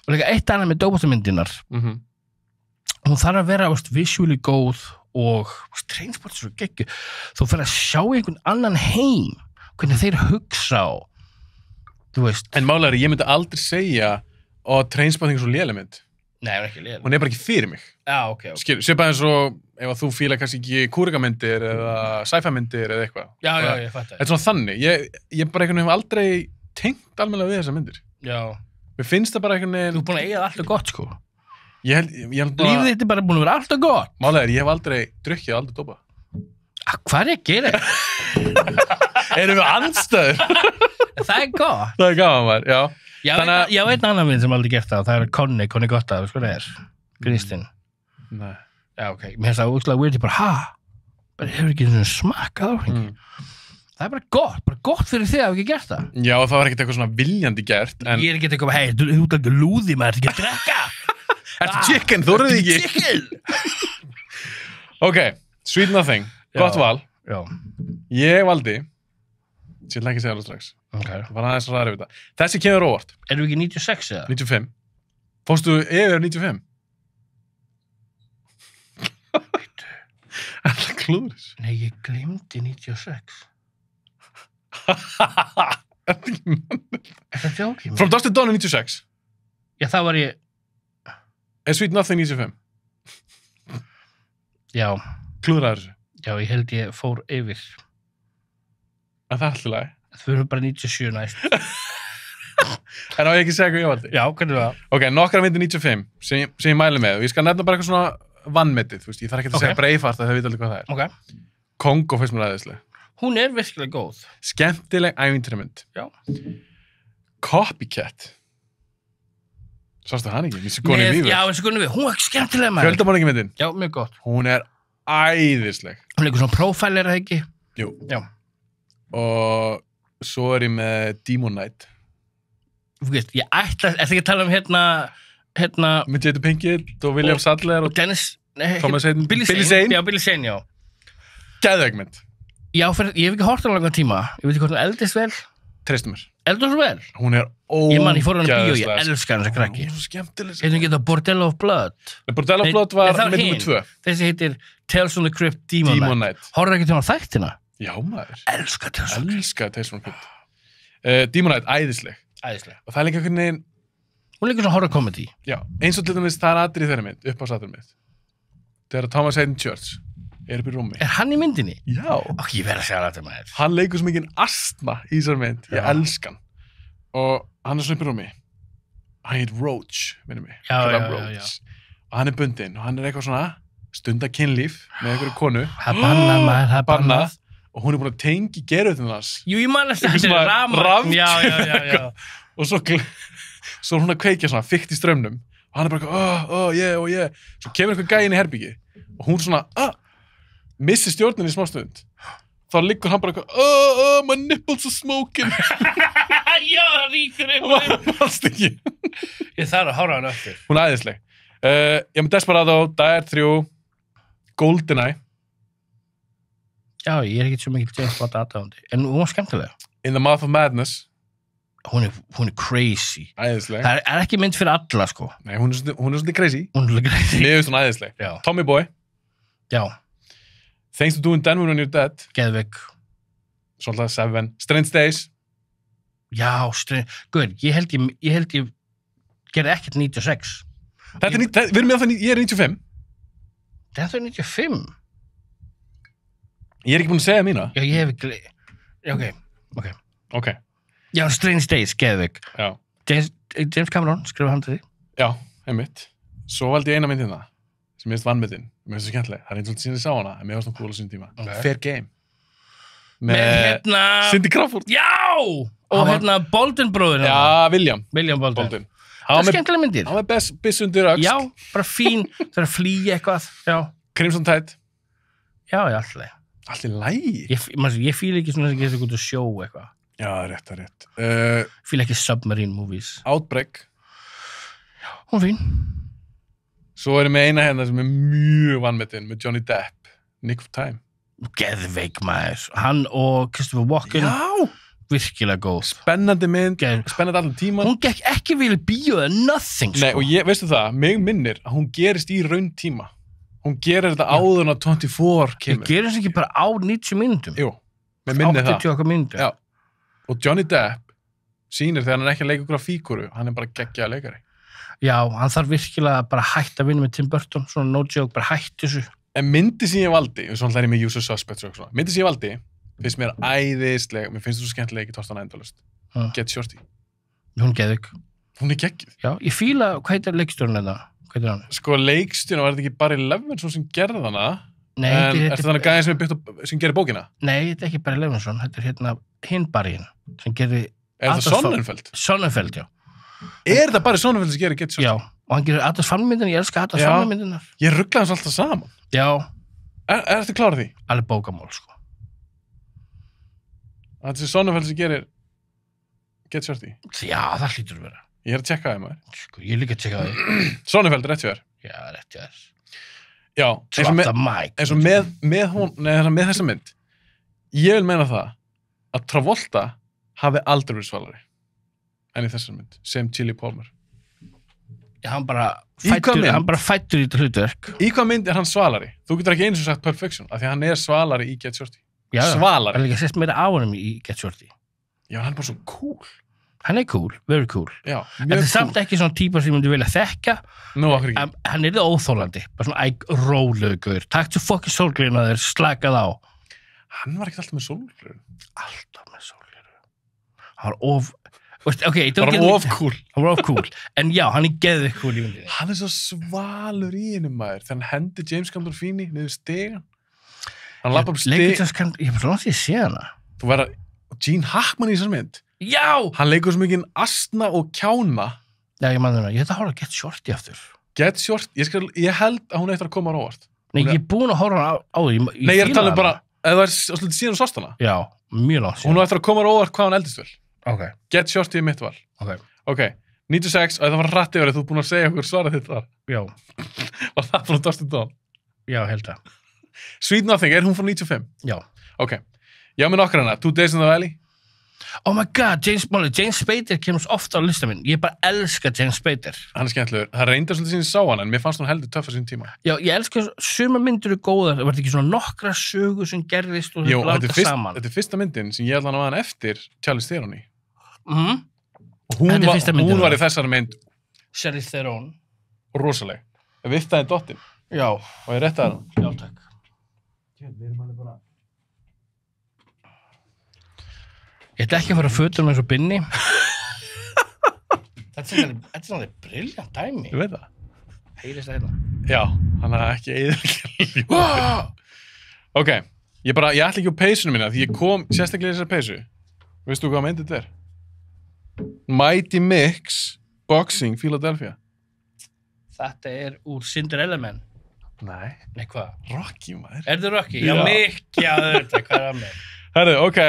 Og líka eitt annað með dóbastamyndinar, hún þarf að vera visually góð og Trainspotting er svo geggjuð. Þú fer að sjá einhvern annan heim, hvernig þeir hugsa á, þú veist. En málega ég myndi aldrei segja að Trainspotting er svo léleg mynd. Nei, hún er ekki léleg. Hún er bara ekki fyrir mig. Já, ok. Svipað eins og ef þú fílar kannski ekki kúrikamyndir eða sci-fi myndir eða eitthvað. Já, ég fatt það. Þetta er svona þannig. Ég bara einhvern veginn hef aldrei tengt almennilega við þessar myndir. Já. Mér finnst það bara einhvern veginn... Þú er búin að eiga alltaf gott, sko. Lífið þitt er bara búin að vera alltaf gott. Málega ég hef aldrei drukkið, aldrei dópa. Hvað er að gera? Erum við andstæður? Það er gott. Það er gaman maður, já. Ég veit annan minn sem aldrei gert það og það er Conny Gotta, sko það er. Kristinn. Nei. Já, ok. Mér finnst það úrslega weird, bara hefur ekki svona smakkað áfengi. Það er bara gott fyrir þig að hafa ekki gert það. Já, það var ekkert eitthvað svona viljandi gert, en... Ég er ekkert eitthvað, hei, þú ert ekki lúði, maður, ekki að drekka. Ertu chicken, þú eruð ekki? Chicken! Ok, Sweet Nothing, gott val. Já. Ég valdi, ég ætla ekki að segja það strax. Ok. Það var aðeins ræðið við það. Þessi kemur óvart. Erum við ekki 96 eða? 95. Fórstu yfir 95? Er það klúður? Nei, ég glimti 96. Er það ekki mannur? Er það djókið? From Dust to Dawn 96. Já, það var ég... Er Sweet Nothing 95? Já. Klúðraður þessu? Já, ég held ég fór yfir. En það er alltaf lagi? Það fyrir bara 97 næst. En á ég ekki segja hvað ég valdi? Já, hvernig var það? Ok, nokkra myndir 95 sem ég mæli með og ég skal nefna bara eitthvað svona vannmetið, þú veist, ég þarf ekki að segja Braveheart að þau veit alveg hvað það er. Ok. Kongo finnst mér aðeinslega. Hún er virkilega góð. Skemmtileg ævintýramynd. Já. Copycat. Sástu hann ekki? Sigourney Weaver. Já, Sigourney Weaver. Hún er skemmtileg maður. Fjöldamorðingi-myndin. Já, mjög gott. Hún er æðisleg. Hún er eitthvað svona profiler, eða ekki? Jú. Já. Og svo er ég með Demon Knight. Þú veist, ég ætla ekki að tala um hérna... Með Jada Pinkett og William Sadler og Dennis... Thomas Hayden. Billy Zane. Já, Billy Zane, já. Geðveikmynd. Já, ég hef ekki hort á langan tíma. Ég veit ekki hvort hún eldist vel. Treystum mér. Eldist hún vel? Hún er ógæðslega. Ég fór hann í bíó, ég elska hann sem krakki. Hún er svo skemmtileg. Heitir hún geta Bordello of Blood? Bordello of Blood var mynd nummer 2. Þessi heitir Tales from the Crypt Demon Knight. Horfðu ekki til hann þættina? Já, maður. Elska Tales from the Crypt. Elska Tales from the Crypt. Demon Knight, æðisleg. Og það er líka hvernig... Hún er líka svona horror comedy. Já, eins og til dæmis það er atrið þeirra mynd, upp á satur mynd. Þegar Thomas Hayden Church er upp í rúmi. Er hann í myndinni? Já. Ok, ég verð að segja þetta maður. Hann leikur svo mikið astma í þessar mynd. Ég elska hann. Og hann er svo upp í rúmi. Hann heit Roach, minnum mig. Já. Og hann er bundinn og hann er eitthvað svona stunda kynlíf með einhverju konu. Það bannað maður, það bannað. Og hún er búin að tengi gerðuðum hans. Jú, ég man að þetta er rafmagn. Já. Og svo er hún að kveikja svona, fykt í strömmnum. Og hann er bara yeah. Svo kemur einhver gæinn í herbyggi. Og hún svona, missir stjórnin í smá stund. þá liggur hann bara eitthvað, my nipples are smoking. Já, það ríkur Manst ekki. Ég þarf að horfa hann eftir. Hún er æðisleg. Ég með Desperado, Die Hard 3, GoldenEye. Já, ég er ekki svo mikið James Bond aðdáandi, en hún var skemmtilega. In the Mouth of Madness. Hún er crazy. Æðisleg. Það er ekki mynd fyrir alla, sko. Nei, hún er svolítið crazy. Hún er crazy. Mér finnst hún æðisleg. Já. Tommy Boy. Já. Things to do in Denver when you're dead. Geðveik. Svolítið Seven. Strange Days. Já, Guður, ég held ég gerði ekkert 96. Við erum með það, ég er 95. Þetta er 95? Ég er ekki búin að segja mína. Já, ég hef ekki... Já, ok. Já, Strange Days, geðveik. Já. James Cameron, skrifa hann til því. Já, einmitt. Svo valdi ég eina myndina, sem ég veist vannmyndin. Mér finnst það skemmtileg. Það er eins og síðan ég sá hana, en mér varst hún cool á sín tíma. Okay. Fair Game. Með Cindy Crawford. Já! Og Bolden bróður. Já, William Bolden. Það er skemmtilega myndir. Hann var biss undir öxl. Já, bara fín. Það er að flýja eitthvað. Já. Crimson Tide. Já, alltaf. Allt í lagi. Ég fíl ekki svona að geta út að sjó eitthvað. Já, rétt. Fíl ekki submarine movies. Outbreak. Já, hún fín. Svo er ég með eina hérna sem er mjög vannmetinn með Johnny Depp. Nick of Time. Geðveik maður. Hann og Christopher Walken. Já! Virkilega góð. Spennandi mynd. Spennandi allan tíman. Hún gekk ekki vel í bíó eða nothing, sko. Nei, og veistu það, mig minnir að hún gerist í raun tíma. Hún gerir þetta áður en að 24 kemur. Það gerist ekki bara á 90 mínútum. Jú, mig minnir það. 80 okkar mínútum. Já. Og Johnny Depp sýnir þegar hann er ekki að leika ykkur á fíguru, hann er bara geggjaður leikari. Já, hann þarf virkilega bara að hætta að vinna með Tim Burton, svona no joke, bara hætti þessu. En myndi sem ég valdi, og svona hlæri ég með Usual Suspects og svona, myndi sem ég valdi, finnst mér æðislega, mér finnst þú svo skemmtilega ekki tórstan endalust. Get Shorty. Hún geðvik. Hún er geggjuð. Já, ég fíla, hvað heitir leikstjórinn þetta? Hvað heitir hann? Sko, leikstjórinn var þetta ekki bara Levinson sem gerði hana, nei, en er þetta þannig gæðin sem gerir bókina? Nei, þetta er ekki bara Levinson, þetta er hinn barinn, sem gerir... Er þetta Sonnenfeld? Sonnenfeld, já. Er þetta bara Sonnenfeld sem gerir Get Shorty? Já, og hann gerir Adas Fanmyndinar, ég elska Adas Fanmyndinar. Ég rugglaði hans alltaf saman. Já. Er þetta klárað því? Alveg bókamál, sko. Þetta er Sonnenfeld sem gerir Get Shorty? Já, það hlýtur að vera. Ég er að tjekka það, maður. Sko, ég er líka að tjekka það. Sonnenfeld, rétt hjá þér. Já, rétt hjá þér. Já, eins og með þessa mynd. Ég vil meina það að Travolta hafi aldrei verið svalari en í þessar mynd, sem Chili Palmer. Já, hann bara fættur í þetta hlutverk. Í hvað mynd er hann svalari? Þú getur ekki eins og sagt Perfection, af því að hann er svalari í Get Shorty. Já, svalari. Það er líka sérst meira á honum í Get Shorty. Já, hann er bara svo cool. Hann er cool, very cool. Já, mjög cool. Þetta er samt ekki svona típa sem ég myndi vilja þekka. Nú, okkur ekki. Hann er óþólandi, bara svona rólaugur. Takk til fokkin sólgleina þeir, slakað á. Hann var ekkert alltaf með sólgleru. Alltaf með sólgleru. Hann var of cool. Hann var of cool. En já, hann er geðveikt cool í myndinni. Hann er svo svalur í henni, maður. Þegar hann hendi James Gandolfini niður stegan. Hann lappa upp steg. Ég er bara langt í að sé hana. Þú verða Gene Hackman í þessar mynd. Já! Hann leikur svo mikið asna og kjána. Já, ég man það. Ég ætla að horfa að Get Shorty aftur. Get Shorty? Ég held að hún eftir að koma á óvart. Nei, ég er búin að horfa hana á því. Nei, ég er að tala um bara, eða það er svolítið síðan og sást hana. Já, mjög langt síðan. Hún eftir að koma á óvart hvað hann eldist vel. Ok. Get Shorty er mitt val. Ok. 96, og það var rætt yfir, þú er búin að segja okkur svarað þitt þar. Já. Var það frá Dustin Dawn? Já, held að. Sweet Nothing, er hún frá 95? Já. Ok. Já, með nokkar hana. 2 Days in the Valley. Oh my god, James Spader kemur ofta á lista minn. Ég bara elska James Spader. Hann er skemmtilegur. Það reyndar svolítið síðan sá hann, en mér fannst hún heldur töff á sín tíma. Já, ég elska suma myndir eru góðar. Það var ekki svona nokkra sögur sem gerðist og þau blanda saman. Þetta er fyrsta myndin sem ég held hann á hann eftir Charlize Theron í. Og hún var í þessari mynd Charlize Theron. Rosaleg. Viftaði dottin. Já. Og ég réttaði hann. Já, takk. Við erum alveg bara... Ég ætla ekki að fara að fötum eins og Binni. Þetta er svona brilljant dæmi. Ég veit það. Heyrist það hérna. Já, hann er ekki eðurlega. Ok, ég ætla ekki á peysunum minna, því ég kom sérstaklega í þessari peysu. Veistu hvað myndið þetta er? Mighty Mix Boxing Philadelphia. Þetta er úr Cinderella Man. Nei, hvað? Rocky, maður. Er það Rocky? Já, mikið að þetta, hvað er með? Herðu, ok.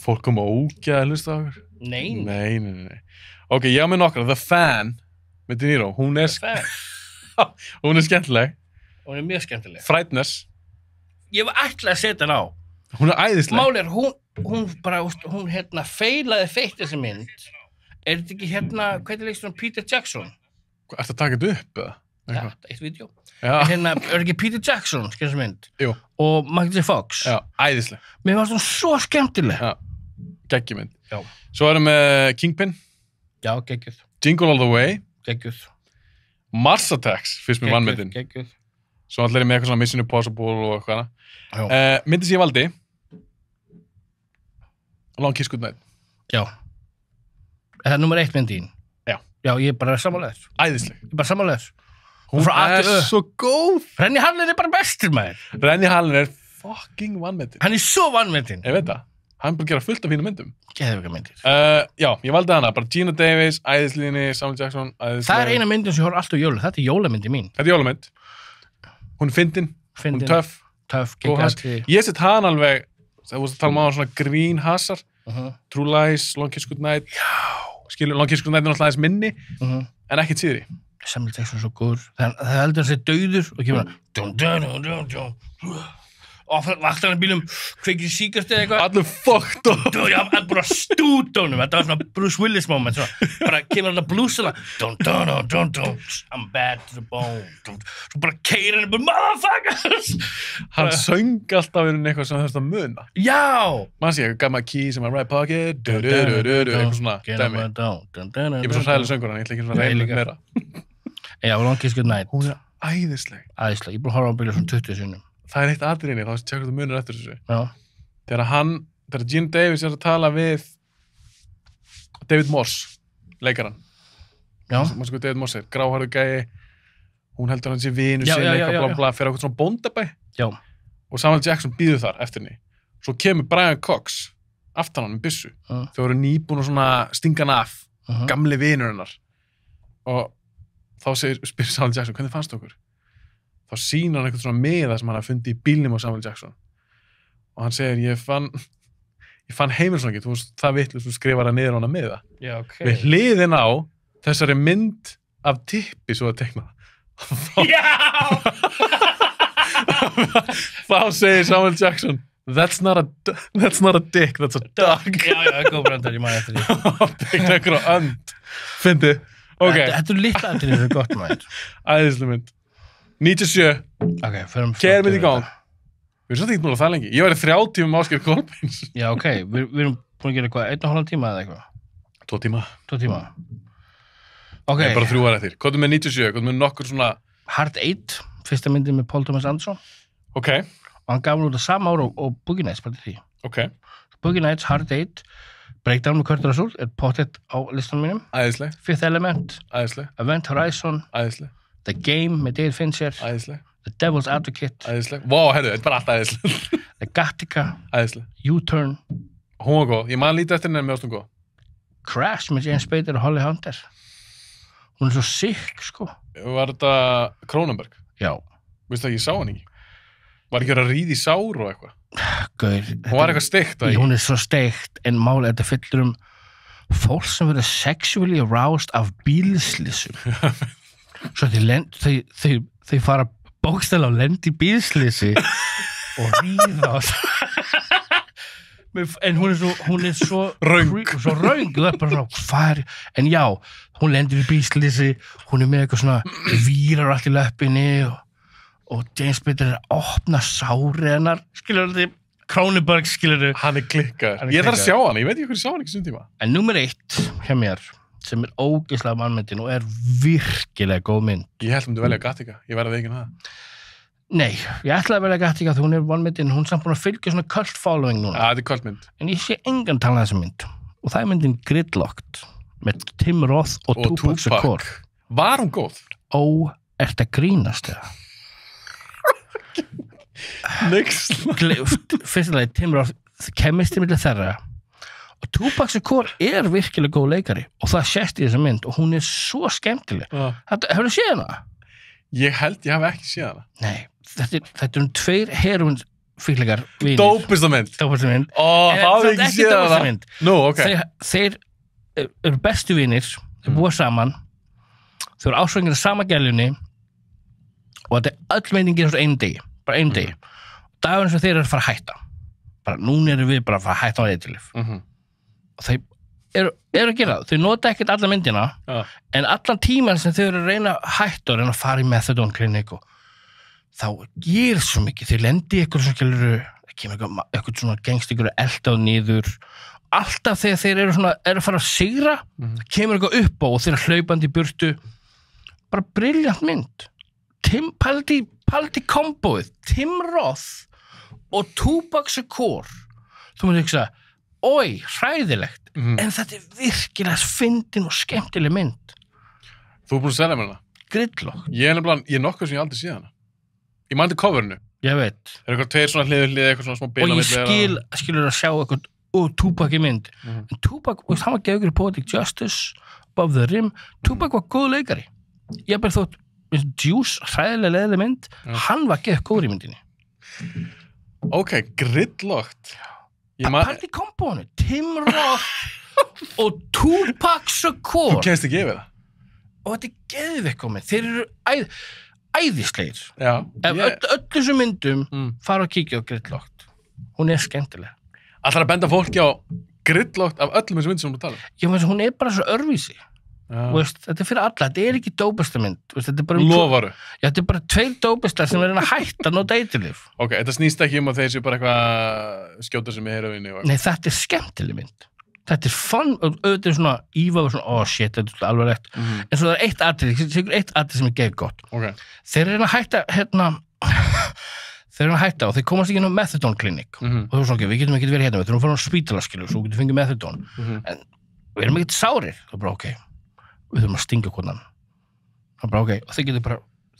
Fólk kom ógeð að hlusta á okkur. Nei. Ok, ég á með nokkra. The Fan með De Niro. Hún er skemmtileg. Hún er mjög skemmtileg. Frighteners. Ég var ætlaði að setja hann á. Hún er æðisleg. Málið hún feilaði feitt þessi mynd. Er þetta ekki hvernig leikst hún Peter Jackson? Ertu að taka þetta upp, eða? Ja, eitt vídeo. Já. Er ekki Peter Jackson, þessi mynd? Jú. Og Michael J. Fox. Já, æðisleg. Mér varst hún svo skemmtileg. Já, geggjumynd. Já. Svo erum við Kingpin. Já, geggjuð. Jingle All the Way. Geggjuð. Mars Attacks, fyrst með vannmyndin. Geggjuð. Svo allir er með eitthvað svona Mission Impossible og eitthvað. Myndi sem ég valdi. Long Kiss Goodnight. Já. Það er nummer 1 myndin. Já. Já, ég er bara sammálaður. Æðisleg. Ég er bara sammálaður. Hún er svo góð. Rennie Harlin er bara bestur, maður. Rennie Harlin er fucking vannmyndin. Hann er svo vannmyndin. Ég veit það. Hann er bara að gera fullt af fínu myndum. Geðveika myndir. Já, ég valdi hana. Bara Gina Davis, æðisliðinni, Samuel Jackson, æðisleg. Það er eina myndin sem ég horf alltaf jóla. Þetta er jólamyndi mín. Þetta er jólamynd. Hún er fyndin. Hún er töff. Töff, geggjandi. Ég set hann alveg, það vorst að tala um svona Green Hazard, True Lies, Long Kiss Goodnight. Já. Skilur, Long Kiss Goodnight er náttúrulega aðeins minni, en ekkert síðri. Samuel Jackson er svo góður. Það heldur hann sér dauður og kemur hann og vaktar hann í bílum, kveikir síkast eða eitthvað. Allir fucked up. Já, hann bara stút á honum. Þetta var svona Bruce Willis moment. Bara kemur hann að blúsuna. I'm bad to the bone. Svo bara keyrir hann bara, motherfuckers! Hann söng alltaf eitthvað sem þurfti að muna. Já! Man sé, got my keys in my right pocket, eitthvað svona, dæmi. Ég er svo hræðileg söngur hann, ég ætla ekki svona að reyna meira. Já, Long Kiss Goodnight. Hún er æðisleg. Æðisleg, ég er búin að horfa á bíla svona 20 sinnum. Það er eitt atriðinni, þá tjekkur þú munur eftir þessu. Já. Þegar Gene Davis er að tala við David Morse, leikaran. Já. Mástu hvað David Morse er, gráhærðu gæi, hún heldur hann sé vinu sinni, eitthvað blá blá, fyrir eitthvað svona bóndabæ. Já. Og Samuel Jackson býður þar eftir henni. Svo kemur Brian Cox, aftan hann með byssu. Þau voru nýbúin og svona stingan af, gamli vinur hennar. Og þá spyr Samuel Jackson, hvernig fannst okkur? Þá sýnir hann eitthvað svona miða sem hann hafði fundið í bílnum á Samuel Jackson. Og hann segir, ég fann heimilsvangið, þú veist, það vitlaust, þú skrifar það niður á hana miða. Já, ok. Við hliðin á þessari mynd af tippi svo að tekna. Já! Þá segir Samuel Jackson, that's not a dick, that's a dog. Já, góð brandar, ég maður eftir því. Tekna ykkur á önd. Fyndi, ok. Þetta litla eftir því fyrir gott maður. Æðislega mynd. 97. Ok, förum Kerum við í gang. Við erum svolítið ekki múlið það lengi. Ég var í 3 tímum Ásgeir Kolbeins. Já, ok. Við erum búin að gera eitthvað 1,5 tíma eða eitthvað. 2 tíma. 2 tíma. Ok. Bara 3 ára eftir. Hvað er með 97? Hvað er með nokkur svona... Hard 8, fyrsta myndin með Paul Thomas Anderson. Ok. Og hann gaf hann út á sama ára og Boogie Nights bara til því. Ok. Boogie Nights, Hard 8, Breakdown með Kurt Russell, er pottet á listanum mínum. Æðisleg. Fifth Element. Æðisleg. Event Horizon. Æðisleg. The Game með David Fincher. Æðisleg. The Devil's Advocate. Æðisleg. Vá, herru, þetta er bara allt æðisleg. The Gattaca. Æðisleg. U-Turn. Hún var góð. Ég man lítið eftir henni með ástum góð. Crash með James Spader og Holly Hunter. Hún er svo sick, sko. Var þetta Cronenberg? Já. Vistu það, ég sá hann ekki. Var ekki að ríða í sár og eitthvað? Gaur. Hún var eitthvað steikt, ekki? Hún er svo steikt, en mál þetta fyllir fólk sem verður sexually aroused af bílslysum. Svo þau fara bókstæla á lend í bílslysi og ríða á en hún er svo röng, það er bara svona, hvað er, en já, hún lendir í bílslysi, hún er með eitthvað svona vírar allt í löppinni og James Spader er að opna sári hennar, skilur þetta Cronenberg, skilur þetta hann er klikkar, ég þarf að sjá hann, ég veit ekki hvernig sjá hann ekki tíma. En nummer 1 hjá mér sem er ógeðslega mannmyndin og er virkilega góð mynd. Ég held að velja Gattaca, ég verði ekki það. Nei, ég ætlaði að velja Gattaca því hún er mannmyndin, hún er samt búin að fylgja svona cult following núna. Ja, þetta er cultmynd. En ég sé engan tala þessa mynd. Og það er myndin Gridlocked með Tim Roth og Tupac Shakur. Var hún góð? Ó, ert að grínast eða? Next. Fyrstulega, Tim Roth kemist í milli þeirra. Og Tupac Shakur er virkilega góð leikari og það sést í þessa mynd og hún er svo skemmtileg. Hefur þú séð hana? Ég held ég hafi ekki séð hana. Nei, þetta 2 heroinfíklingar vinir. Dópustamynd. Dópustamynd. Það hafi ekki séð hana. Nú, ok. Þeir eru bestu vinir, þeir búa saman, þeir eru ásvöngir sama gæljunni og þetta öll meitingin svo einu degi, bara einu degi. Dagurinn sem þeir eru að fara að hætta. Bara, núna erum við bara að fara að hætta á eiturlyf. Og þeir eru að gera það. Þau nota ekkert alla myndina, en allan tíman sem þau eru að reyna að hætta og reyna að fara í methadone klinik og þá gerir svo mikið. Þeir lendi ykkur sem skilur, það kemur eitthvað svona gengst ykkur elda og niður. Alltaf þegar þeir eru að fara að sigra, það kemur eitthvað upp og þeir eru hlaupandi í burtu. Bara brilljant mynd. Paldi komboið, Tim Roth og Tupac Shakur. Þú múið hugsa, oi, hræðilegt. En þetta virkilega fyndin og skemmtileg mynd. Þú búin að selja mér hana? Gridlock. Ég er nokkuð sem ég aldrei séð hana. Ég mændi coverinu. Ég veit. Það eitthvað 2 svona hlið, eitthvað svona smá bila. Og ég skilur að sjá eitthvað, Tupac í mynd. En Tupac, hann var geðugur í Poetic Justice, Above the Rim. Tupac var góð leikari. Ég bara þótt, Juice, hræðilega leðileg mynd, hann var geðugur góður í myndinni. Ok, Gridlock. Party Combo-nu, Tim Roth og Tupac Shakur. Þú kennst ekki yfir það. Og þetta geðveik á mig. Þeir eru æðislegir. Já. Ef öll þessu myndum fara að kíkja á Gridlock. Hún skemmtileg. Ætlar að benda fólki á Gridlock af öllum þessu myndum sem þú talar. Já, menn hún bara svo örvísi. Þetta fyrir alla, þetta ekki dópasta mynd. Lofaru. Já, þetta bara 2 dópastar sem að hætta að nota eiturlyf. Ok, þetta snýst ekki að þeir séu bara eitthvað skjóta sem er heroíni. Nei, þetta skemmtileg mynd. Þetta fun, og auðvitað svona íva og svona, shit, þetta alvarlegt. En svo það eitt atrið sem geð gott. Okay. Þeir eru að hætta, og þeir komast ekki inn á methadone klinik. Og þú svona, við getum ekki verið hérna, við þurfum að fara á spítala, skilur, svo getum fengið methadone. En við erum ekkert sárir. Það er bara, ok, við þurfum að stinga konan. Það er bara, ok, og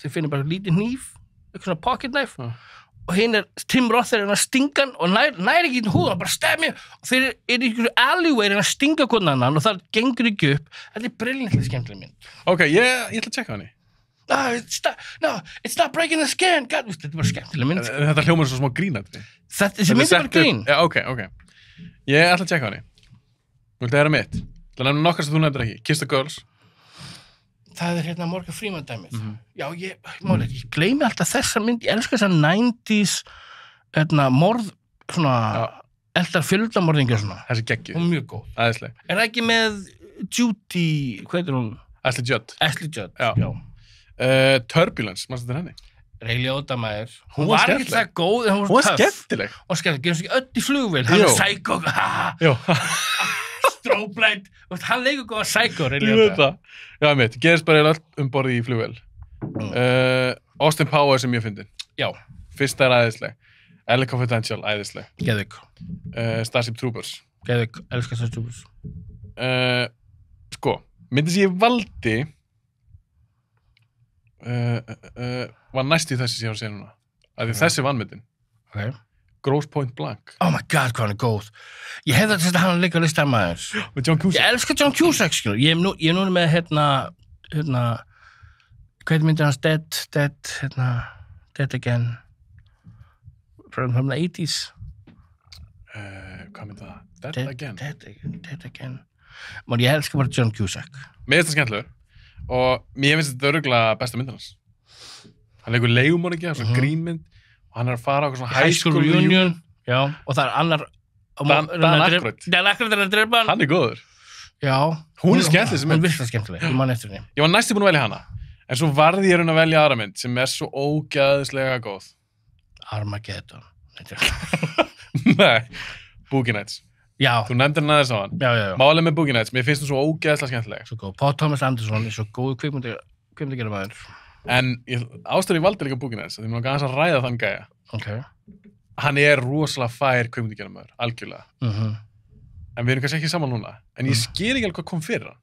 þeir finnir bara lítið hníf, eitthvað svona pocket knife, og hinn Tim Roth að stinga hann, og nær ekki í húðan, bara stefni, og þeir eru í einhverju alleyway að stinga konan hann, og það gengur ekki upp. Þetta brilliantlega skemmtileg mynd. Ok, ég ætla að tjekka hann í. It's not breaking the skin. God, þetta bara skemmtileg mynd. Þetta hljómar svo smá grínat. Þessi mynd bara grín. Já, ok. Ég ætla að tjekka hann í. Þú ætla að heyra mitt. Það nefnir nokkar sem þú nefndir ekki. Kiss the Girls. Það Morgan Freeman dæmið. Já, ég gleymi alltaf þessa mynd. Ég elska þessar 90s morð, svona eldar fjöldamorðingar svona. Þessi geggjuð. Hún er mjög góð. Æðisleg. Er það ekki með Judy, hvað heitir hún? Ashley Judd. Já. Turbulence, mannstu þetta henni? Ray Liotta maður. Hún var ekki það góð, en hún var töff. skemmtileg. Og skemmtileg, gerðum ekki öll í flugvél. Hann psycho. Jó. Strobe light. Hann leikur góða psycho, Ray Liotta. Ég veit það. Já, mitt. Gerðist bara öll borði í flugvél. Austin Powers sem ég fyndin. Já. Fyrsta æðisleg. LA Confidential, æðisleg. Geðvik. Starship Troopers. Geðvik, elskar Starship Troopers. Myndin sem ég valdi var næst í þessi sem ég var að segja núna. Þessi vannmyndin. Ok. Grosse Pointe Blank. Oh my god, hvað hann góð. Ég hefði að hann líka að lista maður. Með John Cusack. Ég elskar John Cusack, skilur. Ég er núna með hvað myndir hans Dead Again from the 80s. Hvað myndir það? Dead Again. Ég elskar bara John Cusack. Mér finnst það skemmtilegur og mér finnst þetta örugglega besta myndin hans. Hann leikur leigumorðingja, svona grínmynd og hann að fara á eitthvað svona high school reunion. Já, og það annar Dan Aykroyd. Hann góður. Já. Hún skemmtileg sem mynd. Hún virkilega skemmtileg, ég man eftir henni. Ég var næstu búin að velja hana, en svo varði ég að velja aðra mynd sem svo ógeðslega góð. Armageddon. Nei, Boogie Nights. Já. Þú nefndir hann aðeins á hann. Já. Málið með Boogie Nights, mér finnst hún svo ógeðslega skemmtileg. Svo góð. Paul Thomas Anderson er svo góð kvikmyndagerðarmaður. En ástæður ég valdi líka Boogie Nights, því mér langar aðeins að ræða þann gæja. Ok. Hann rosalega fær kvikmyndagerðarmaður, algjörlega. En við erum kannski ekki saman núna. En ég skil ekki alveg hvað kom fyrir hann.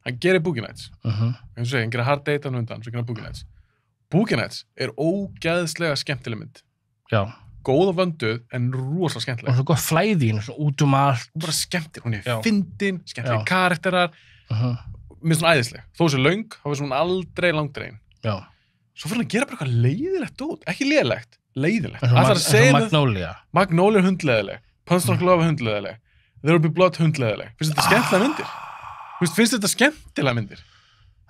Hann gerir Boogie Nights. Eins og segja, hann gerir Hard Date hann undan, svo gerir hann Boogie Nights. Boogie Nights ógeðslega skemmtileg mynd. Já. Góð og vönduð, en rosalega skemmtileg. Og svo góð flæði í henni, svona út allt. Hún bara skemmtileg, hún fyndin, skemmtileg karakterar. Mér finnst hún æðisleg. Þó sé löng, þá finnst hún aldrei langdregin. Já. svo fyrir hann að gera bara eitthvað leiðilegt út, ekki lélegt, leiðilegt. Eins og Magnolia. Magnolia er hundleiðileg, Punch Drunk Love er hundleiðileg, There Will Be Blood hundleiðileg. Finnst þetta skemmtilega myndir? Finnst þetta skemmtilega myndir?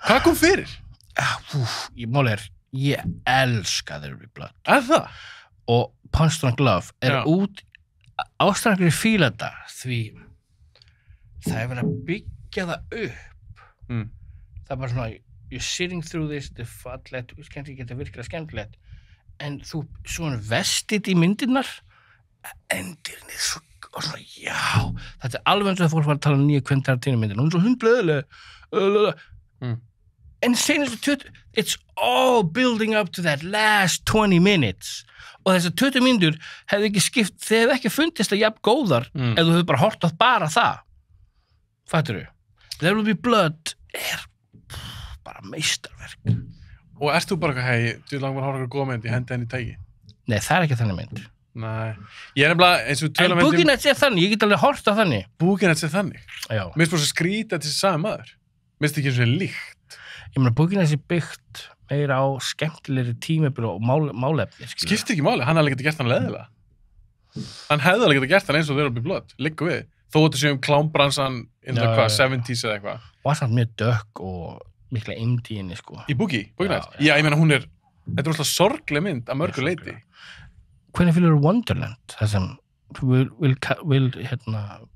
Hvað kom fyrir? Ég elska There Will Be Blood. Það? Og Punch Drunk Love út ástæðan fíla þetta því það er verið að byggja það upp. Það er bara svona you're sitting through this, þetta er fallegt, skemmtilegt, þetta er virkilega skemmtilegt, en þú svona vestið í myndirnar, endirinn er svo, og svona, já, þetta er alveg eins og það fólk var að tala nýja Quentin myndir, hún er svo hundblöðuleg, en senast 20, it's all building up to that last 20 minutes, og þessar 20 myndur hefði ekki skipt, þeir hefði ekki fundist að jafn góðar, ef þú hefði bara hortað bara það, fattur þú? There Will Be Blood bara meistarverk. Og ert þú bara eitthvað, hei, þú langar að horfa eitthvað góða mynd, ég hendi henni í tæki? Nei, það er ekki þannig mynd. Nei. Ég er nefnilega, eins og En Boogie Nights er þannig, ég get alveg horft á þannig. Boogie Nights er þannig? Já. Mér finnst bara svo skrítið til þessi sami maður. Mér finnst ekki eins og líkt. Ég meina, Boogie Nights er byggt meira á skemmtilegri tímabil og málefni. Skiptir ekki máli, hann hefði getað gert hann leiðilega. Hann hefði alveg getað gert hann eins og There Will Be Blood, liggur við. Þó þetta séum klámbransan in the 70s eða eitthvað. Og það er mjög dökk og mikla indie inni, sko. Í Boogie Nights? Já, ég meina hún þetta er alltaf sorgleg mynd að mörgu leyti. Hvernig fylgur Wonderland? Það sem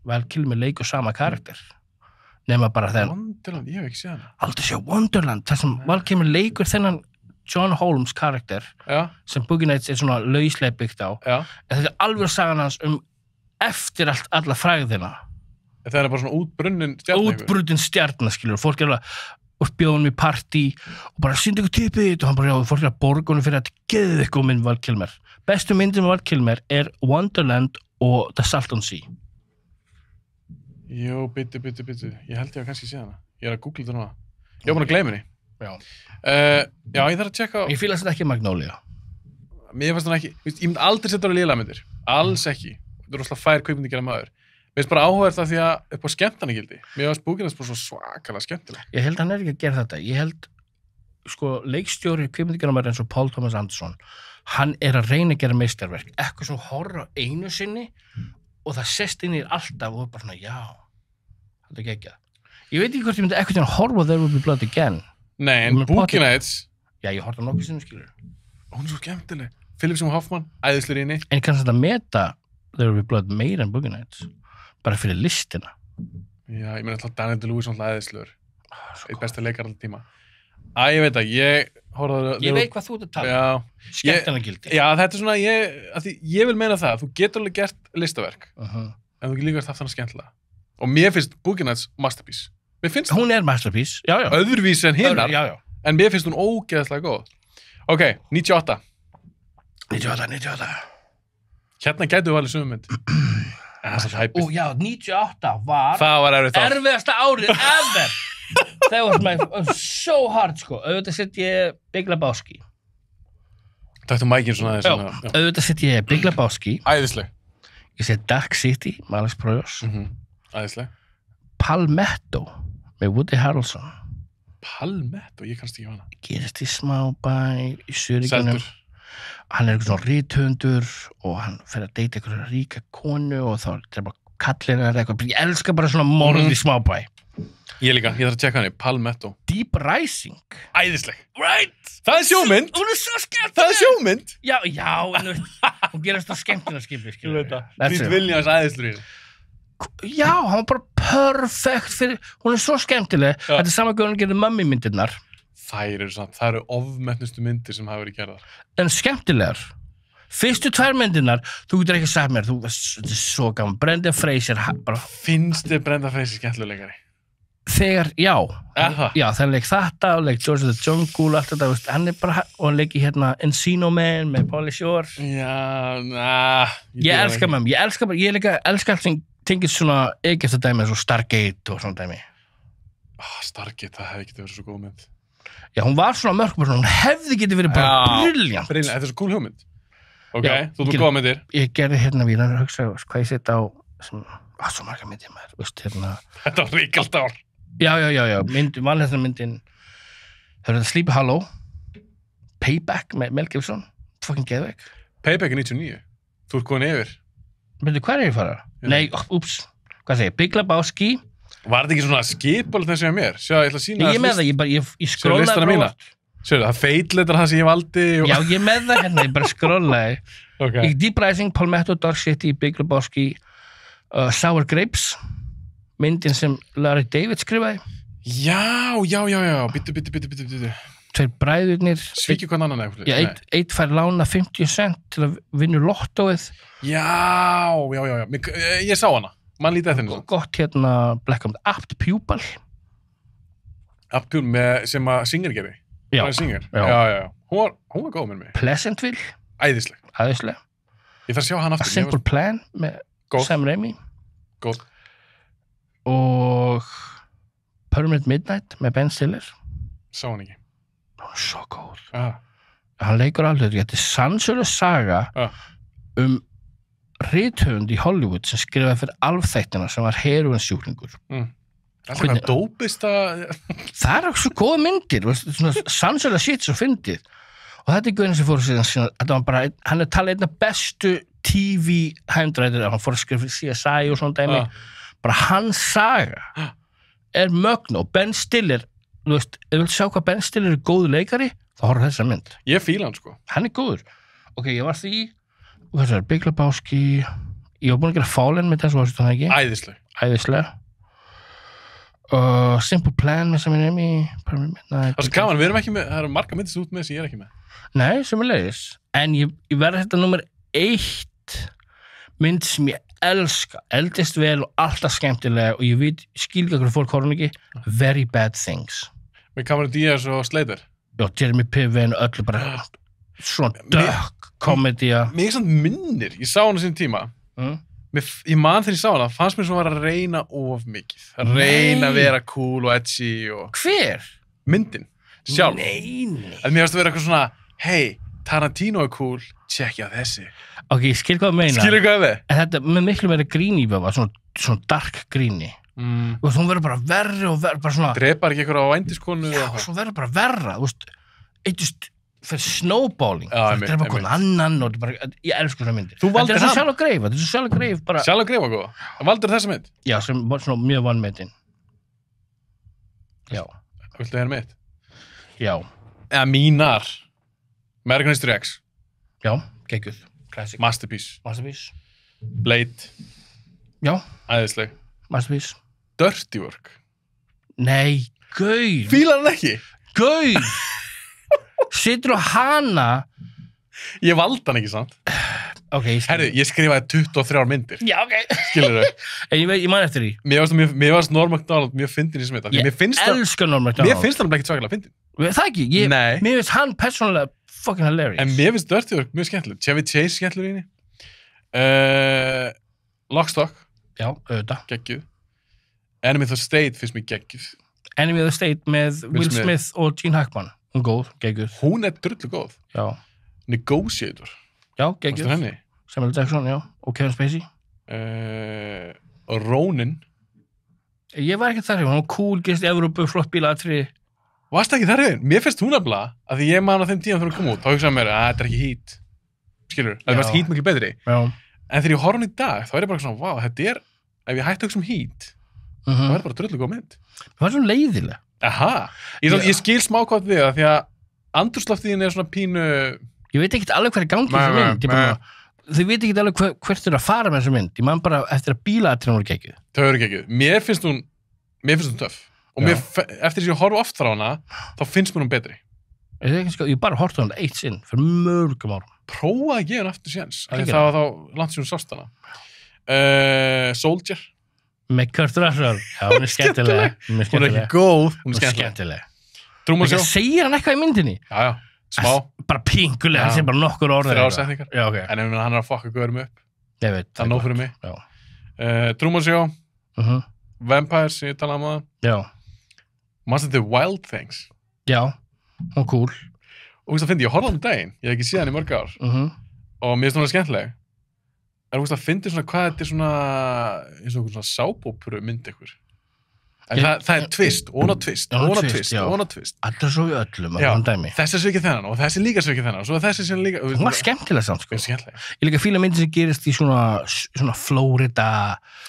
Val Kilmer leikur sama karakter. Nema bara þegar... Wonderland, ég hef ekki séð hana. Aldrei séð Wonderland, það sem Val Kilmer leikur þennan John Holmes karakter sem Boogie Nights er svona lauslega byggt á. En þetta er alveg sagan hans eftir alla frægðina. Það er bara svona útbrunnin stjarna. Útbrunnin stjarna, skilur. Fólk er og bjóðum í partí og bara sýndi ykkur tipið og hann bara, fólk er að borga honum fyrir að geða ykkur mynd Val Kilmer. Bestu myndin með Val Kilmer er Wonderland og The Salton Sea. Jú, bitu. Ég held ég að kannski sé hana. Ég er að googla þetta núna. Ég var búin að gleyma henni. Já. Já, ég þarf að tjekka... Ég fíla þetta ekki Magnolia. Mér fannst hann ekki... Ég myndi aldrei setja á lélega myndir. Alls ekki. Þetta er rosalega fær kvikmyndi gera maður. Mér finnst bara áhugað það því að upp á skemmtanagildi. Mér finnst Boogie Nights bara svo svakalega skemmtileg. Ég held hann ekki að gera þetta. Ég held, sko, leikstjóri kvikmyndagerðarmaður eins og Paul Thomas Anderson, hann er að reyna að gera meistarverk. Eitthvað sem horfir á einu sinni og það sest inn í alltaf og bara svona, já, þetta er geggjað. Ég veit ekki hvort ég myndi eitthvað til að horfa á There Will Be Blood again. Nei, en Boogie Nights... Já, ég horfði á nokkuð sinnum, skilur. Hún er svo skemmtileg. Philip Seymour Hoffman, æðislegur í henni. En kannski þetta meta There Will Be Blood meira en Boogie Nights. Bara fyrir listina. Já, ég meina alltaf Daniel Day-Lewis er alltaf æðislegur. Eitt besta leikar alltaf tíma. Ég veit að ég horfði... Ég veit hvað þú ert að tala. Skemmtanagildi. Já, þetta er svona, ég vil meina það. Þú getur alveg gert listaverk. En þú getur líka haft þannig skemmtilega. Og mér finnst Boogie Nights masterpiece. Mér finnst hún er masterpiece, já. Öðruvísi en hinnar. Já. En mér finnst hún ógeðslega góð. Ok, 98. 98. Hérna gætu við valið sumumynd. Já, 98 var erfiðasta árið ever. Það var so hard, sko. Auðvitað sett ég Big Lebowski. Taktu mækinn svona aðeins. Auðvitað sett ég Big Lebowski. Æðisleg. Ég sett Dark City, með Alex Proyas. Æðisleg. Palmetto, með Woody Harrelson. Palmetto, ég kannast ekki hana. Gerist í smábæ, í Söðuríkjunum. Hann er eitthvað svona rithöfundur og hann fer að deyta eitthvað ríka konu og þá er bara kallinn eða eitthvað. Ég elska bara svona morð í smábæ. Ég líka, ég þarf að tjekka hann í Palmetto. Deep Rising. Æðisleg. Right. Það er sjómynd. Hún er svo skemmtileg. Það er sjómynd. Já, hún gerast á skemmtunarskipi. Ég veit það. Frýtt Williams æðislegur í henni. Já, hann var bara perfekt fyrir, hún er svo skemmtileg. Þetta er sama hvernig hann gerir Mummy myndirnar. Það eru ofmetnustu myndir sem hafa verið gerðar. En skemmtilegar. Fyrstu 2 myndirnar, þú getur ekki sagt mér, þetta er svo gaman. Brendan Fraser, bara... Finnst þið Brendan Fraser skemmtilegleikari? Þegar, já. Já, þegar leik þetta og leik George of the Jungle, allt þetta, hann er bara, og hann leik í Encino Man með Pauly Shore. Já, ég elska mér, ég elska allt sem tengist svona Egypta dæmi eins og Stargate og svona dæmi. Stargate, það hefði getið verið svo góð mynd. Já, hún var svona mörg, hún hefði getið verið bara brilljant. Þetta er svo cool hugmynd. Ok, þú ert góða myndir. Ég gerði við að hugsa hvað ég setja á, svo marga myndir maður, veist, Þetta var ríkalt ár. Já, vanlega myndin, það er Sleepy Hollow, Payback með Mel Gibson, fucking geðveik. Payback 99, þú ert góðin yfir. Veitu, hvað er ég að fara? Nei, hvað segir, Big Lebowski. Var þetta ekki svona skipal þess að mér? Sjá, ég ætla að sína Ég með það, ég skrollaði mína. Sérðu, það feitleitar það sem ég valdi. Já, ég með það hérna, ég bara skrollaði. Okay. Í Deep Rising, Palmetto, Dark City, Big Lebowski, Sour Grapes, myndin sem Larry David skrifaði. Já, bitu. Tveir bræðurnir. Svíkju hvern annan eitthvað. Já, eitt fær lána 50 cent til að vinna lottóið. Já. Ég sá hana. Man lítið eftir henni. Gott hérna, Apt Pupil. Apt Pupil sem að Singer gerði. Já. Já. Hún var góð með mig. Pleasantville. Æðisleg. Ég þarf að sjá hann aftur. A Simple Plan með Sam Raimi. Góð. Og Permanent Midnight með Ben Stiller. Sá hann ekki. Hún er svo góð. Hann leikur alveg, þetta er sannsölu saga rithöfund í Hollywood sem skrifaði fyrir alfþættina sem var heroinsjúklingur. Alltaf hvað dópist að... Það er svo góða myndir, sannsölu shit svo fyndið. Og þetta er guðin sem fór síðan, þetta var bara, hann talað einna bestu TV-hæmdrættir, hann fór að skrifa fyrir CSI og svona dæmi. Bara hans saga er mögn og Ben Stiller, þú veist, ef þú vilt sjá hvað Ben Stiller er góð leikari, þá horfðu þessa mynd. Ég fíla hann, sko. Hann er góður. Ok, ég var því, og þess að Big Lebowski, ég var búin að gera Fallen með þessu, varstu það ekki? Æðislega. Simple Plan með Sam Raimi, það er svo gaman, við erum ekki með, það eru marga myndist út með sem ég er ekki með. Nei, sömuleiðis. En ég verði þetta númer 1 mynd sem ég elska, eldist vel og alltaf skemmtilega og ég skil ekki hvernig fólk horfum ekki, Very Bad Things. Með Cameron Diaz og Slater. Já, Jeremy Piven og öllu bara svona dökk komedía. Mér er samt minnir, ég sá hana sín tíma. Ég man þegar ég sá hana, fannst mér svona að reyna of mikið. Að reyna að vera cool og edgy og... Hver? Myndin, sjálf. Nei. En mér fannst að vera eitthvað svona, hey, Tarantino er cool, tjekkja þessi. Ok, ég skil hvað að meina. Skilur hvað við? En þetta með miklu meira gríni í bæða, svona dark gríni. Og þú verður bara verri og verri, bara svona... Drepar ekki eitthvað á vændiskonu? Já, svo verður bara verra, þú veist, eitthvað fyrir snowballing. Það drepa hvern annan og bara, ég elsku þessa myndir. Þú valdir hann? Þetta er svo Shallow Grave bara... Shallow Grave var góð? Valdur þessa mynd? Já, sem var svona mjög vanmetin. Já. Viltu heyra mitt? Já. Eða mínar. American History X. Já, geggjuð. Classic. Masterpiece. Blade. Já. Æðisleg. Masterpiece. Dirty Work. Nei, gauð. Fílar hann ekki? Gauð. Situr á hana. Ég valdi hann ekki, sant? Ok, herru, ég skrifaði 23 myndir. Já, ok. Skilur þau? Ég man eftir því. Mér varst Norm Macdonald mjög fyndin í sem þetta. Ég elska Norm Macdonald. Mér finnst hann ekki svakalega fyndin. Það ekki? Nei. Mér finnst hann persónulega fucking hilarious. En mér finnst Dirty Work mjög skemmtileg. Chevy Chase skemmtileg í henni. Lock, Stock. Já, auðvitað. Geggjuð. Enemy of the State finnst mér geggjuð. Enemy of the State með Will Smith og Gene Hackman. Hún góð, geggjuð. Hún er drullu góð. Já. Negotiator. Já, geggjuð. Varstu henni? Samuel Jackson, já. Og Kevin Spacey. Ronin. Ég var ekki þar, hún var cool, gerist í Evrópu, flott bílatri. Varst ekki þar hefinn? Mér finnst hún að bla, að því ég man á þeim tíma þegar hún kom út, þá hugsaði mér að þetta er ekki Heat. Skilur, það varst Heat miklu betri. Já. En þegar ég horf hann í dag, þá er ég bara svona, vá, þetta er, ef ég hætti að hugsa um Heat, þá er þetta bara drullu góð mynd. Það var svona leiðileg. Aha, ég skil smákvátt við það, því að andrúrsloftíðin er svona pínu... Ég veit ekkert alveg hvað er gangi í þessu mynd. Þið veit ekki alveg hvert þau að fara með þessu mynd. Ég man bara eftir að bílatriðan voru geggjuð. Þau eru geggjuð. Mér finnst hún töff. Og eftir þess að ég horfa oft frá hana, þá finnst mér hún betri. Ég bara horfði hana eitt sinn fyrir mörgum árum. Prófa að gefa hann aftur séns. Það var þá langt sem hún sást hana. Soldier. Með Kurt Russell. Já, hún er skemmtileg. Hún er ekki góð, hún er skemmtileg. Trúma sjó. Segir hann eitthvað í myndinni? Já. Smá. Bara pingulega, það sé bara nokkur orðið. 3 setningar. Já, ok. En ef hann er að fokka görum upp. Ég veit. Það er nóg fyrir mig. Já. Trúma sjó. Vampires, ég talaði um það. Já. Manstu þetta Wild Things? Já. Hún cool. Og þú veist að fyndi, ég horfði á hann daginn. Ég hef ekki séð hann í mörg ár. Og mér finnst hún skemmtileg. En þú veist að fyndi svona hvað þetta er svona eins og svona sápópuru mynd ykkur. En það twist, og twist. Allir svo í öllum að dæmi. Þessi er svo ekki þennan og þessi líka svo ekki þennan og svo þessi sem líka... Hún var skemmtilega samt, sko. Skemmtilega. Ég líka fíla myndin sem gerist í svona Florida...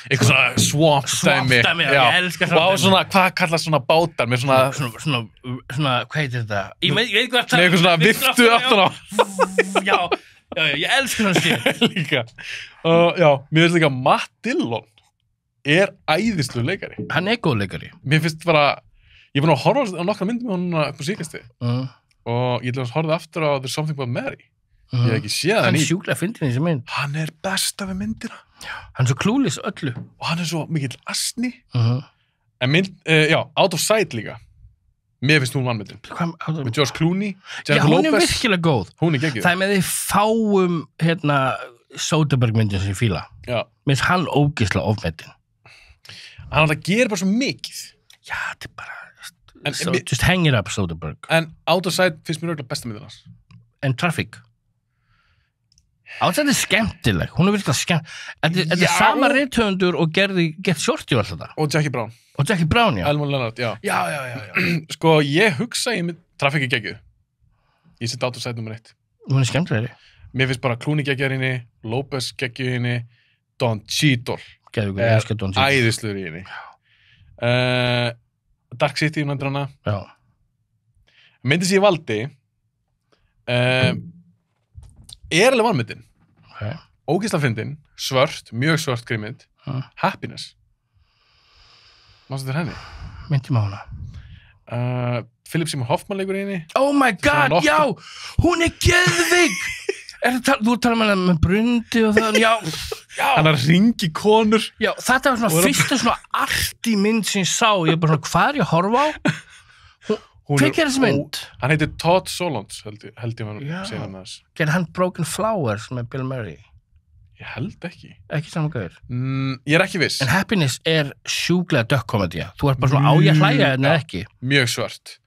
Eitthvað svona swamp-dæmi. Ég elskar svona. Og svona, hvað kallast svona bátar með svona... Svona, hvað heitir þetta? Ég veit hvað það... Með eitthvað svona viftu aftan á. Já, ég elskar svona skil. Líka. Já, mér finnst líka Matt Dillon er æðislegur leikari. Hann er góð leikari. Mér finnst bara, ég er búin að horfa á nokkra myndum með hún upp á síkasti og ég ætla að horfa aftur á There's Something About Mary. Ég hef ekki séð hann í... sjúklega fyndin í þessi mynd. Hann er besta við myndina. Hann er svo klúlis öllu. Og hann er svo mikill asni. En mynd, Out of Sight líka. Mér finnst hún vannmyndin. Með George Clooney, Jennifer Lopez. Hún er virkilega góð. Hún er geggjuð. Það er með því fáum, Soderbergh myndin sem ég fíla. Já. Mér finnst hann ógeðslega ofmetinn. Hann alltaf gerir bara svo mikið. Já, þetta er bara... just hang it up, Soderbergh. En Out of Sight finnst mér örugglega besta myndin hans. En Traffic? Out of Sight er skemmtileg. Hún er virkilega skemmtileg. Þetta er sama rithöfundur og gerði Get Shorty og allt þetta. Og Jackie Brown. Og Jackie Brown, já. Elmore Leonard, já. Já. Sko, ég hugsa ég mynd Traffic er geggjuð. Ég set Out of Sight nummer 1. Hún er skemmtilegri. Mér finnst bara Clooney geggjar henni, Lopez geggjuð henni, Don Cheadle æðislegur í henni. Dark City nefndir hana. Já. Myndin sem ég valdi er alveg vanmyndin. Ógeðslega fyndin, mjög svört grímynd. Happiness. Manstu þér henni? Myndi maður hana. Philip Seymour Hoffman leikur í henni. Oh my god, já! Hún er geðvig! Þú talar með Brundi og það, já. Hann er ringi konur. Já, þetta var svona fyrsta svona arti mynd sem ég sá. Ég er bara svona, hvað er ég að horfa á? Hver gerir þessi mynd? Hann heitir Todd Solondz, held ég að segja hann þess. Gerir hann Broken Flowers með Bill Murray? Ég held ekki. Ekki saman gauður? Ég er ekki viss. En Happiness er sjúklega dökk-komedía. Þú ert bara svona á ég að hlæja en ekki. Mjög svört.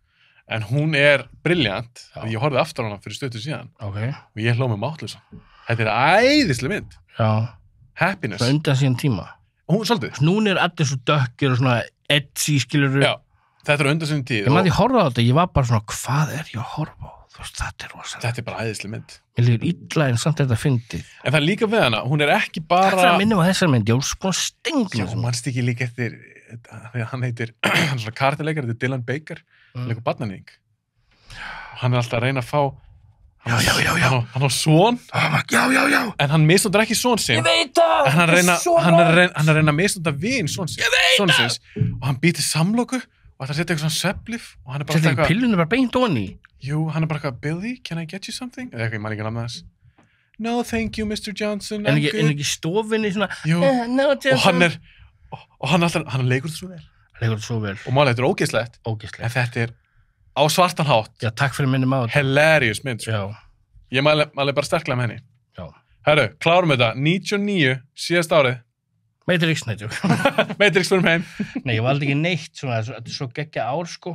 En hún er brilljant. Ég horfði aftur á hana fyrir stötu síðan. Okay. Og ég hló með máttlusa. Þetta er æðisleg mynd. Já. Happiness. Það undan síðan tíma. Og hún svolítið. Núna er allir svo dökkir og svona edgy, skilur. Já. Þetta er undan síðan tíð. Ég maður ég horfði á þetta, ég var bara svona, hvað er ég að horfa á? Þú veist, þetta er rosalega. Þetta er bara æðisleg mynd. Mér líður illa en samt þetta fyndið. En það er líka við hana, hún er ekki bara... Takk fyrir að minnum á þessar mynd, ég var svona stengið. Já, mannst ekki líka eftir, hann heitir, hann er svona kartileikar, þetta er Dylan Baker, leikur barnanýðing. Hann er alltaf að reyna að fá... Já. Hann á son. Já. En hann misnóttar ekki son sinn. Ég veit það! En hann er að reyna að misnótta vin son sinn. Ég veit það! Og hann býtir samloku og það setja eitthvað svona svefnlif og hann er bara eitthvað... Setja pillunum bara beint onni? Jú, hann er bara eitthvað, Billy, can I get you something? Eða eitthvað, ég man ekki nafna þess. No, thank you, Mr. Johnson. En ekki stofinni svona... Jú, no, og hann leikur þetta svo vel. Leikur þetta svo vel. Og málega, þetta er ógeðslegt. En þetta er á svartan hátt. Já, takk fyrir minnum á þetta. Hilarious mynd. Já. Ég mæli bara sterklega með henni. Já. Herru, klárum þetta. 99, síðast árið. Matrix, nættu. Matrix fyrir heim. Nei, ég valdi ekki neitt svona, þetta er svo geggja ár, sko.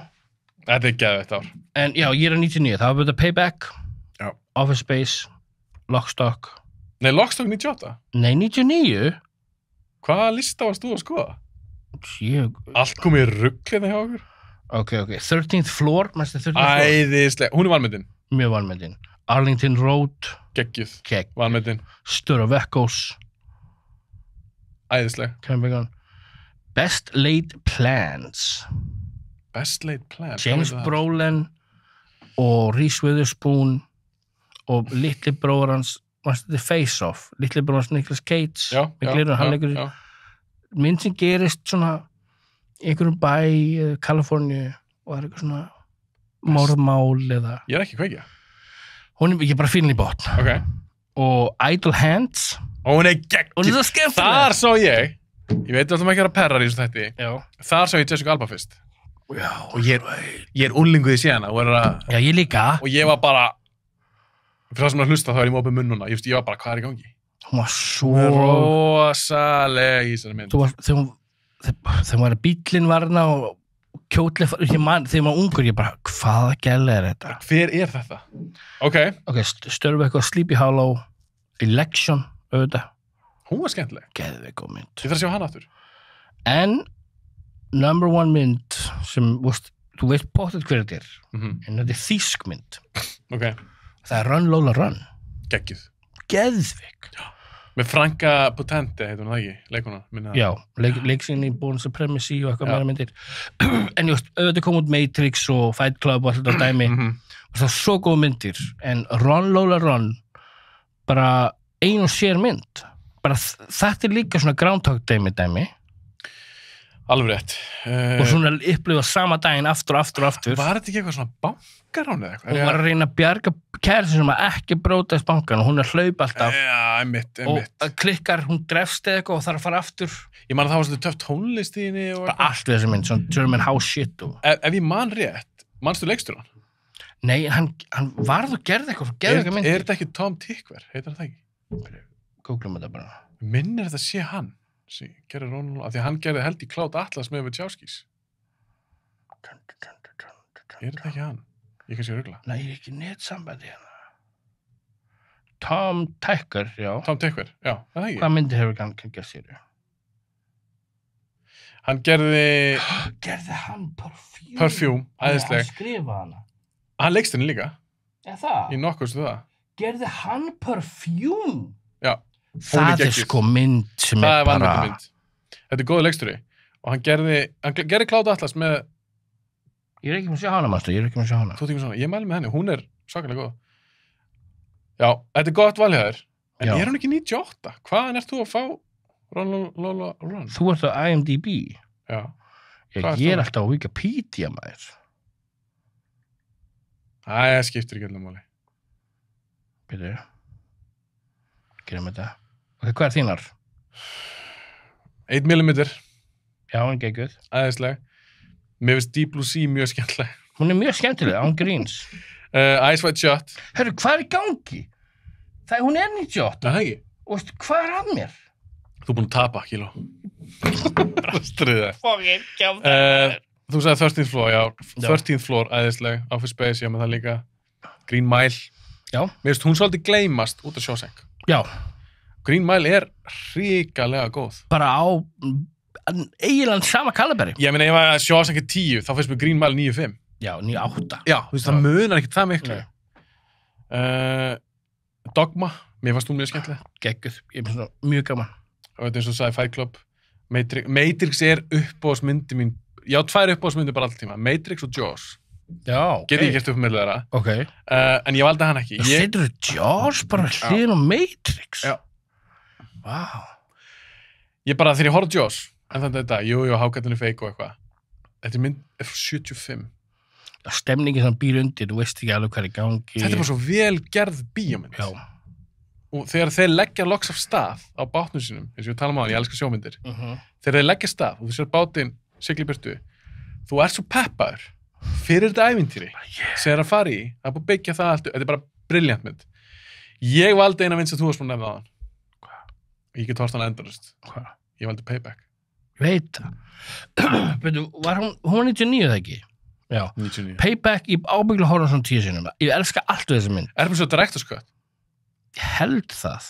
Þetta er geðveitt ár. En já, ég er að 99, það var bara Payback, já. Office Space, Lockstock. Nei, Lockstock 98? Nei, 99. Hvaða lista varst þú að skoða? Allt komið í rugglið hjá okkur. Ok. 13th Floor, mæstu 13th Floor. Æðislega, hún er valmyndin. Mjög valmyndin. Arlington Road. Geggjuð. Valmyndin. Stir of Echoes. Æðislega. Best Laid Plans. Best Laid Plans? James Brolin og Reese Witherspoon og litli bróður hans, The Face Off, litli bróður hans Nicolas Cage. Já. Mynd sem gerist svona í einhverjum bæ, Kaliforníu og það er eitthvað svona morðmál eða... Ég er ekki kveikja. Ég er bara fínlega í botn. Ok. Og Idle Hands. Hún er gegn. Hún er svo skemmtileg. Þar sá ég veit alltaf ekki að perra í þessu þætti. Já. Þar sá ég Jessica Alba fyrst. Já. Og ég er úlinguð í síðana. Já, ég líka. Og ég var bara, fyrir það sem að hlusta þá er ég mópið munnuna. Ég var bara, hvað er í gangi? Hún var svo... rosaleg í þessari mynd. Þegar maður bíllinn varna og kjótleif, þegar maður ungur, ég bara, hvaða gæla er þetta? Hver er þetta? Ok, störfu eitthvað Sleepy Hollow, Election, auðvitað. Hún var skemmtileg. Geðveik góð mynd. Ég þarf að sjá hana aftur. En number one mynd sem, þú veist pottet hver þetta en þetta þýsk mynd. Ok. Það Run Lola Run. Geggjuð. Geðvik. Með Franka Potente, heitir hún það ekki, leikuna. Já, leiksinn í Born Supremacy og eitthvað meira myndir. En auðvitað kom út Matrix og Fight Club og allt þetta dæmi. Og það var svo góð myndir. En Run Lola Run, bara ein og sér mynd. Bara þetta líka svona Groundhog dæmi. Alveg rétt. Og svona upplifa sama daginn aftur. Var þetta ekki eitthvað svona bankarán eða eitthvað? Hún var að reyna að bjarga kærasta sem ekki brótaðist bankan og hún hlaup alltaf. Já, einmitt. Og klikkar, hún drefst eða eitthvað og þarf að fara aftur. Ég man að það var svona töff tónlist í henni og bara allt við þessi mynd, svona German house shit og... Ef ég man rétt, manstu leikstjóran? Nei, hann varð og gerði eitthvað, gerði eitthvað mynd. Er þetta ekki Tom Tykwer? Heitir það ekki? Googlum þetta bara. Minnir þetta sé hann? Gerði Ronald, af því að hann gerði held í Cloud Atlas með Wachowskis. Er þetta ekki hann? Ég kannski rugla. Nei, ég er ekki netsambandi hérna. Tom Tykwer, já. Tom Tykwer, já, það ekki. Hvað myndi hefur hann gert sér? Hann gerði... Gerði hann Perfume? Perfume, æðisleg. Hann skrifaði hana. Hann leikst henni líka. Það? Í nokkustu það. Gerði hann Perfume? Já. Það sko mynd sem það er bara... Það mynd. Þetta er góð leikstjóri. Og hann gerði Cloud Atlas með... Ég er ekki með að sjá hana, maður. Ég er ekki með að sjá hana. Þú tekur svona, ég mæli með henni. Hún er svakalega góð. Já, þetta er gott valhjöður. En er hún ekki 98? Hvaðan ert þú að fá Run Lola Run? Þú ert á IMDb. Já. Ég er alltaf á Wikipedia, maður. Það skiptir ekki alveg máli. Byrju. Gerum þetta. Ok, hvað er þínar? 1 millimeter. Já, hún geggjuð. Æðisleg. Mér finnst Deep Blue Sea mjög skemmtileg. Hún er mjög skemmtileg, án gríns. Eyes Wide Shut. Hörru, hvað er í gangi? Hún er 98. Það ekki. Og hvað er að mér? Þú er búin að tapa, kíló. Striða. Fokkin, kjátt það. Þú sagði 13th Floor, já. 13th Floor, æðisleg. Office Space, já, með það líka. Green Mile. Já. Mér finnst hún svolítið gleymast út af Shawshank. Já. Green Mile er hrikalega góð. Bara á eiginlega sama kaliberi. Ég meina, ef að Shawshank er 10, þá finnst mér Green Mile 9.5. Já, 9.8. Já, þú veist, það munar ekkert það miklu. Dogma, mér fannst hún mjög skemmtileg. Geggjuð, ég finnst það mjög gaman. Og þetta er eins og sagði Fight Club. Matrix er uppáhaldsmyndi mín. Já, 2 uppáhaldsmyndir bara alltaf tíma. Matrix og Jaws. Já, ok. Get ég gert upp með þeirra. Ok. En ég valdi hann ekki. Það setur Jaws bara hliðin á Matrix. Já. Vá. Ég bara, þegar ég horfði Jaws, en þetta, jú, hákarlinn er feik og eitthvað. Þetta mynd er frá 75. Stemningin sem býr undir, þú veist ekki alveg hvað er í gangi. Þetta er bara svo vel gerð bíómynd. Já. Og þegar þeir leggja loks af stað á bátnum sínum, eins og ég tala um á hann, ég elska sjómyndir, þegar þeir leggja stað og þú sér bátinn sigla í burtu, þú ert svo peppaður fyrir þetta ævintýri sem er að fara í, það er búið að byggja það allt, þetta er bara brilljant mynd. Ég valdi eina mynd sem þú varst búin að nefna á hann. Ég get horft hann endurist. Ég valdi Payback. Ég veit það. Veitu, var hún 99 það ekki? Já. 99. Payback, ég ábyggilega horfa svona 10 sinnum. Ég elska allt við þessi mynd. Er það svo director's cut? Ég held það.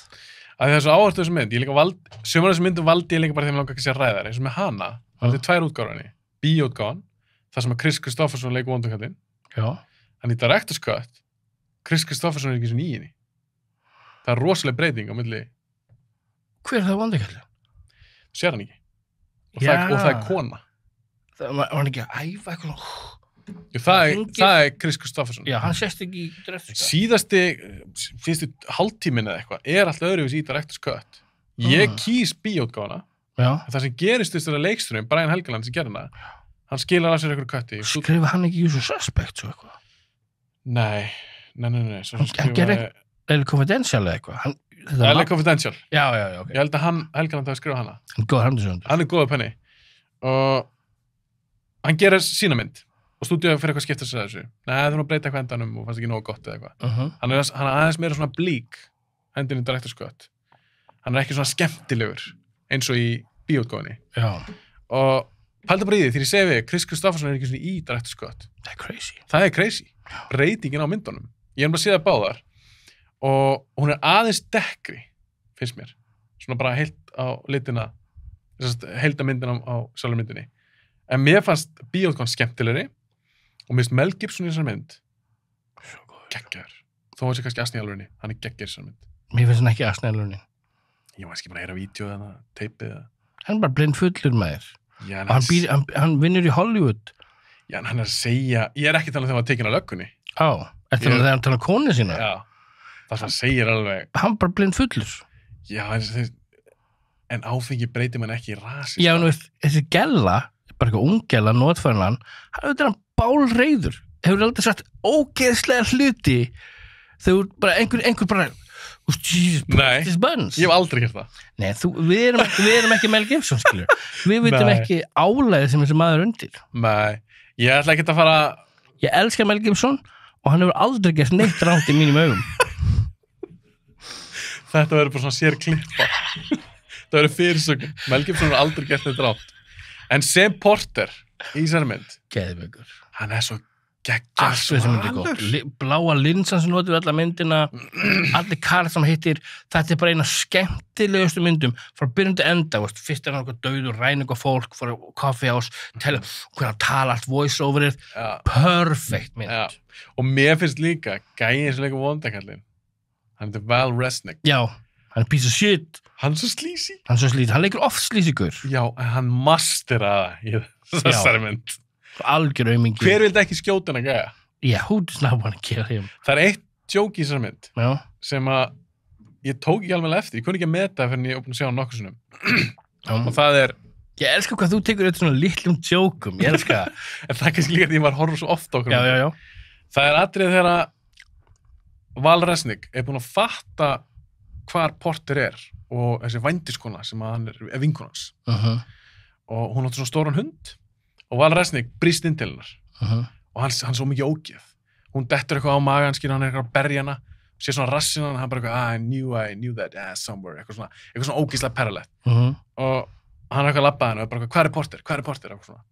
Að þessu áhörtu þessu mynd, ég líka valdi, sömur þessu myndu valdi ég líka bara þegar ég langar ekki að sé ræða þær, eins og með hana, það er 2 útgáfanni, bíóutgáfan, það sem að Chris Kristofferson leikur vondukallinn. Já. En í director's cut, Chris Kristofferson er ekki svona í henni. Það er rosaleg breyting á milli. Hver er það vondukallinn? Þú sér hann ekki. Og það er kona. Það var hann ekki að æfa eitthvað svona... Jú, það er Chris Kristofferson. Já, hann sést ekki í director's cut. Síðasti hálftíminn eða eitthvað er alltaf öðruvísi í director's cut. Ég kýs bíóutgáfana. Það sem gerist þess að leiksturinn, Brian Helgeland sem gerir hana, hann skilar af sér eitthvað cutti. Skrifa hann ekki Usual Suspects og eitthvað? Nei. Hann gerir L.A. Confidential eða eitthvað? L.A. Confidential. Já, ok. Ég held að Helgeland hafi skrifað hana. Hann er góð penni. Og hann gerir sína mynd. Og stúdíóið fyrir eitthvað skipta sér að þessu. Nei, það er að breyta eitthvað endanum og fannst ekki nógu gott eða eitthvað. Hann er aðeins meira svona blík hendin í director's cut. Hann er ekki svona skemmtilegur eins og í bíóutgáfunni. Já. Og pældu bara í því, þegar ég segi við, Chris Kristofferson er ekki svona í director's cut. Það er crazy. Breytingin á myndunum. Ég er bara að sé það báðar. Og hún er aðeins dekkri, finnst mér. Svona bara heilt á litina, heilt að myndina á sjálfur myndinni. En mér fannst bíóutgáfan skemmtilegri og mér finnst Mel Gibson í þessari mynd geggjaður. Þó hann sé kannski asni í alvörinni, hann geggjaður í þessari mynd. Mér finnst hann ekki asni í alvörinni. Ég var ekki bara að heyra vídeo eða teipið eða. Hann bara blind fullur með þér. Já, hann vinnur í Hollywood. Já, en hann að segja, ég ekki talað þegar hann var tekinn á löggunni. Eftir þegar hann tala konu sína. Já, það sem segir alveg. Hann bara blind fullur. Já, en áfengi breytir mann ekki í rasist. Já, en þessi gella, bara eitthvað unggella, notfærinlan, hann er bálreiður. Hefur aldrei sagt ógeðslega hluti þegar bara einhver bara Jesus, this buns. Ég hef aldrei gert það. Nei, við erum ekki Mel Gibson, skilur. Við vitum ekki álæðið sem þessi maður undir. Nei, ég ætla ekki að fara. Ég elska Mel Gibson og hann hefur aldrei gert neitt rangt í mínum augum. Þetta verður bara svona sér klippa. Það verður fyrirsögn. Mel Gibson hefur aldrei gert neitt rangt. En Sam Porter í þessari mynd. Geðveikur. Hann svo geggjaður. Allt þessi myndi gott. Bláa linsan sem notur við alla myndina. Allir karar sem hittir. Þetta bara eina skemmtilegustu myndum frá byrjun til enda. Fyrst hann eitthvað dauð og ræn eitthvað fólk fyrir koffihás, hvernig tala allt voice overið. Perfect mynd. Já. Og mér finnst líka gæinn sem leikur vondakallinn. Hann Val Resnick. Já, hann piece of shit. Hann svo slísi. Hann leikur oft slísigur. Já, en hann masteraði í þessari mynd. Algjör aumingi. Hver vildi ekki skjóta hann að gæja? Yeah, who does not want to kill him? Það eitt joke í þessari mynd. Já. Sem að ég tók ekki alveg eftir. Ég kunni ekki að meta fyrir ég opna að sjá hann nokkuð sinnum. Og það Ég elska hvað þú tekur eitthvað svona litlum jokum. Ég elska það. En það er kannski líka því ég var að horfa svo oft á okkur. Já. Það atriðið þegar Val Resnick búinn að fatta hvar Porter og þessi vændiskona sem að hann vinkonans. Og hún átti svona stóran hund og Val Resnick brýst inn til hennar. Og hann svo mikið ógeð. Hún dettur eitthvað á magan, skilur hann eitthvað að berja hana, sér svona rassin hann, hann bara eitthvað, I knew that somewhere, eitthvað svona ógeðslega perralegt. Og hann eitthvað labbaði hann og bara, hvað Porter, eitthvað svona.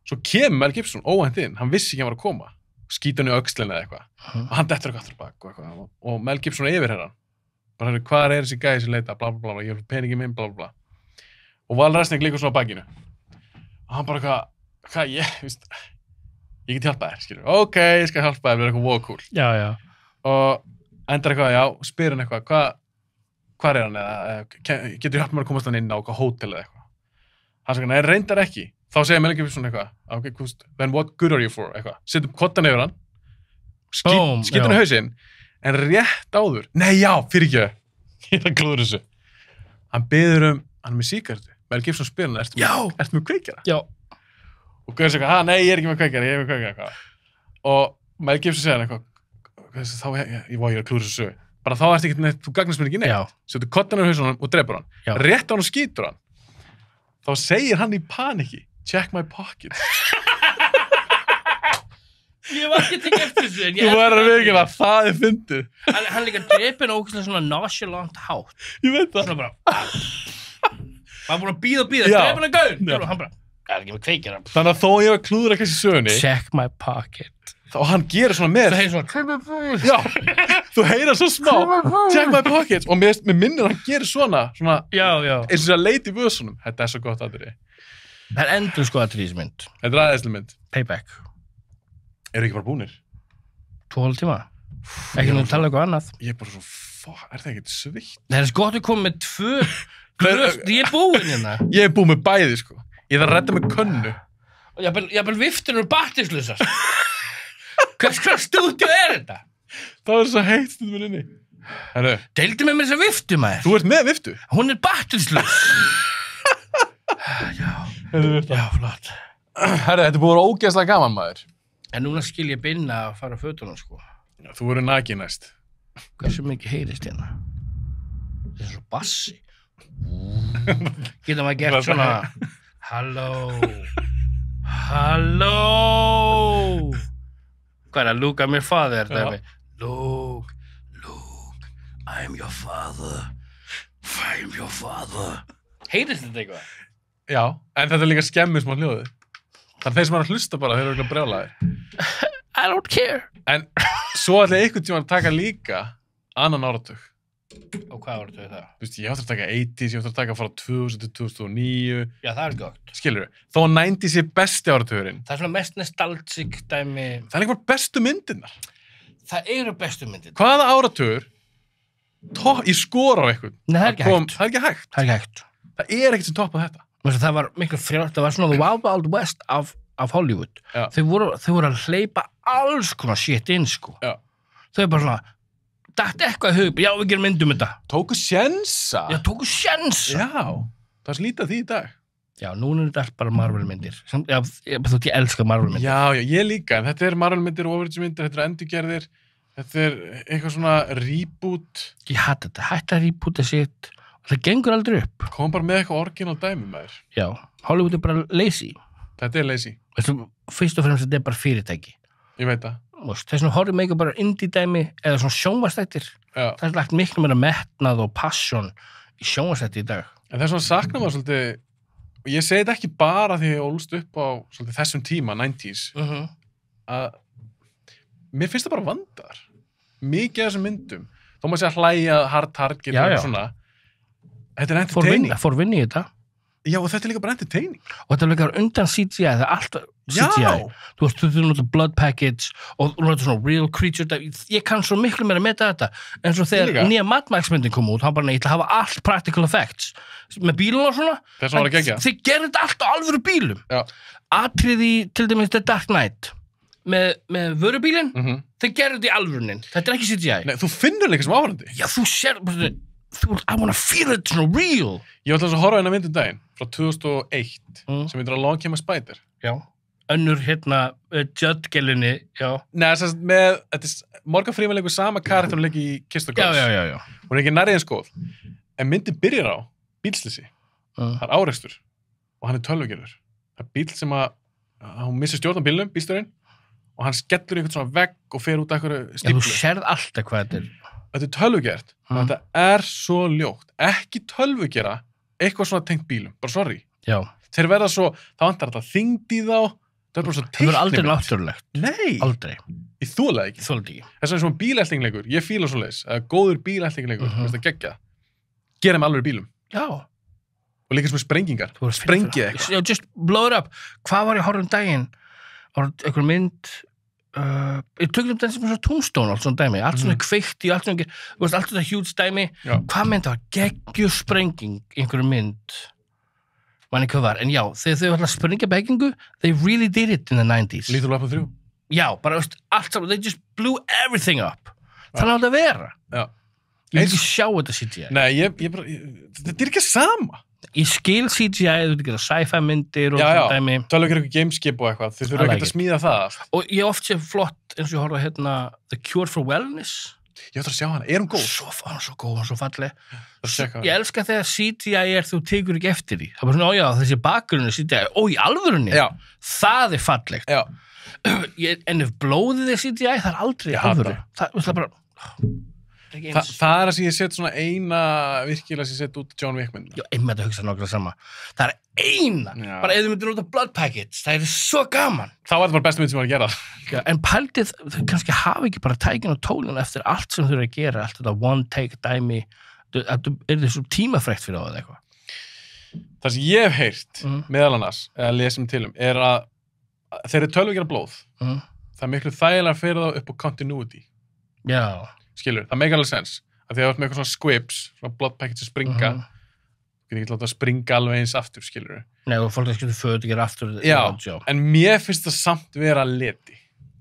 Svo kemur Mel Gibson óvænt inn, hann vissi ekki hann var að koma. Skýta hann í öxlinni eða eitthvað og hann dettur eitthvað aftur bak og eitthvað og Mel Gibson yfirherra hann bara hvað þessi gæði sem leita bla bla bla ég vil peningi minn bla bla bla og Val Resnick líka svona á bakinu og hann bara hvað ég get hjálpað þér skilur ok, ég skal hjálpa þér, við erum eitthvað wow cool já og endar eitthvað, já, spyr hann eitthvað hvað hann eða getur hjálpað mér að komast hann inn á eitthvað hótel eða eitthvað hann sagði, nei, reyndar ekki þá segir Mel Gibson eitthvað, okay, then what good are you for, eitthvað, setjum kottan yfir hann, skýtur hann í hausinn, en rétt áður, nei já, fyrir ekki, ég að glúður þessu, hann biður hann er með síkartu, Mel Gibson spyr hann, ertu með kveikjara? Já. Og Guður segir, nei, ég er ekki með kveikjara, ég er með kveikjara, eitthvað. Og Mel Gibson segir hann eitthvað, þá, ég að glúður þessu, bara þá ertu ekki, þú gagnast mér ekki neitt, setjum kottan yfir hausinn og drepur hann, rétt á hann og skýtur hann, þá segir hann í paniki, check my pockets. Ég var ekki tekið eftir þessu. Þú verður að veikina að það fyndið. Hann líka drepin og ógeðslega svona nonchalant hátt. Ég veit það. Svona bara. Hann búin að bíða, drepin að gaun. Og hann bara, er ekki með kveikjara. Þannig að þó ég var klúður ekki þessi sögunni. Check my pocket. Og hann gerir svona með. Það heyrir svona, check my pocket. Já, þú heyrir svo smá. Check my pockets. Og mér minnir hann gerir svona. Já. Eins og það leiti í vöðsunum. Þetta svo gott atriði. Það endur sko atriði þessi mynd. Þetta aðeinslega mynd. Payback. Eru ekki bara búnir? 12 tíma. Ekki nú tala eitthvað annað. Ég er bara svo, er það ekkert svitt? Það er sko að þú komið með 2 glös. Ég er búinn hérna. Ég er búinn með bæði, sko. Ég þarf að redda með könnu. Og jafnvel viftur eru batterislusar. Hvers stúdíu er þetta? Það er svo heitt stundum inni. Herru. Deildu með mér þessa viftu, maður. Þú ert með viftu? Hún er batterislus. Já, flott. Herru, þetta er búin að ógeðslega gaman, maður. En núna skil ég binna að fara fötunum, sko. Já, þú verður nakið næst. Hversu mikið heyrist hérna? Þetta er svo bassi. Getur maður gert svona Halló. Hvað er það? Luke, I'm your father. Luke, I'm your father. I'm your father. Heyrist þetta eitthvað? Já, en þetta er líka skemmið smá hljóðið. Þannig þeir sem er að hlusta bara, þeir eru ekki brjálæðir. I don't care. En svo ætla ég einhvern tíma að taka líka annan áratug. Og hvað var þetta það? Þú veist, ég áttur að taka 80s, ég áttur að taka frá 2000 til 2009. Já, það er gott. Skilur, þó 90s er besti áratugurinn. Það er svona mest nostalgic dæmi. Það er líka bara bestu myndirnar. Það eru bestu myndir. Hvaða áratugur í skora á eitthvað? Nei, það er ekki hægt. Það er ekki hægt. Það er ekki hægt. Það er ekkert sem toppað þetta. Það var miklu frjátt, það var svona the Wild Wild West af Hollywood. Já. Þau voru að hleypa alls konar shit inn, sko. Já. Þau bara svona, datt eitthvað í hug, já, við gerum myndum þetta. Tóku sjensa. Já, tóku sjensa. Já, það er slítið því í dag. Já, núna er þetta allt bara Marvel-myndir. Já, ég elska Marvel-myndir. Já, ég líka, en þetta er Marvel-myndir, Overwatch-myndir, þetta er endurgerðir, þetta er eitthvað svona reboot. Ég hata þetta, hætta að reboota sitt. Það gengur aldrei upp. Kom bara með eitthvað orginal dæmi með þér. Já, Hollywood er bara lazy. Þetta er lazy. Veistu, fyrst og fremst þetta er bara fyrirtæki. Ég veit það. Þess vegna horfum við bara indie dæmi eða svona sjónvarstættir. Já. Það er lagt miklu meira metnað og passion í sjónvarstætti í dag. En það er svona sakna maður svolítið, og ég segi þetta ekki bara því ég ólst upp á svolítið þessum tíma, 90s, að mér finnst það bara vandar. Mikið af þessum myndum. Þó maður sé að hlæja hard target og svona. Þetta er entertaining. Fór vinni í þetta. Já, og þetta er líka bara entertaining. Og þetta er líka undan CGI, það er alltaf CGI. Já. Þú veist, þú notar blood package og þú notar svona real creature. Ég kann svo miklu meira að meta þetta. En svo þegar nýja Mad Max myndin kom út, hann bara, nei, ég ætla að hafa allt practical effects. Með bílum og svona. Það er svona að gegja. Þið gerir þetta allt á alvöru bílum. Já. Atriði, til dæmis The Dark Knight, með vörubílinn, þið gerir þetta í alvörunin. Þetta er ekki CGI. Nei, þú finnur líka sem áhorfandi. Já, þú sér, I wanna feel it, svona real. Ég ætla að horfa hérna myndum daginn frá 2001 sem heitir Along Came a Spider. Já. Önnur Judd-gelinni, já. Nei, þess að Morgan Freeman leikur sama karakter hún leikur í Kiss the Girls. Já. Hún er ekki nærri eins góð. En myndin byrjar á bílslýsi. Það er árekstur og hann er tölvugerður. Það er bíl sem hún missir stjórn á bílnum, bílstjórinn, og hann skellur í eitthvað svona vegg og fer út af eitthvað stíflu. Já, þú sérð alltaf hvað þetta er. Þetta er tölvugert og þetta er svo ljótt. Ekki tölvugera eitthvað svona tengt bílum. Bara sorry. Já. Þeir verða svo, það vantar þetta þyngd í þá. Það er bara svo teiknimynd. Það verður aldrei náttúrulegt. Nei. Aldrei. Ég þola ekki. Þoldi ekki. Þess vegna svona bíleltingleikur. Ég fíla svo leis. Góður bíleltingleikur. Veist það geggja. Gerum alveg bílum. Já. Og líka sem sprengingar. Sprengið eitthvað. Já, just blow it up. Hvað var ég horfum daginn? Var einhver mynd... ég tökum þetta sem svona Tombstone allt svona dæmi, allt svona kveikt í allt svona, þú veist, allt svona huge dæmi. Hvað mynd það var? Geggjusprenging í einhverju mynd manni hvað var, en já, þegar þau ætla að sprengja byggingu, they really did it in the 90s. Lethal Weapon 3? Já, bara, veist, allt saman, they just blew everything up. Þannig að það vera. Já. Ég vil ekki sjá þetta CGI. Nei, þetta er ekki sama. Ég skil CGI, þú veit ekki það, sci-fi myndir og svona dæmi. Já, tala ekki gameskip og eitthvað, þau þurfa ekki að smíða það. Og ég oft sé flott, eins og ég horfa hérna, The Cure for Wellness. Ég ætla að sjá hana, er hún góð? Svo góð, svo falleg. Ég elska þegar CGI þú tekur ekki eftir því. Það er bara svona, ójá, þessi bakgrunni CGI, í alvörunni. Já. Það er fallegt. Já. En ef blóðið er CGI, það er aldrei alvöru. Það er bara... Það er að ég set svona eina virkilega sem ég set út John Wick mynd. Já, einmitt að hugsa nákvæmlega sama. Það er eina, bara ef þú myndir út af blood package, það er svo gaman. Þá var þetta bara bestu mynd sem var að gera. Já, en pældið, þau kannski hafa ekki bara tækin og tólun eftir allt sem þau eru að gera, allt þetta one take dæmi, er þetta svo tímafrekt fyrir á það eitthvað? Það sem ég hef heyrt, meðal annars, eða lesum til er að þeir eru tölvugjara blóð, það er miklu þægilega fyrir þá upp á continuity. Já. Skilur, það make alveg sens að því að það er með eitthvað svona squibs, svona blood package að springa þú getur ekki láta að springa alveg eins aftur, skilur. Nei, og fólk getur föt ekki aftur. Já, en mér finnst það samt vera leti.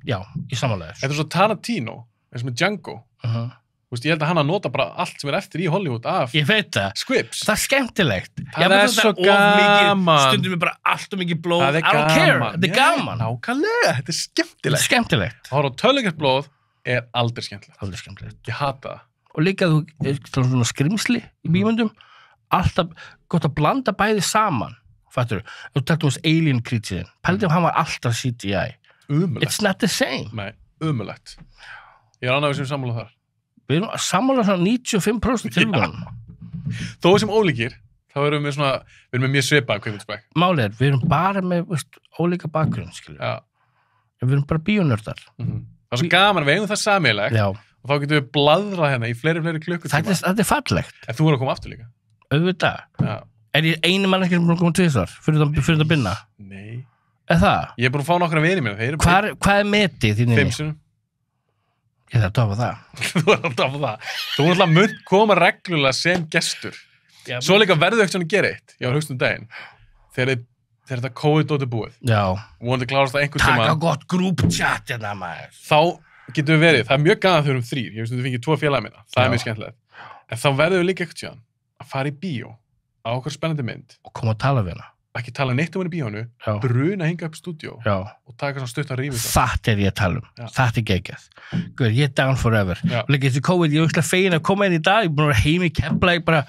Já, í samanlega. Þetta er svo Tarantino, eins og með Django. Þú veist, ég held að hann að nota bara allt sem er eftir í Hollywood af ég veit það. Squibs. Það er skemmtilegt. Það er svo gaman. Stundum er bara allt og mikið blóð. I don't care, þetta er gaman. Nákvæmlega, þetta er skemmtilegt. Þetta er skemmtilegt. Það horfa á tölvugjart blóð er aldrei skemmtilegt. Aldrei skemmtilegt. Ég hata það. Og líka þú er svona skrimsli í bímyndum, alltaf gott að blanda bæði saman. Fattur þú taktum þess alien creature-in. Pældi hann var alltaf CGI. Umulegt. It's not the same. Nei, umulegt. Ég er annað sem sammála þar. Við erum sammála svona 95% tilvíðan. Þó sem ólíkir, þá erum við svona, við erum með mjög svipaðan kvikmyndsbæk. Málið er, við erum bara með ólíka bakgrunn, skilur. Já. Við erum bara bíónördar. Það er svo gaman að við eigum það sameiginlegt og þá getum við bladrað hérna í fleiri klukkutíma. Þetta fallegt. En þú voru að koma aftur líka. Auðvitað. Já. Er ég einu manneskir sem er búin að koma tvisvar fyrir þetta binna? Nei. Er það? Ég er búin að fá nokkra vini mína. Hvað metið þín inni? 5 sinnum. Ég þarf að topa það. Þú er að topa það. Þú er alltaf mun koma reglulega sem gestur. Já, svo líka verður ekki svona að gera eitt. Ég var hugst daginn. Þegar þetta COVID-dótið búið. Já. Vonandi klárast það einhver tíma. Taka gott group-chat hérna maður. Þá getum við verið. Það er mjög gaman að þau erum 3. Ég veist að þú fengið 2 félaga minna. Það er mjög skemmtilegt. En þá verður við líka ekkert síðan að fara í bíó á okkur spennandi mynd. Og koma að tala við hana. Ekki tala neitt um henni í bíónu. Bruna hinga upp í stúdíó. Og taka svona stuttan rífi. Það er ég að tala um. Það er geggjað. Guður, ég er down forever. Líka þessi COVID, ég er ekki fegin að koma inn í dag. Ég er búin að vera heim í Keflavík bara,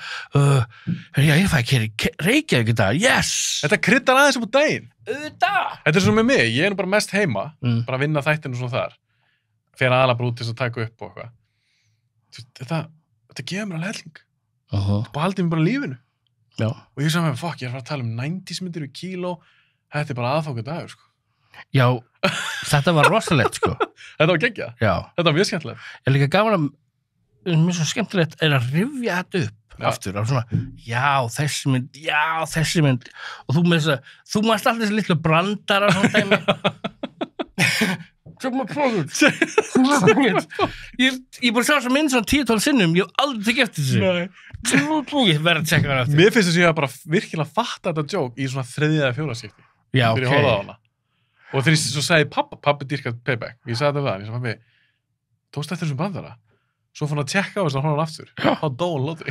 ég fæ ekki Reykjavík í dag. Yes! Þetta kryddar aðeins upp á daginn. Auðvitað! Þetta er svona með mig. Ég er nú bara mest heima. Bara að vinna þættinu svona þar. Fer aðalega bara út til þess að taka upp og eitthvað. Þetta gefur mér alveg helling. Bara haldið mér bara lífinu. Já. Og ég sagði mér, ég er að fara að tala um 90 myndir í kíló, þetta er bara aðfókuð dagur, sko. Já, þetta var rosalegt, sko. Þetta var geggjað. Já. Þetta var mjög skemmtilegt. Ég er líka gaman að, mjög svo skemmtilegt er að rifja þetta upp aftur, af svona, þessi mynd, og þú mást alltaf þessi litlu brandara svona dæmi. Ég búið að sjá þess að mynd svona 10-12 sinnum, ég hef aldrei tekið eftir þessu. Ég verði að tjekka hana eftir. Mér finnst þess að ég bara virkilega fatta þetta joke í svona 3. eða 4. skipti. Já, ok. Þegar ég horfði á hana. Og þegar ég svo sagði pappi dýrkað payback. Ég sagði þetta við hann, ég sagði pappi, tókst eftir þessum bandara? Svo fann að tjekka á þess að horfa hann aftur. Þá dói lóti.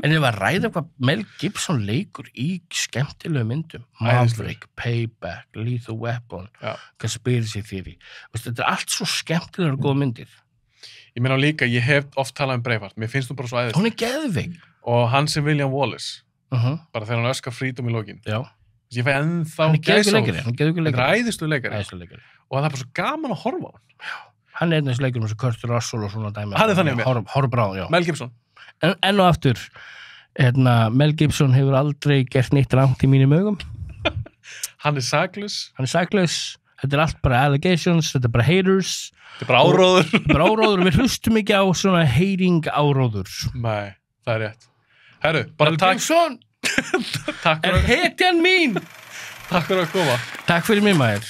En ég var að ræða hvað Mel Gibson leikur í skemmtilegu myndum. Maverick, Payback, Lethal Weapon, Conspiracy Theory. Þetta er allt svo skemmtilegur og góð myndir. Ég meina líka, ég hef oft talað um Braveheart. Mér finnst þú bara svo æðist. Hún er geðveik. Og hann sem William Wallace. Bara þegar hann öskar freedom í lokin. Já. Ég fæ ennþá gæsahúð. Hann er æðislegur leikari. Og það er bara svo gaman að horfa á hann. Já. Hann er eins leikur með svo Kurt Russell og svona dæmi. Hann er þannig með. Horfbráð, já. Mel Gibson. En og aftur, Mel Gibson hefur aldrei gert neitt rangt í mínum augum. Hann er saklaus. Þetta er allt bara allegations, þetta er bara haters. Þetta er bara áróður. Við hlustum ekki á svona hating áróður. Nei, það er rétt. Herru, bara takk. Takk fyrir hetjan mín. Takk fyrir að koma. Takk fyrir mig, maður.